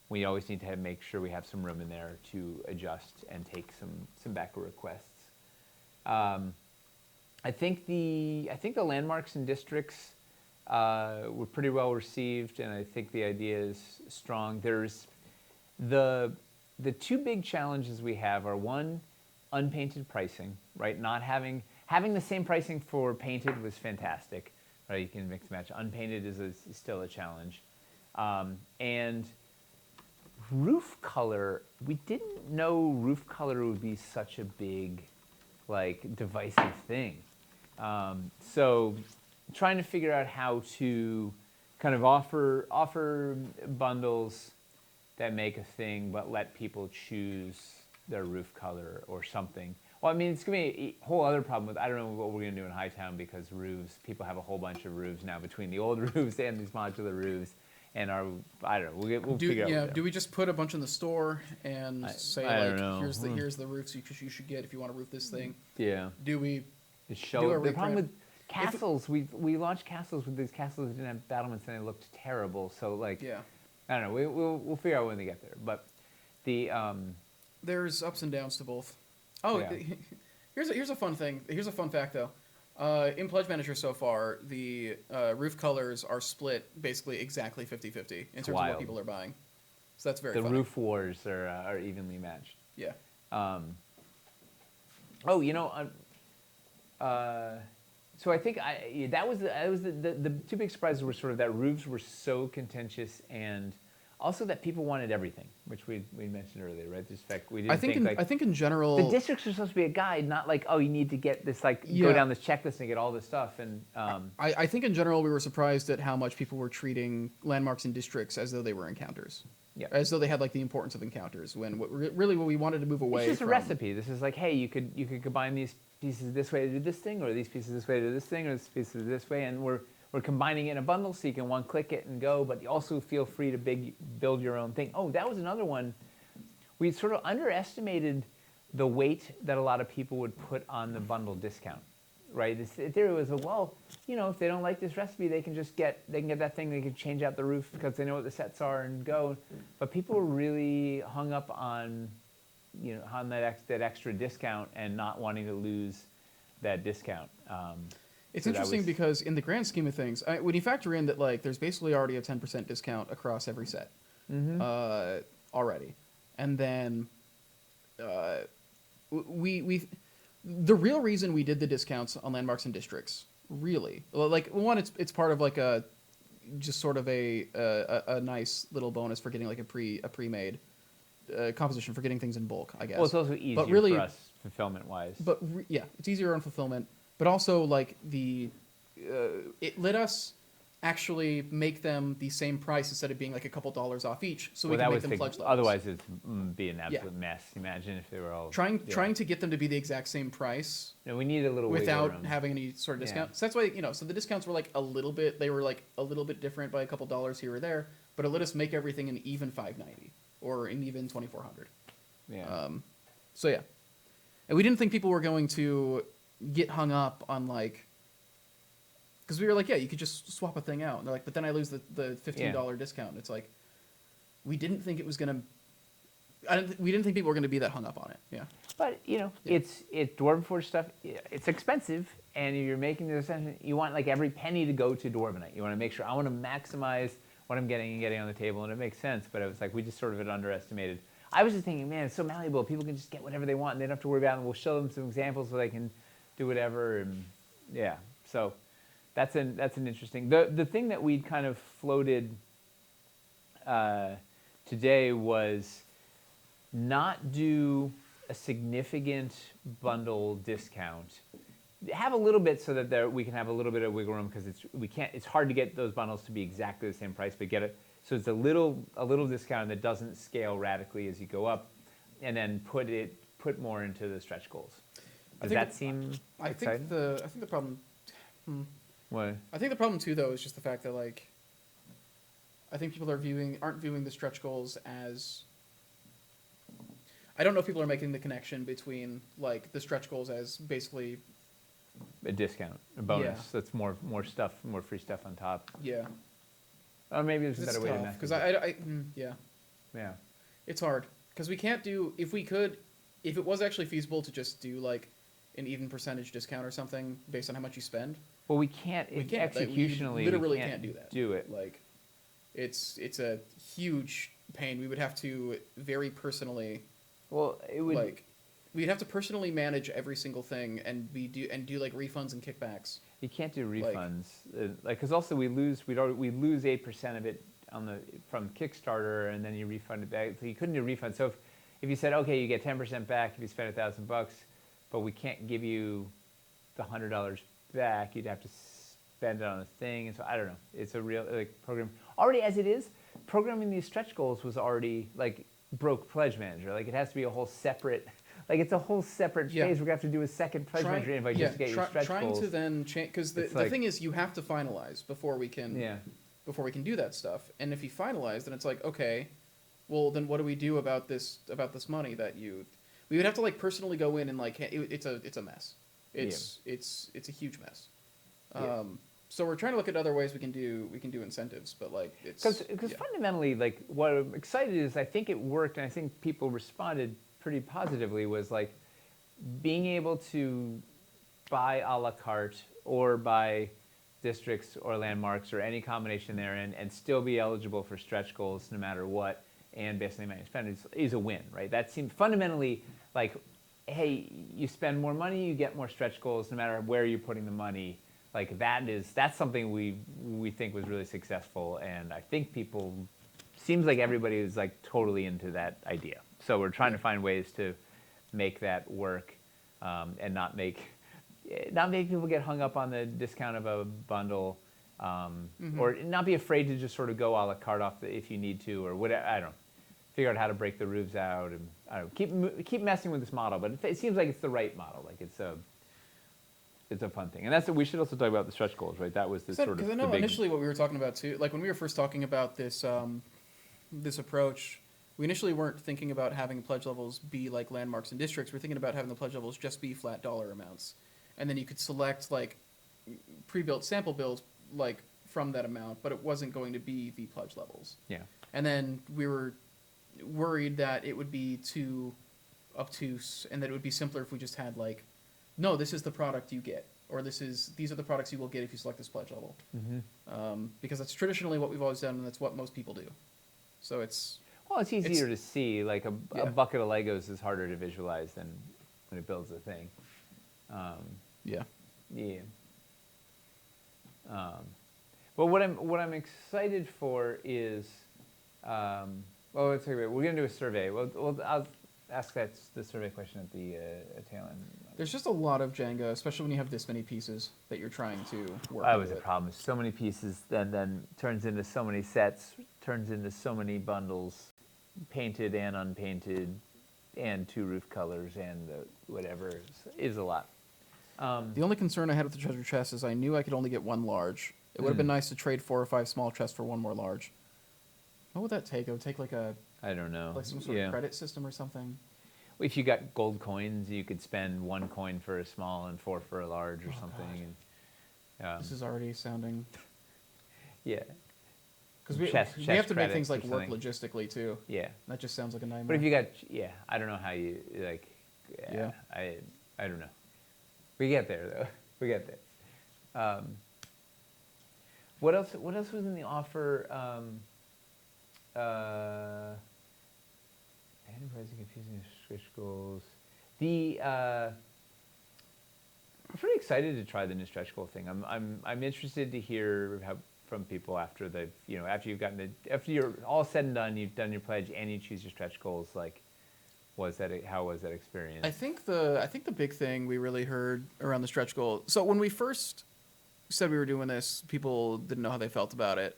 we always need to make sure we have some room in there to adjust and take some backer requests. I think the landmarks and districts were pretty well received, and I think the idea is strong. There's the two big challenges we have are one, unpainted pricing, right? Not having the same pricing for painted was fantastic, right? You can mix and match. Unpainted is still a challenge, and roof color. We didn't know roof color would be such a big, divisive thing. So trying to figure out how to kind of offer bundles that make a thing but let people choose their roof color or something. Well, I mean, it's going to be a whole other problem with, I don't know what we're going to do in Hightown because roofs, people have a whole bunch of roofs now between the old roofs and these modular roofs. And I don't know, we'll figure out what to do. Do we just put a bunch in the store and say, like, don't know. here's the roofs you should get if you want to roof this thing? Yeah. Do we Show do a the problem reprint? with castles, we launched castles with these castles that didn't have battlements and they looked terrible. So, like, Yeah. I don't know, we'll figure out when they get there. But the, There's ups and downs to both. Oh, Yeah. here's a fun thing. Here's a fun fact, though. In Pledge Manager so far, the roof colors are split basically exactly 50-50 in terms of wild. what people are buying. So that's very the funny. roof wars are evenly matched. Yeah. Oh, you know, so I think that was the two big surprises were sort of that roofs were so contentious and also that people wanted everything, which we mentioned earlier, right? Just fact we didn't I think in general the districts are supposed to be a guide, not like, oh, you need to get this, like, Yeah. go down this checklist and get all this stuff. And I think in general we were surprised at how much people were treating landmarks and districts as though they were encounters. Yeah. As though they had like the importance of encounters. When what we wanted to move away it's just from. a recipe. This is like, hey, you could combine these pieces this way to do this thing, or these pieces this way to do this thing, or these pieces this way, and we're combining it in a bundle so you can one-click it and go, but you also feel free to build your own thing. Oh, that was another one. We sort of underestimated the weight that a lot of people would put on the bundle discount, right? The theory was, well, you know, if they don't like this recipe, they can get that thing, they can change out the roof because they know what the sets are and go. But people were really hung up on, you know, on that extra discount and not wanting to lose that discount. It's So that interesting was- because in the grand scheme of things, when you factor in that like there's basically already a 10% discount across every set already, and then we the real reason we did the discounts on landmarks and districts really like one it's part of like a just sort of a nice little bonus for getting like a pre-made composition for getting things in bulk, I guess. Well, it's also easier But really, for us fulfillment-wise. But yeah, it's easier on fulfillment. But also, like it let us actually make them the same price instead of being like a couple dollars off each, so we can make them pledge levels. Otherwise, it'd be an absolute mess. Imagine if they were all Trying to get them to be the exact same price No, we need a little wiggle without room. having any sort of Yeah. discount. So that's why so the discounts were like a little bit. They were like a little bit different by a couple dollars here or there, but it let us make everything an even $590 or an even $2,400. Yeah. So yeah, and we didn't think people were going to get hung up on like, because we were like, yeah, you could just swap a thing out. And they're like, but then I lose the $15 discount. And it's like, we didn't think it was gonna. We didn't think people were gonna be that hung up on it. Yeah. But you know, it's Dwarven Forge stuff. It's expensive, and you're making the decision. You want like every penny to go to Dwarvenite. You want to make sure I want to maximize what I'm getting and getting on the table, and it makes sense. But it was like we just sort of had underestimated. I was just thinking, man, it's so malleable. People can just get whatever they want, and they don't have to worry about it. And we'll show them some examples so they can do whatever. And yeah, so that's an interesting. The thing that we'd kind of floated today was not do a significant bundle discount. Have a little bit so that we can have a little bit of wiggle room because it's hard to get those bundles to be exactly the same price, but get it so it's a little discount that doesn't scale radically as you go up, and then put more into the stretch goals. Does that seem exciting? I think the problem. What? I think the problem too, though, is just the fact that like, I think people aren't viewing the stretch goals as. I don't know if people are making the connection between like the stretch goals as basically A discount, a bonus. Yeah. That's more stuff, more free stuff on top. yeah. Or maybe there's a It's better way to tough message because it. yeah, Yeah. it's hard because we can't do if it was actually feasible to just do like an even percentage discount or something based on how much you spend. Well, we can't. We can't. Like, we Executionally, literally we can't do that. Do it. Like, it's a huge pain. We would have to very personally, Well, it would. like, we'd have to personally manage every single thing and do like refunds and kickbacks. You can't do Like- refunds, because also we lose 8% of it from Kickstarter, and then you refund it back. So you couldn't do refunds. So if you said, okay, you get 10% back if you spend $1,000, but we can't give you the $100 back, you'd have to spend it on a thing. And so I don't know. It's a real program already as it is. programming these stretch goals was already like broke Pledge Manager. Like it has to be a whole separate, like it's a whole separate phase. We're gonna have to do a second Pledge Manager invite just to get your stretch trying goals. to then change, because the thing is you have to finalize before we can do that stuff. And if you finalize, then it's like, okay, well then what do we do about this money that we would have to like personally go in and like it's a mess. It's a huge mess. So we're trying to look at other ways we can do incentives, but like it's because fundamentally, like what I'm excited is I think it worked, and I think people responded pretty positively. Was like being able to buy a la carte or buy districts or landmarks or any combination therein, and still be eligible for stretch goals no matter what, and based on the amount you spend is a win, right? That seemed fundamentally like, hey, you spend more money, you get more stretch goals, no matter where you're putting the money. Like that's something we think was really successful, and I think seems like everybody is like totally into that idea. So we're trying to find ways to make that work, and not make people get hung up on the discount of a bundle, or not be afraid to just sort of go a la carte off if you need to, or whatever. I don't know. Figure out how to break the roofs out, and I don't know, keep messing with this model. But it seems like it's the right model. Like it's a fun thing, and that's we should also talk about the stretch goals, right? That was the sort of because I know initially what we were talking about too. Like when we were first talking about this this approach, we initially weren't thinking about having pledge levels be like landmarks and districts. We're thinking about having the pledge levels just be flat dollar amounts, and then you could select like pre-built sample bills like from that amount, but it wasn't going to be the pledge levels. Yeah. And then we were worried that it would be too obtuse, and that it would be simpler if we just had like, no, this is the product you get, or these are the products you will get if you select this pledge level. Because that's traditionally what we've always done, and that's what most people do. So it's easier to see. Like a bucket of Legos is harder to visualize than when it builds a thing. But what I'm excited for is, let's talk about. We're gonna do a survey. I'll ask the survey question at the tail end. There's just a lot of Jenga, especially when you have this many pieces that you're trying to work. That was a problem. So many pieces, then turns into so many sets, turns into so many bundles, painted and unpainted, and 2 roof colors, and whatever is a lot. The only concern I had with the treasure chest is I knew I could only get 1 large. It would have been nice to trade 4 or 5 small chests for 1 more large. What would that take? It would take like I don't know. Like some sort of credit system or something. If you got gold coins, you could spend 1 coin for a small and 4 for a large, or something. And, this is already sounding. Yeah. Because we have to make things like work logistically too. Yeah. That just sounds like a nightmare. But if you got, I don't know how you like. I don't know. We get there though. We get there. What else was in the offer? Enterprise and confusing stretch goals. I'm pretty excited to try the new stretch goal thing. I'm interested to hear from people after after you're all said and done, you've done your pledge and you choose your stretch goals. Like, how was that experience? I think the big thing we really heard around the stretch goal. So when we first said we were doing this, people didn't know how they felt about it.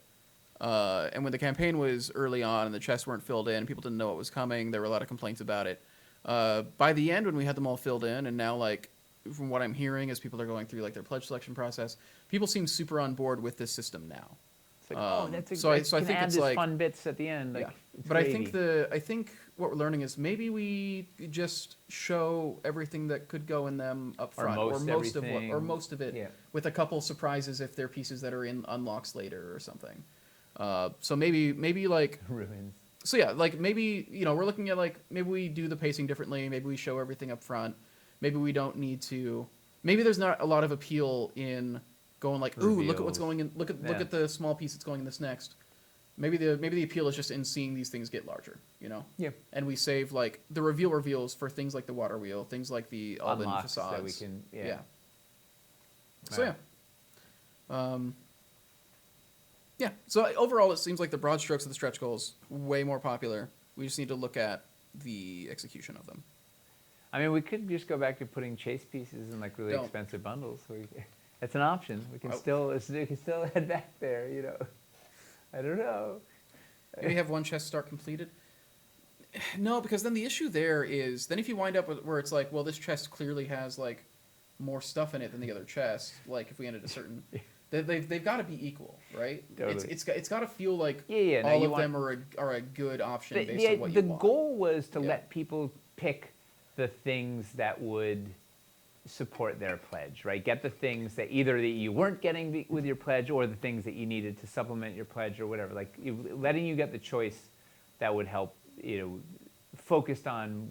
And when the campaign was early on and the chests weren't filled in, people didn't know what was coming. There were a lot of complaints about it. By the end, when we had them all filled in, and now like from what I'm hearing as people are going through like their pledge selection process, people seem super on board with this system now. It's like, that's a so I think add it's this like fun bits at the end. Like, but I think what we're learning is maybe we just show everything that could go in them up front, or most of it, with a couple surprises if they're pieces that are in unlocks later or something. So maybe like ruins. So yeah, like maybe we're looking at like maybe we do the pacing differently. Maybe we show everything up front. Maybe we don't need to. Maybe there's not a lot of appeal in going like, ooh, look at what's going in. Look at the small piece that's going in this next. Maybe the appeal is just in seeing these things get larger, Yeah. And we save like the reveals for things like the water wheel, things like the all-in facades. That we can, yeah. So yeah. So overall, it seems like the broad strokes of the stretch goals way more popular. We just need to look at the execution of them. I mean, we could just go back to putting chase pieces in like really expensive bundles. It's an option. We can still head back there. I don't know. Maybe have one chest start completed. No, because then the issue there is then if you wind up with where it's like, well, this chest clearly has like more stuff in it than the other chest. Like if we ended a certain, they've got to be equal, right? Totally. It's got to feel like No, all of them are a good option based on what you the want. goal was to let people pick the things that would support their pledge, right? Get the things that either that you weren't getting with your pledge or the things that you needed to supplement your pledge or whatever. Like letting you get the choice that would help, focused on,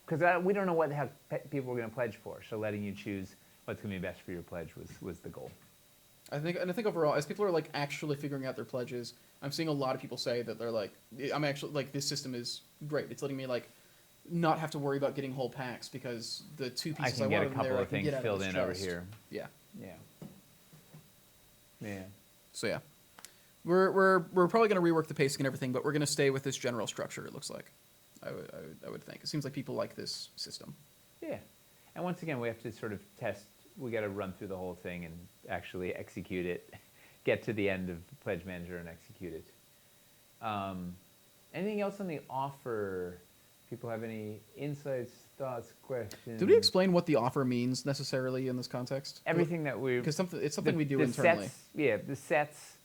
because we don't know what the heck people are going to pledge for. So letting you choose what's going to be best for your pledge was the goal. I think overall, as people are like actually figuring out their pledges, I'm seeing a lot of people say that they're like, I'm actually like, this system is great. It's letting me like not have to worry about getting whole packs because the two pieces I wanted in there, I can get out filled of this in over chest. here. Yeah. So yeah, we're probably going to rework the pacing and everything, but we're going to stay with this general structure. It looks like, I would think. It seems like people like this system. Yeah, and once again, we have to sort of test. We got to run through the whole thing and actually execute it. Get to the end of Pledge Manager and execute it. Anything else on the offer? People have any insights, thoughts, questions? Did we explain what the offer means necessarily in this context? Everything that we because it's something we do internally. Sets, the sets,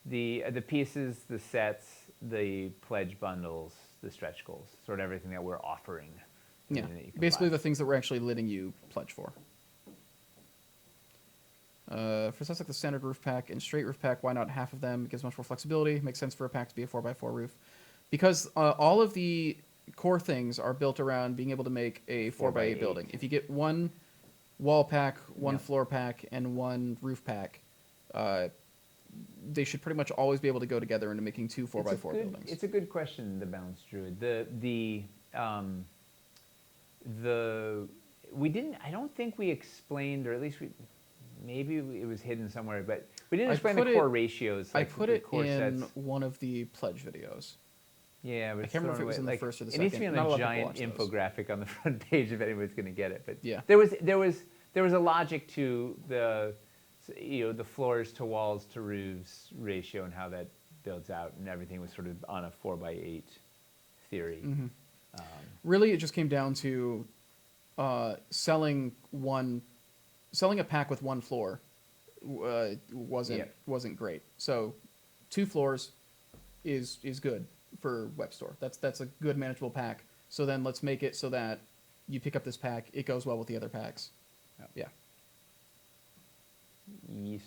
the pieces, the sets, the pledge bundles, the stretch goals, sort of everything that we're offering. Yeah, basically the things that we're actually letting you pledge for. For sets like the standard roof pack and straight roof pack, why not half of them? It gives much more flexibility. Makes sense for a pack to be a 4x4 roof. Because all of the core things are built around being able to make a 4x8 building. If you get one wall pack, one floor pack, and one roof pack, they should pretty much always be able to go together into making two 4x4 buildings. It's a good question, the Balanced Druid. We didn't, I don't think we explained, or at least maybe it was hidden somewhere, but we didn't explain the core ratios. Like I put it in one of the pledge videos. Yeah, but I can't remember if it was in the first or the second. It needs to be on a giant infographic on the front page if anybody's going to get it. But yeah, there was a logic to the floors to walls to roofs ratio and how that builds out, and everything was sort of on a 4x8 theory. Mm-hmm. Really, it just came down to selling a pack with one floor wasn't great. So 2 floors is good for web store. That's a good manageable pack. So then let's make it so that you pick up this pack, it goes well with the other packs. Yeah. Yes.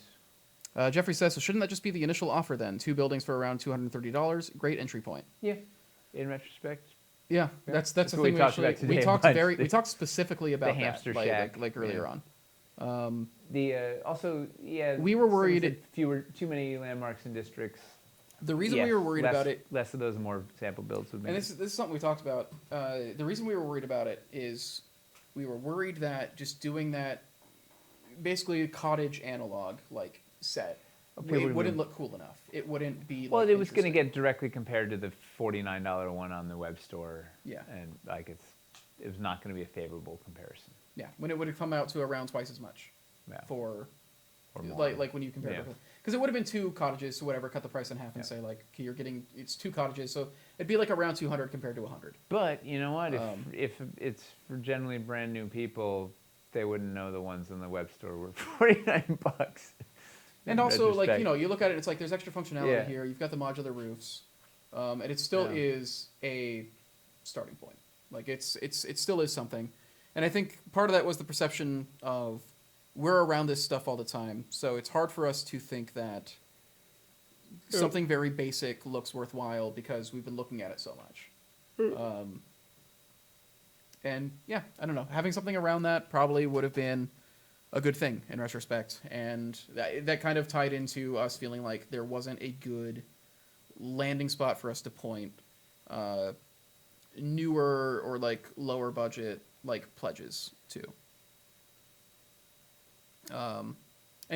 Jeffrey says, so shouldn't that just be the initial offer then? 2 buildings for around $230. Great entry point. Yeah. In retrospect. Yeah, that's the thing we talked specifically about the hamster shack like earlier on. We were worried too many landmarks and districts. The reason we were worried about it, less of those, more sample builds would make. And this is something we talked about. The reason we were worried about it is we were worried that just doing that, basically a cottage analog like set, it wouldn't look cool enough. It wouldn't be. Well, it was going to get directly compared to the $49 one on the web store. Yeah, and like it was not going to be a favorable comparison. Yeah, when it would have come out to around twice as much for like when you compare it, because it would have been 2 cottages, so whatever, cut the price in half and say like, okay, you're getting it's 2 cottages, so it'd be like around 200 compared to 100. But you know what? If it's for generally brand new people, they wouldn't know the ones in the web store were $49. And also, like, you look at it, it's like there's extra functionality here. You've got the modular roofs, and it still is a starting point. Like it still is something, and I think part of that was the perception of we're around this stuff all the time, so it's hard for us to think that something very basic looks worthwhile because we've been looking at it so much. And yeah, I don't know. Having something around that probably would have been a good thing in retrospect, and that kind of tied into us feeling like there wasn't a good landing spot for us to point newer or like lower budget like pledges to. And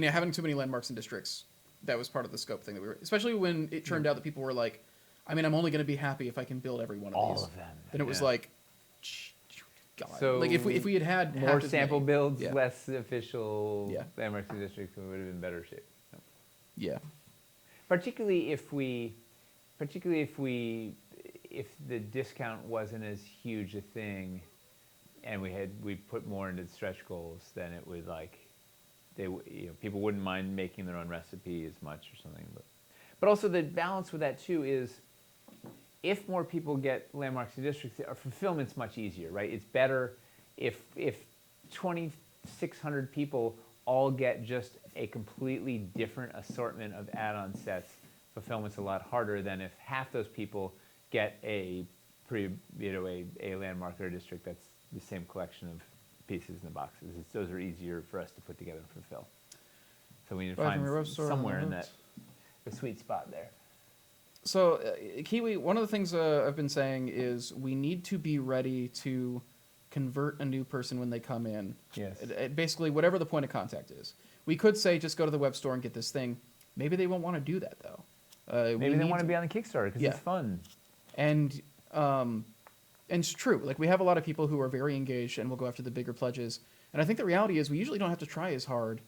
yeah, having too many landmarks and districts, that was part of the scope thing that we were, especially when it turned out that people were like, I mean, I'm only going to be happy if I can build every one of these. All of them. Then it was like, God. So like if we had more sample builds, yeah. less official landmarks and districts, we would have been in better shape. So. Yeah. Particularly if we particularly if the discount wasn't as huge a thing, and we put more into the stretch goals, then it would people wouldn't mind making their own recipe as much or something. But also the balance with that too is, if more people get landmarks and districts, our fulfillment's much easier, right? It's better if 2,600 people all get just a completely different assortment of add-on sets. Fulfillment's a lot harder than if half those people get a landmark or a district that's the same collection of pieces in the boxes. Those are easier for us to put together and fulfill. So we need to find somewhere in that the sweet spot there. So, Kiwi, one of the things I've been saying is we need to be ready to convert a new person when they come in. Yes. Basically, whatever the point of contact is. We could say just go to the web store and get this thing. Maybe they won't want to do that, though. Maybe they want to be on the Kickstarter because it's fun. And it's true. Like, we have a lot of people who are very engaged and will go after the bigger pledges. And I think the reality is we usually don't have to try as hard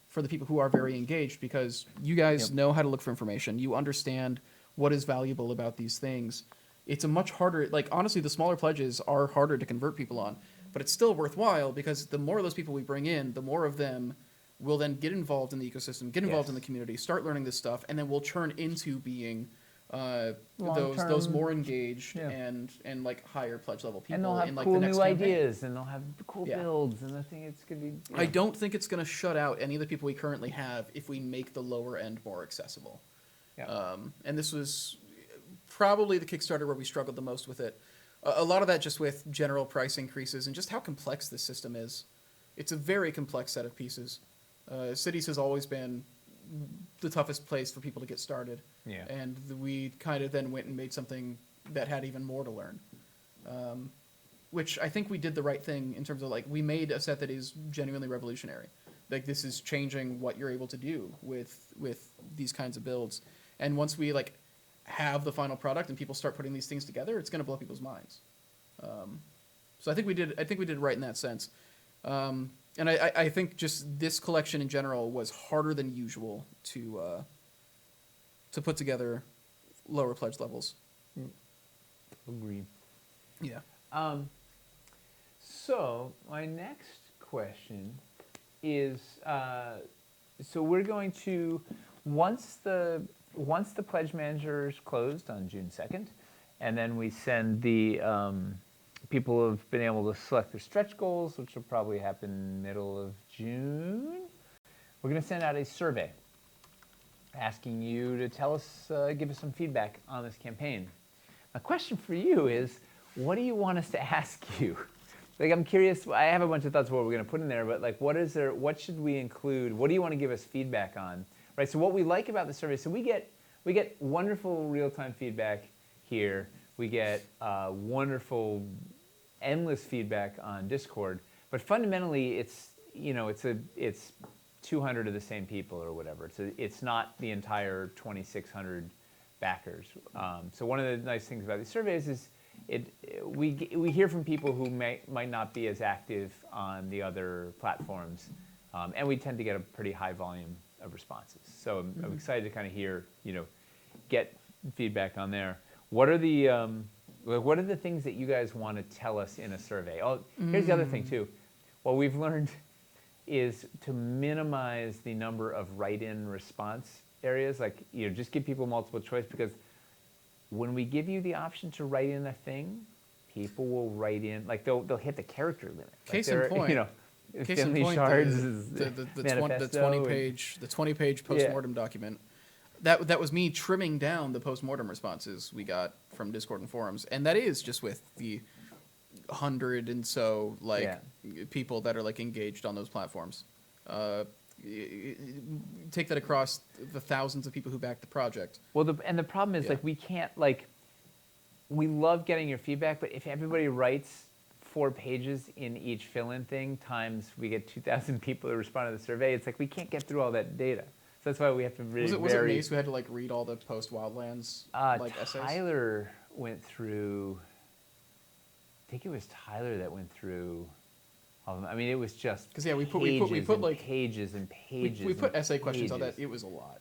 for the people who are very engaged, because you guys know how to look for information. You understand what is valuable about these things. It's a much harder, like, honestly, the smaller pledges are harder to convert people on, but it's still worthwhile, because the more of those people we bring in, the more of them will then get involved in the ecosystem, get involved in the community, start learning this stuff, and then we'll turn into being those more engaged and like higher pledge level people. And they'll have in, like, cool the next new campaign. ideas, and they'll have cool builds, and I think it's going to be... I don't think it's going to shut out any of the people we currently have if we make the lower end more accessible. Yeah. And this was probably the Kickstarter where we struggled the most with it. A lot of that just with general price increases and just how complex this system is. It's a very complex set of pieces. Cities has always been the toughest place for people to get started. Yeah. And we kind of then went and made something that had even more to learn. Which I think we did the right thing in terms of, like, we made a set that is genuinely revolutionary. Like, this is changing what you're able to do with these kinds of builds. And once we, like, have the final product and people start putting these things together, it's going to blow people's minds. So I think we did right in that sense. And I think just this collection in general was harder than usual to put together lower pledge levels. Agreed. Yeah. So my next question is, so we're going to, once the pledge manager is closed on June 2nd, and then we send the people who have been able to select their stretch goals, which will probably happen middle of June, we're going to send out a survey asking you to tell us, give us some feedback on this campaign. My question for you is, what do you want us to ask you? Like, I'm curious, I have a bunch of thoughts of what we're going to put in there, but, like, what should we include? What do you want to give us feedback on? Right, so what we like about the survey, so we get wonderful real-time feedback here. We get wonderful, endless feedback on Discord, but fundamentally it's 200 of the same people or whatever. It's not the entire 2,600 backers. So one of the nice things about these surveys is we hear from people who might not be as active on the other platforms, and we tend to get a pretty high volume of responses. So I'm excited to kind of hear, get feedback on there. What are the things that you guys want to tell us in a survey? Oh, here's the other thing too. What we've learned is to minimize the number of write-in response areas. Like, just give people multiple choice, because when we give you the option to write in a thing, people will write in, like, they'll hit the character limit. Case in point. Case in point, the 20-page postmortem document. That was me trimming down the postmortem responses we got from Discord and forums, and that is just with the 100 and so people that are, like, engaged on those platforms. Take that across the thousands of people who backed the project. Well, the problem is like, we can't, like, we love getting your feedback, but if everybody writes 4 pages in each fill-in thing times we get 2,000 people to respond to the survey, it's like we can't get through all that data. So that's why we have to really was it Mace who had to, like, read all the post-Wildlands essays? Tyler went through, I think it was Tyler that went through all of them. I mean, it was just we put like pages and pages. We put essay questions on that. It was a lot.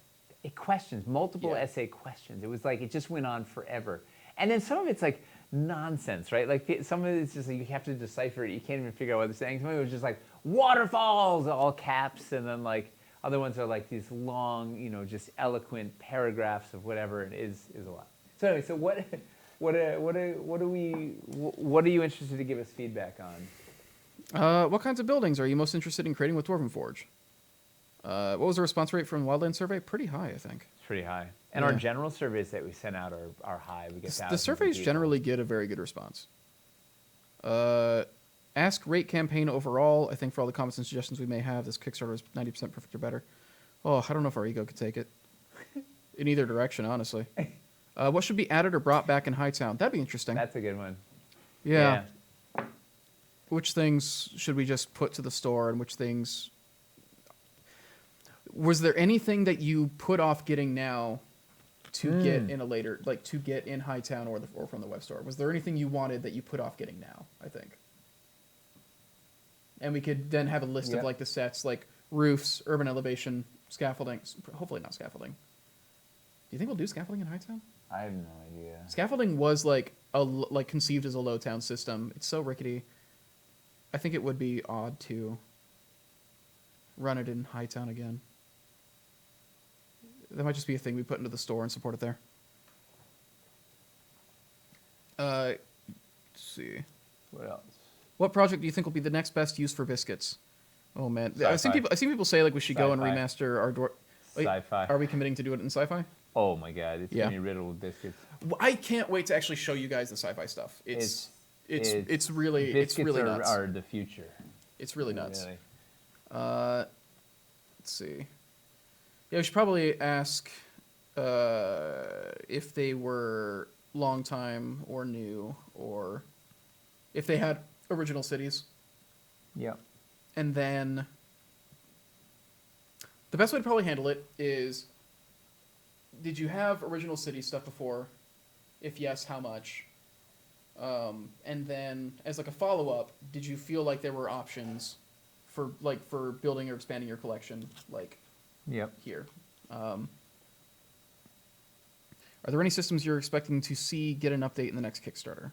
questions, multiple Yeah. essay questions. It was like it just went on forever. And then some of it's like nonsense, right? Like some of it's just like you have to decipher it. You can't even figure out what they're saying. Some of it was just like waterfalls, all caps, and then like other ones are like these long, just eloquent paragraphs of whatever. It is a lot. So anyway, so what are you interested to give us feedback on? What kinds of buildings are you most interested in creating with Dwarven Forge? What was the response rate from Wildland survey? Pretty high, I think. It's pretty high. And our Yeah. general surveys that we send out are high. We get The thousands of surveys people. generally get a very good response. Ask rate campaign overall. I think for all the comments and suggestions we may have, this Kickstarter is 90% perfect or better. Oh, I don't know if our ego could take it. In either direction, honestly. What should be added or brought back in Hightown? That'd be interesting. That's a good one. Yeah. Which things should we just put to the store, and which things... Was there anything that you put off getting now to get in a later, like to get in Hightown or from the web store? Was there anything you wanted that you put off getting now, I think? And we could then have a list of like the sets, like roofs, urban elevation, scaffolding. Hopefully not scaffolding. Do you think we'll do scaffolding in Hightown? I have no idea. Scaffolding was like conceived as a Lowtown system. It's so rickety. I think it would be odd to run it in Hightown again. That might just be a thing we put into the store and support it there. Let's see. What else? What project do you think will be the next best use for biscuits? Oh man, I've seen people say like we should go and Sci-fi. remaster our door. Sci-fi. Are we committing to do it in sci-fi? Oh my god, it's Yeah. gonna be riddled with biscuits. Well, I can't wait to actually show you guys the sci-fi stuff. It's really Biscuits nuts. are the future. It's really nuts. Really. Let's see. Yeah, we should probably ask if they were long time or new, or if they had original cities. Yep. And then the best way to probably handle it is, did you have original city stuff before? If yes, how much? And then as like a follow-up, did you feel like there were options for building or expanding your collection Yep. here? Are there any systems you're expecting to see get an update in the next Kickstarter?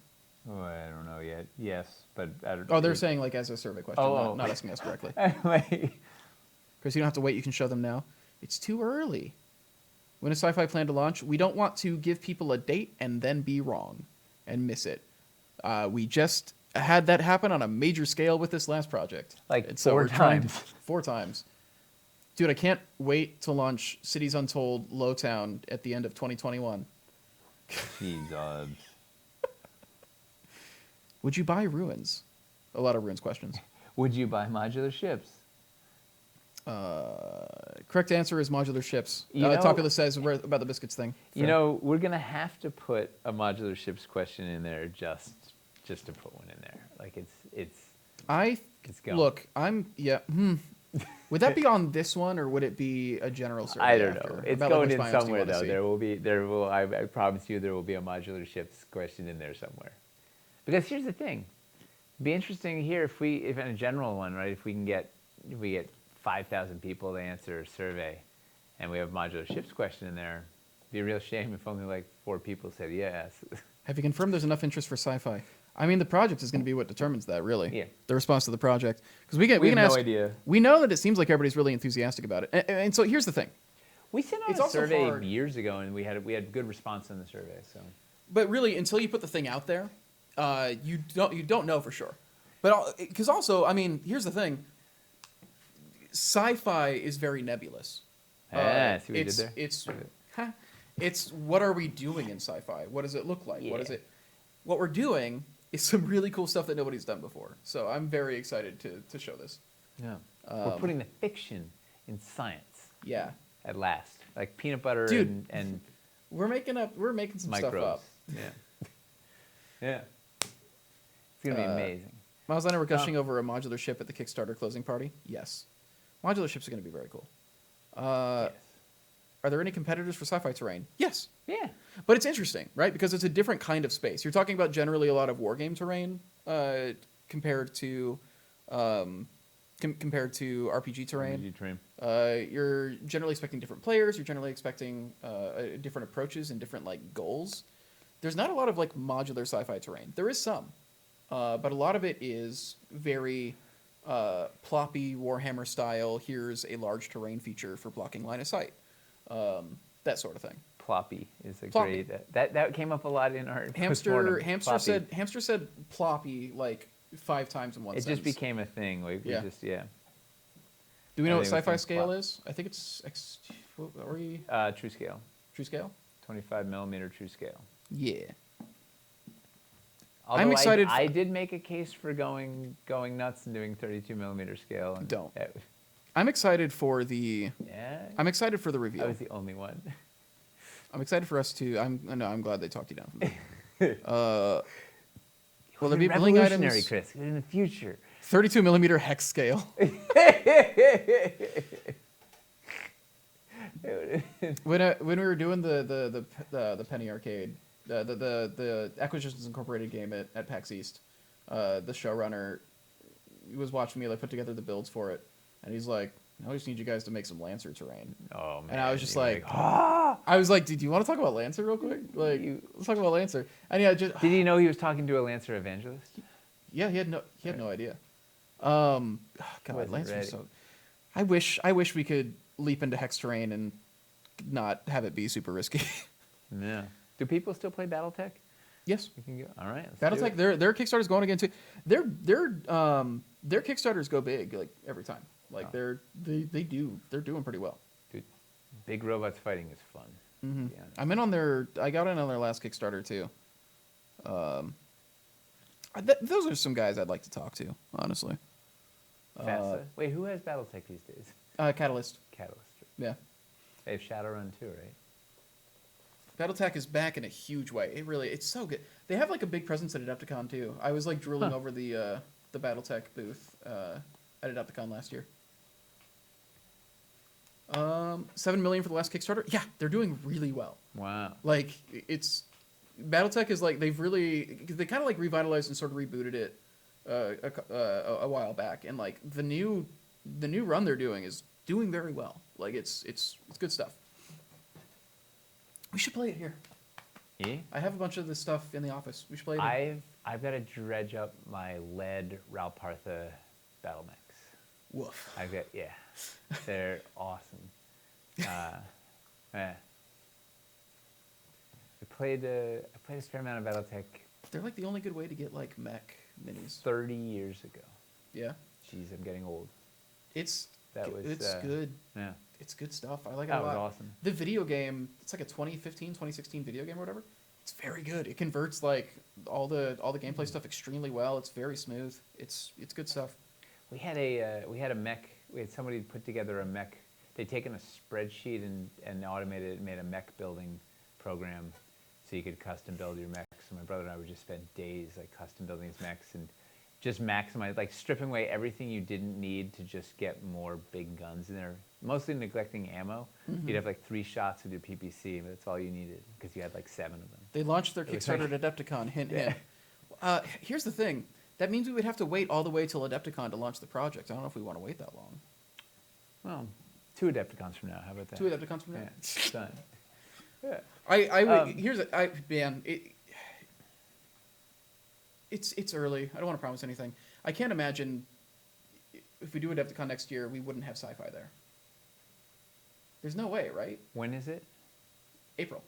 Oh, I don't know yet. Yes, but I don't. Oh, they're saying like as a survey question, Oh. not asking us directly. Anyway. Because you don't have to wait, you can show them now. It's too early. When a sci-fi plan to launch, we don't want to give people a date and then be wrong and miss it. We just had that happen on a major scale with this last project. Like And 4 we're trying- times. 4 times. Dude, I can't wait to launch Cities Untold Lowtown at the end of 2021. Jesus. Would you buy Ruins? A lot of Ruins questions. Would you buy modular ships? Correct answer is modular ships. You know- Takula says about the biscuits thing. You know, we're gonna have to put a modular ships question in there just to put one in there. Like it's going. Look, Would that be on this one, or would it be a general survey? I don't after? know. It's About, going which in biomes do you somewhere wanna though. see? I promise you there will be a modular ships question in there somewhere. Because here's the thing. It'd be interesting here if in a general one, right? If we get 5,000 people to answer a survey and we have a modular ships question in there, it'd be a real shame if only like 4 people said yes. Have you confirmed there's enough interest for sci-fi? I mean, the project is going to be what determines that, really. Yeah. The response to the project, because we have can no ask. idea. We know that it seems like everybody's really enthusiastic about it, and so here's the thing. We sent out It's a also survey hard. years ago and we had good response on the survey. So But really, until you put the thing out there, you don't know for sure. But because also, I mean, here's the thing. Sci-fi is very nebulous. see what you did there? It's what are we doing in sci-fi? What does it look like? What is Yeah. it? What we're doing is some really cool stuff that nobody's done before. So I'm very excited to show this. yeah, we're putting the fiction in science Yeah, at last, like peanut butter Dude. and we're making some stuff microbes. up. Yeah, yeah. It's gonna be amazing. Miles and I were gushing over a modular ship at the Kickstarter closing party. Yes, modular ships are going to be very cool. Yes. Are there any competitors for sci-fi terrain? Yes. Yeah. But it's interesting, right? Because it's a different kind of space. You're talking about generally a lot of wargame terrain compared to compared to RPG terrain. RPG terrain. You're generally expecting different players. You're generally expecting different approaches and different like goals. There's not a lot of like modular sci-fi terrain. There is some, but a lot of it is very ploppy Warhammer style. Here's a large terrain feature for blocking line of sight. That sort of thing. Ploppy is a Ploppy. great. That came up a lot in our Hamster Postmortem. said ploppy like 5 times in one It sentence. just became a thing. Like Yeah. we just yeah. Do we know what Everything was sci-fi in scale plop. is? I think it's what are we? True scale. True scale? 25 millimeter true scale. Yeah. Although I'm excited I did make a case for going nuts and doing 32 millimeter scale. And Don't. that- I'm excited for the. yeah. I'm excited for the I reveal. was the only one. I'm excited for us to. I'm glad they talked you down from that. Will there be bling revolutionary, items? Chris? In the future. 32 millimeter hex scale. When we were doing the Penny Arcade, the Acquisitions Incorporated game at PAX East, the showrunner was watching me like put together the builds for it, and he's like, "I just need you guys to make some Lancer terrain." Oh man. And I was just you're like, ah! I was like, "Do you want to talk about Lancer real quick? Like, let's talk about Lancer." And yeah, just Did he know he was talking to a Lancer evangelist? yeah, he had no idea. God, Wasn't Lancer. ready. So, I wish we could leap into hex terrain and not have it be super risky. Yeah. Do people still play BattleTech? Yes. We can go. All right. Let's do BattleTech, it. their Kickstarter's going again too. Their Kickstarters go big like every time. Like Oh. they're doing pretty well. Dude, big robots fighting is fun. Mm-hmm. to be honest. I got in on their last Kickstarter too. Those are some guys I'd like to talk to, honestly. FASA. Wait, who has BattleTech these days? Catalyst. Catalyst. Yeah. They have Shadowrun too, right? BattleTech is back in a huge way. It's so good. They have like a big presence at Adepticon too. I was like drooling over the BattleTech booth at Adepticon last year. 7 million for the last Kickstarter. Yeah, they're doing really well. Wow. Like it's BattleTech is like they kind of like revitalized and sort of rebooted it a while back, and like the new run they're doing is doing very well. Like it's good stuff. We should play it here. Yeah. I have a bunch of this stuff in the office. We should play it. Here. I've got to dredge up my lead Ralpartha battle mechs. Woof. They're awesome. Yeah. I played a fair amount of BattleTech They're like the only good way to get like mech minis. 30 years ago. Yeah. Jeez, I'm getting old. It's That good. Yeah. It's good stuff. I like it That a was lot. awesome. The video game, it's like a 2015, 2016 video game or whatever. It's very good. It converts like all the gameplay stuff extremely well. It's very smooth. It's good stuff. We had a mech. We had somebody put together a mech. They'd taken a spreadsheet and automated it and made a mech building program so you could custom build your mechs. So my brother and I would just spend days like custom building these mechs and just maximize, like stripping away everything you didn't need to just get more big guns in there. Mostly neglecting ammo. Mm-hmm. You'd have like 3 shots with your PPC, but that's all you needed because you had like 7 of them. They launched their It was Kickstarter like- at Adepticon. Hint, hint. Here's the thing. That means we would have to wait all the way till Adepticon to launch the project. I don't know if we want to wait that long. Well, 2 Adepticons from now. How about that? 2 Adepticons from now. Yeah, it's done. Yeah. It's early. I don't want to promise anything. I can't imagine if we do Adepticon next year, we wouldn't have sci-fi there. There's no way, right? When is it? April.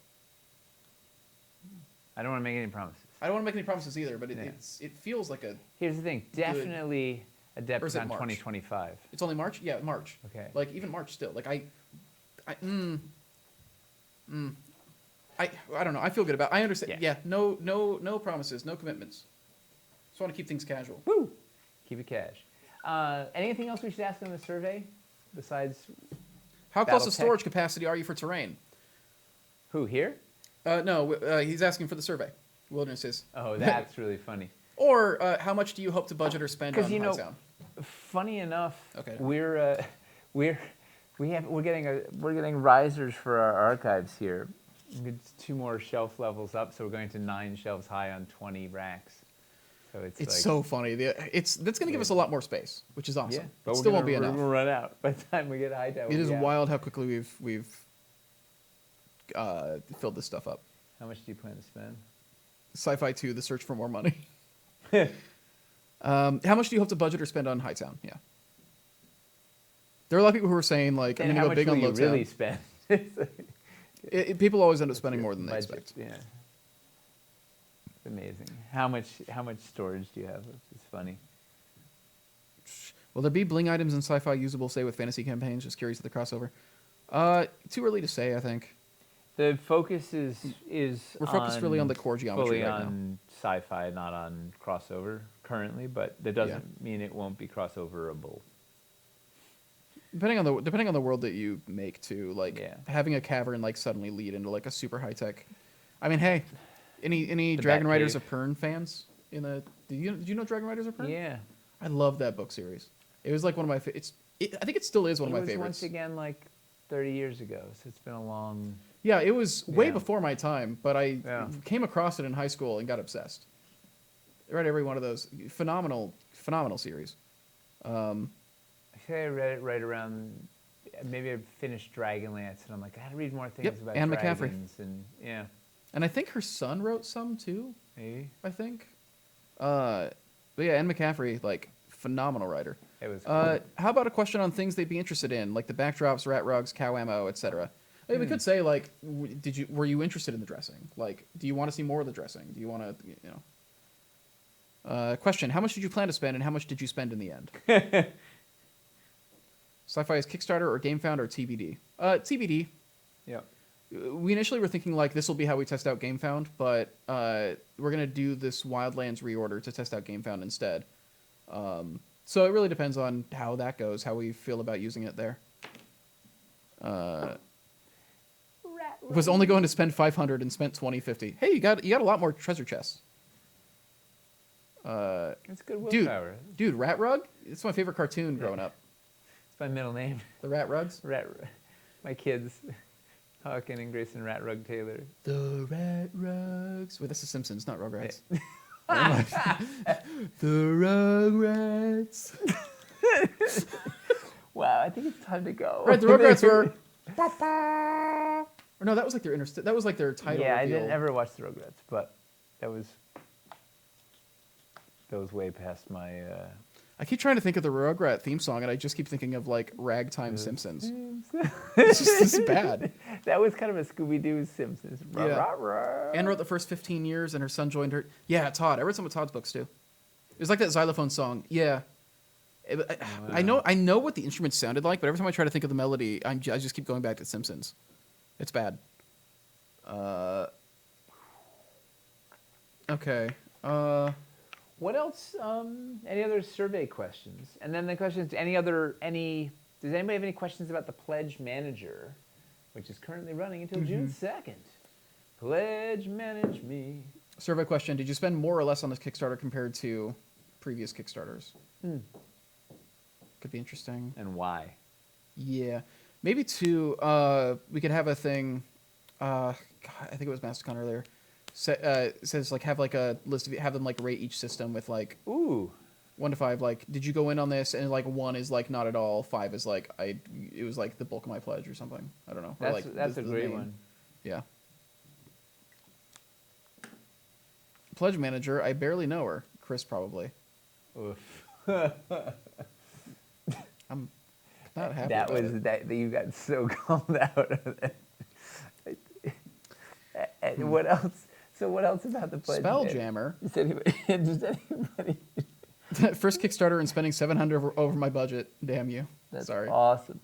I don't want to make any promises. I don't want to make any promises either, but Yeah. it feels like Here's the thing. Definitely Or is it Adepticon March? 2025. it's only March. Yeah, March. Okay. Like even March still. Like I don't know. I feel good about. I understand. Yeah. Yeah. No promises. No commitments. Just want to keep things casual. Woo! Keep it cash. Anything else we should ask on the survey besides How close to BattleTech? storage capacity are you for terrain? who here? No, he's asking for the survey. Wilderness is. Oh, that's really funny. Or how much do you hope to budget or spend on 'Cause, you High know, Sound? Funny enough, Okay. we're getting risers for our archives here. It's 2 more shelf levels up, so we're going to 9 shelves high on 20 racks. So it's It's like, so funny. That's going to give us a lot more space, which is awesome. yeah, It but still won't be we're enough. gonna run out by the time we get Hightower. It is wild how quickly we've filled this stuff up. How much do you plan to spend? Sci-Fi 2: The Search for More Money. How much do you hope to budget or spend on Hightown? Yeah. There are a lot of people who are saying like, I'm And going to how go much big will on you Lowtown. really spend? People always end up spending more than they Budget, expect. Yeah. It's amazing. How much storage do you have? It's funny. Will there be bling items in Sci-Fi usable, say, with fantasy campaigns? Just curious of the crossover. Too early to say, I think. The focus is We're focused really on the core geometry fully right on sci-fi, not on crossover currently, but that doesn't mean it won't be crossoverable. Depending on the world that you make too, like having a cavern like suddenly lead into like a super high tech. I mean, hey, any The Dragon Riders Batcave. of Pern fans? Did you know Dragon Riders of Pern? Yeah. I love that book series. It was like one of my I think it still is one of my It was favorites. once again like 30 years ago, so it's been a long. Yeah, it was way Yeah. before my time, but I Yeah. came across it in high school and got obsessed. I read every one of those. Phenomenal series. I think I read it right around. Maybe I finished Dragonlance, and I'm like, I gotta read more things Yep, about Anne McCaffrey. dragons, and yeah, And I think her son wrote some too. maybe I think. But yeah, Anne McCaffrey, like phenomenal writer. it was. Cool. How about a question on things they'd be interested in, like the backdrops, rat rugs, cow ammo, etc. I mean, we could say like, were you interested in the dressing? Like, do you want to see more of the dressing? Do you want to, question: how much did you plan to spend, and how much did you spend in the end? Sci-Fi is Kickstarter or GameFound or TBD? TBD. Yeah. We initially were thinking like this will be how we test out GameFound, but we're gonna do this Wildlands reorder to test out GameFound instead. So it really depends on how that goes, how we feel about using it there. Was only going to spend 500 and spent 2050. Hey, you got a lot more treasure chests. It's good willpower. Dude, Rat Rug. It's my favorite cartoon growing up. It's my middle name. The Rat Rugs. My kids, Hawken and Grayson Rat Rug Taylor. The Rat Rugs. Wait, this is Simpsons, not Rugrats. The Rugrats. Wow, I think it's time to go. Right, the Rugrats were. Or no, that was like their that was like their title. Yeah, I reveal. didn't ever watch the Rugrats, but that was way past my. I keep trying to think of the Rugrat theme song, and I just keep thinking of like Ragtime Simpsons. It's just this bad. That was kind of a Scooby-Doo Simpsons. Yeah. Rah, rah. Anne wrote the first 15 years, and her son joined her. Yeah, Todd. I read some of Todd's books too. It was like that xylophone song. Yeah. I know what the instruments sounded like, but every time I try to think of the melody, I just keep going back to Simpsons. It's bad. Okay. What else? Any other survey questions? And then the question is, does anybody have any questions about the Pledge Manager, which is currently running until June 2nd? Pledge Manage Me. Survey question: did you spend more or less on this Kickstarter compared to previous Kickstarters? Could be interesting. And why? Yeah, maybe two. We could have a thing. God, I think it was Masticon earlier. Says like have like a list of have them like rate each system with like 1 to 5. Like, did you go in on this? And like 1 is like not at all. 5 is like it was like the bulk of my pledge or something. I don't know. Or, like, That's a great one. Yeah. Pledge manager. I barely know her. Chris probably. Oof. I'm not happy. That about was it. that you got so called out of it. And what else? So what else about the Pledge? Spelljammer. Does anybody? First Kickstarter and spending 700 over my budget. Damn you. That's Sorry. awesome.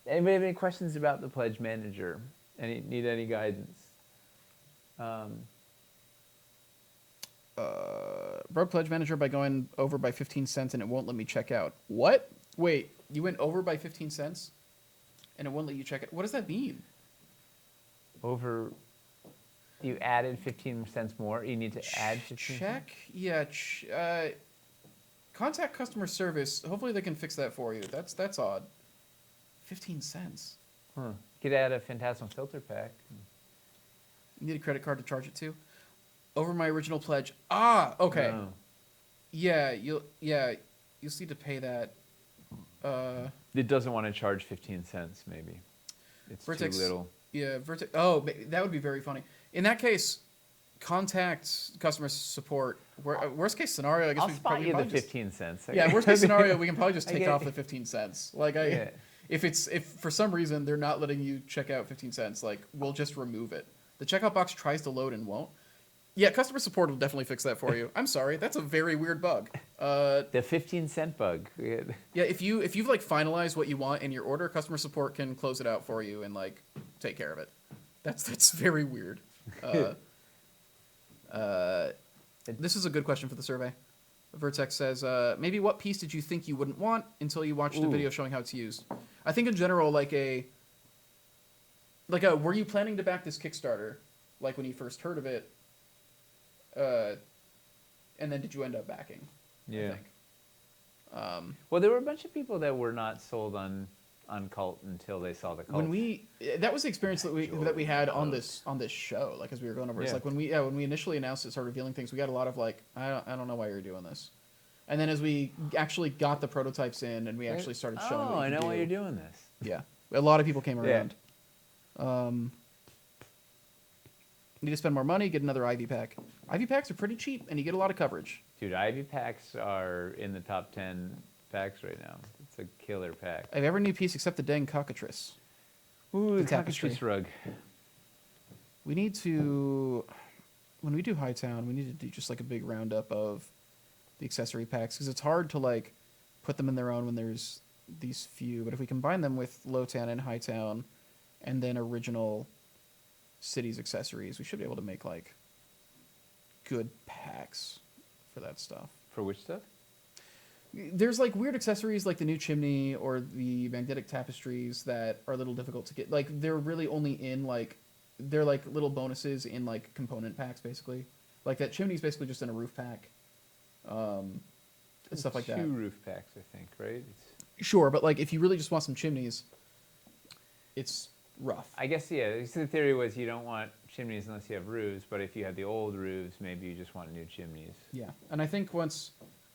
Anybody have any questions about the Pledge Manager? Need any guidance? Broke Pledge Manager by going over by 15 cents and it won't let me check out. What? Wait, you went over by 15 cents and it won't let you check it? What does that mean? Over. You added 15 cents more. You need to add 15 Check? Yeah. Contact customer service. Hopefully they can fix that for you. That's odd. 15 cents. Huh. Could add a Phantasmal Filter Pack. You need a credit card to charge it to? Over my original pledge. Ah, okay. No. you'll need to pay that. It doesn't want to charge 15 cents, maybe. It's Vertex, too little. Yeah, Vertex. Oh, that would be very funny. In that case, contact customer support. Worst case scenario, I guess I'll we spot probably you the just, 15 cents. yeah. Worst case scenario, we can probably just I take get off it. the 15 cents. Like Yeah. if for some reason they're not letting you check out 15 cents, like we'll just remove it. The checkout box tries to load and won't. Yeah, customer support will definitely fix that for you. I'm sorry, that's a very weird bug. The 15-cent bug. Yeah, if you've like finalized what you want in your order, customer support can close it out for you and like take care of it. That's very weird. This is a good question for the survey. Vertex says, maybe what piece did you think you wouldn't want until you watched a video showing how it's used? I think in general, were you planning to back this Kickstarter, like when you first heard of it, and then did you end up backing? Yeah. I think. Well, there were a bunch of people that were not sold on Cult until they saw the Cult. That was the experience that we had on this show, like as we were going over. It's like when we initially announced it, started revealing things, we got a lot of like, I don't know why you're doing this, and then as we actually got the prototypes in and we actually started showing. I know why you're doing this. Yeah, a lot of people came around. Need to spend more money, get another Ivy pack. Ivy packs are pretty cheap, and you get a lot of coverage. Dude, Ivy packs are in the top 10 packs right now. It's a killer pack. I have every new piece except the dang cockatrice. Ooh, the tapestry. cockatrice rug. We need to, when we do Hightown, we need to do just like a big roundup of the accessory packs, because it's hard to like put them in their own when there's these few. But if we combine them with Lowtown and Hightown, and then original cities accessories, we should be able to make like good packs for that stuff. For which stuff? There's like weird accessories like the new chimney or the magnetic tapestries that are a little difficult to get. Like they're really only in like, they're like little bonuses in like component packs basically. Like that chimney's basically just in a roof pack. And stuff like that. 2 roof packs, I think, right? Sure, but like if you really just want some chimneys, it's rough. I guess, yeah, the theory was you don't want chimneys unless you have roofs, but if you had the old roofs, maybe you just want new chimneys. Yeah, and I think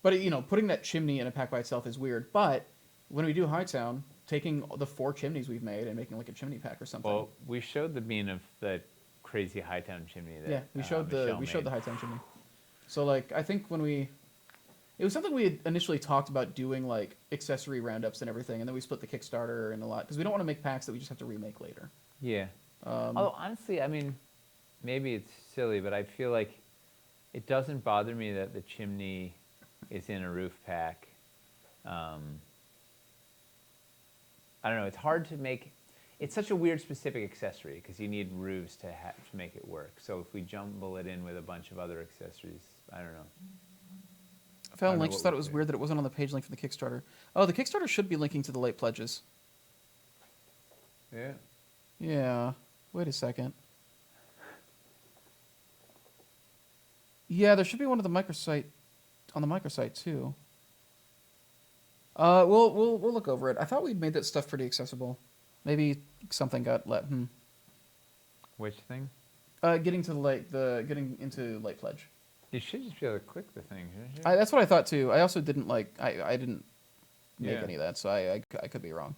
but you know, putting that chimney in a pack by itself is weird, but when we do Hightown, taking the 4 chimneys we've made and making like a chimney pack or something. Well, we showed the bean of the crazy Hightown chimney that we showed the Hightown chimney. So like I think it was something we had initially talked about doing, like accessory roundups and everything, and then we split the Kickstarter and a lot because we don't want to make packs that we just have to remake later. Yeah. Although honestly, I mean, maybe it's silly, but I feel like it doesn't bother me that the chimney is in a roof pack. I don't know. It's hard to make. It's such a weird specific accessory because you need roofs to make it work. So if we jumble it in with a bunch of other accessories, I don't know. I found a link. Just thought it was weird that it wasn't on the page link for the Kickstarter. Oh, the Kickstarter should be linking to the late pledges. Yeah. Yeah. Wait a second. Yeah, there should be one on the microsite too. We'll look over it. I thought we'd made that stuff pretty accessible. Maybe something got let. Which thing? Getting into late pledge. You should just be able to click the thing, shouldn't you? That's what I thought too. I also didn't I didn't make Yeah. any of that, so I could be wrong.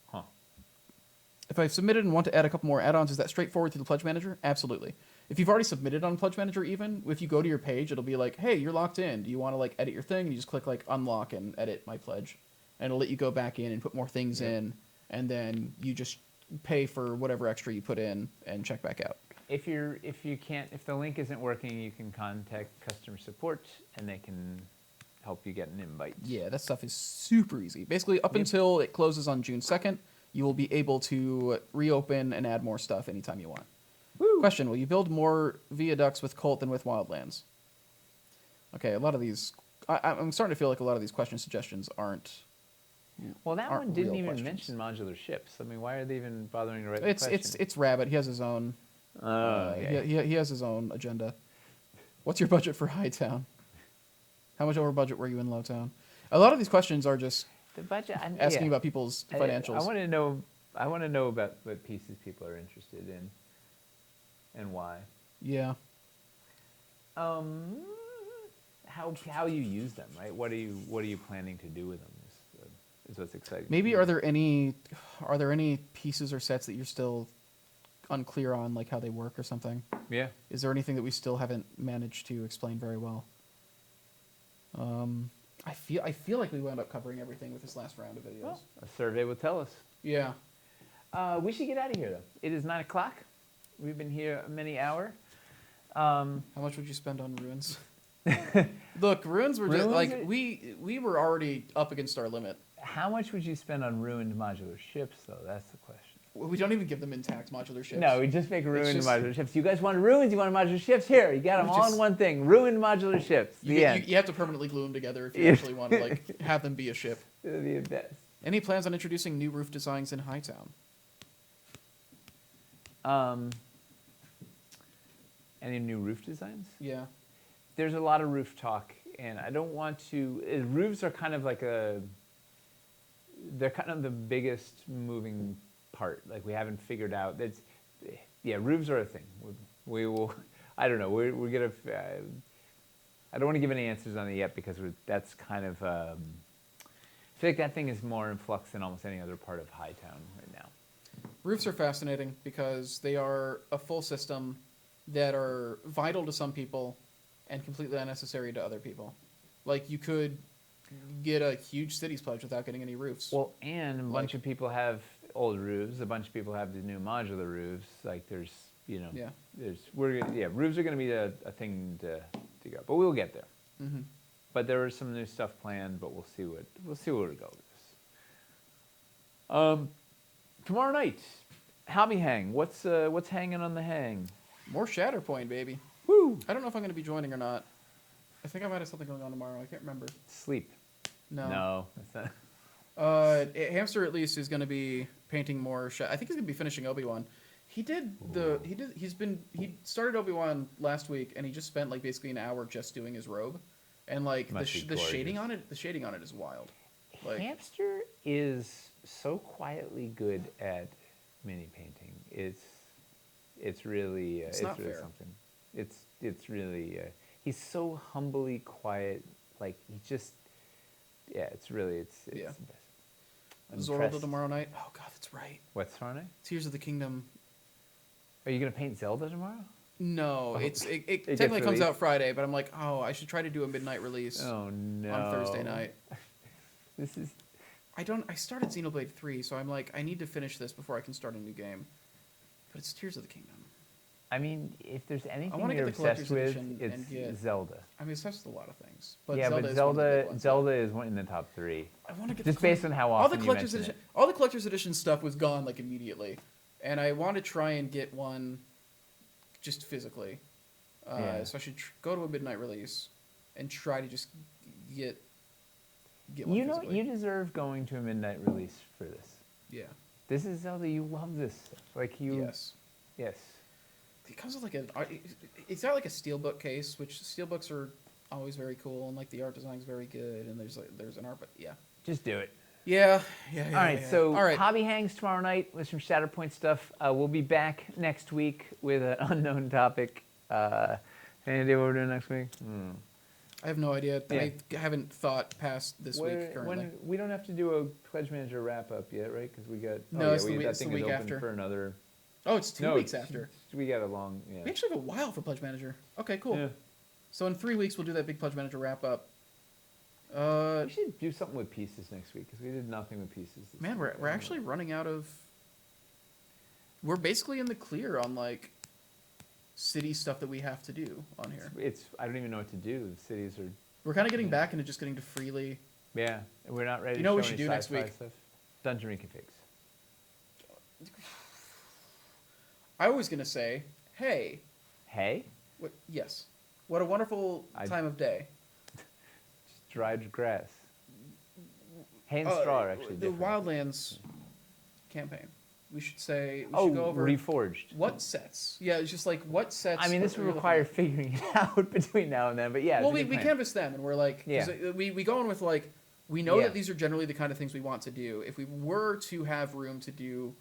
Huh. If I've submitted and want to add a couple more add-ons, is that straightforward through the Pledge Manager? Absolutely. If you've already submitted on Pledge Manager even, if you go to your page, it'll be like, hey, you're locked in. Do you want to like edit your thing? And you just click like unlock and edit my pledge. And it'll let you go back in and put more things in, and then you just pay for whatever extra you put in and check back out. If the link isn't working, you can contact customer support and they can help you get an invite. Yeah, that stuff is super easy. Basically, up until it closes on June 2nd, you will be able to reopen and add more stuff anytime you want. Woo. Question, will you build more viaducts with Colt than with Wildlands? Okay, a lot of these... I'm starting to feel like a lot of these question suggestions aren't... Well, that one didn't even questions. mention modular ships. I mean, why are they even bothering to write the question? It's Rabbit. He has his own... Okay. he has his own agenda. What's your budget for Hightown? How much over budget were you in Lowtown? A lot of these questions are just The budget. asking about people's financials. I want to know. I want to know about what pieces people are interested in, and why. Yeah. How how you use them, right? What are you planning to do with them? Is what's exciting. Maybe are there any pieces or sets that you're still unclear on, like how they work or something? Yeah. Is there anything that we still haven't managed to explain very well? I feel like we wound up covering everything with this last round of videos. Well, a survey will tell us. Yeah. We should get out of here though. It is 9 o'clock. We've been here many hours. How much would you spend on ruins? Look, ruins were just like we were already up against our limit. How much would you spend on ruined modular ships, though? That's the question. We don't even give them intact modular ships. No, we just make ruined modular ships. You guys want ruins? You want modular ships? Here, you got them all in one thing. Ruined modular ships. You have to permanently glue them together if you actually want to like have them be a ship. It'll be the best. Any plans on introducing new roof designs in Hightown? Any new roof designs? Yeah. There's a lot of roof talk, and I don't want to. Roofs are kind of like they're kind of the biggest moving part. Like we haven't figured out. Roofs are a thing. We will. I don't know. We're gonna. I don't want to give any answers on it yet because that's kind of. I feel like that thing is more in flux than almost any other part of Hightown right now. Roofs are fascinating because they are a full system that are vital to some people and completely unnecessary to other people. Like you could get a huge cities pledge without getting any roofs. Well, and a bunch of people have old roofs. A bunch of people have the new modular roofs. Like there's, roofs are going to be a thing to go, but we'll get there. Mm-hmm. But there is some new stuff planned, but we'll see where we go with this. Tomorrow night, hobby hang. What's hanging on the hang? More Shatterpoint, baby. Woo! I don't know if I'm going to be joining or not. I think I might have something going on tomorrow. I can't remember. Sleep. No, that's not. Hamster at least is going to be painting more. I think he's going to be finishing Obi-Wan. He started Obi-Wan last week, and he just spent like basically an hour just doing his robe, and like the shading on it. The shading on it is wild. Like, Hamster is so quietly good at mini painting. It's really it's not really fair. something. It's really he's so humbly quiet. Like he just it's yeah. impressive. Zelda tomorrow night. Oh God, that's right. What's tomorrow night? Tears of the Kingdom. Are you gonna paint Zelda tomorrow? No, Oh. it It technically gets comes out released? Friday, but I'm like, I should try to do a midnight release Oh no! on Thursday night. This is. I started Xenoblade 3, so I'm like, I need to finish this before I can start a new game. But it's Tears of the Kingdom. I mean, if there's anything wanna you're get the obsessed collector's with, edition it's and get- Zelda. I'm obsessed with a lot of things. But Yeah, Zelda but is one of the big ones. Zelda is one in the top 3. I want to get Just the based on how all the often you collector's mention edition. All the collector's edition stuff was gone like immediately, and I want to try and get one, just physically. Yeah. So I should go to a midnight release, and try to just get one You know, physically. you deserve going to a midnight release for this. Yeah. This is Zelda. You love this stuff. Like you. Yes. Yes. It comes with like it's got like a steelbook case, which steelbooks are always very cool, and like the art design is very good, and there's an art, but yeah. Just do it. Yeah. All right. Yeah. So all right. hobby hangs tomorrow night with some Shatterpoint stuff. We'll be back next week with an unknown topic. Any idea what we're doing next week? I have no idea. Yeah. I haven't thought past this week currently. We don't have to do a pledge manager wrap up yet, right? Because we got It's that the thing week is open after. for another. Oh, it's 2 weeks after. We got a long. Yeah. We actually have a while for Pledge Manager. Okay, cool. Yeah. So in 3 weeks we'll do that big Pledge Manager wrap up. We should do something with pieces next week because we did nothing with pieces. This Man, week. we're actually running out of. We're basically in the clear on like city stuff that we have to do on here. It's I don't even know what to do. The cities are. We're kind of getting back into just getting to freely. Yeah, and we're not ready. You know to what show we should any do next sci-fi week? Stuff. Dungeon reconfigs. I was gonna say, hey, Hay, yes, what a wonderful time of day. just dried grass. Hay and straw are actually the different. Wildlands campaign. We should say we should go over reforged. what sets. Yeah, it's just like what sets. I mean, this would require figuring it out between now and then, but yeah. Well, it's a we good plan. canvass them, and we're like, we go in with like, we know Yeah. that these are generally the kind of things we want to do. If we were to have room to do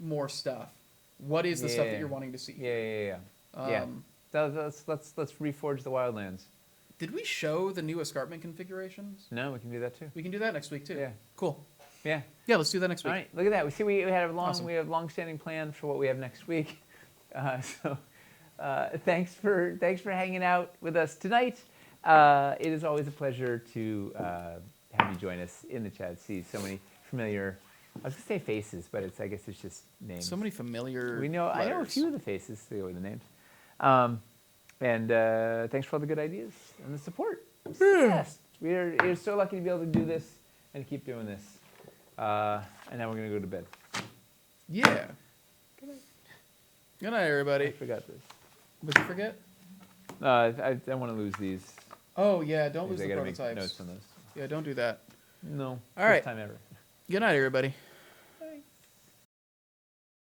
more stuff, what is the stuff that you're wanting to see? Yeah. So let's reforge the Wildlands. Did we show the new escarpment configurations? No, we can do that too. We can do that next week too. Yeah. Cool. Yeah. Yeah, let's do that next All week. right. Look at that. We see we had a Awesome. long-standing plan for what we have next week. Thanks for hanging out with us tonight. It is always a pleasure to have you join us in the chat. See so many familiar. I was gonna say faces, but I guess it's just names. So many familiar. I know a letters. few of the faces. They go with the names. And thanks for all the good ideas and the support. It's the best. We're so lucky to be able to do this and to keep doing this. And now we're gonna go to bed. Yeah. Good night, everybody. I forgot this. What'd you forget? I don't want to lose these. Oh yeah, don't lose I the gotta make prototypes. notes on those. Yeah, don't do that. No. All First right. time ever. Good night, everybody.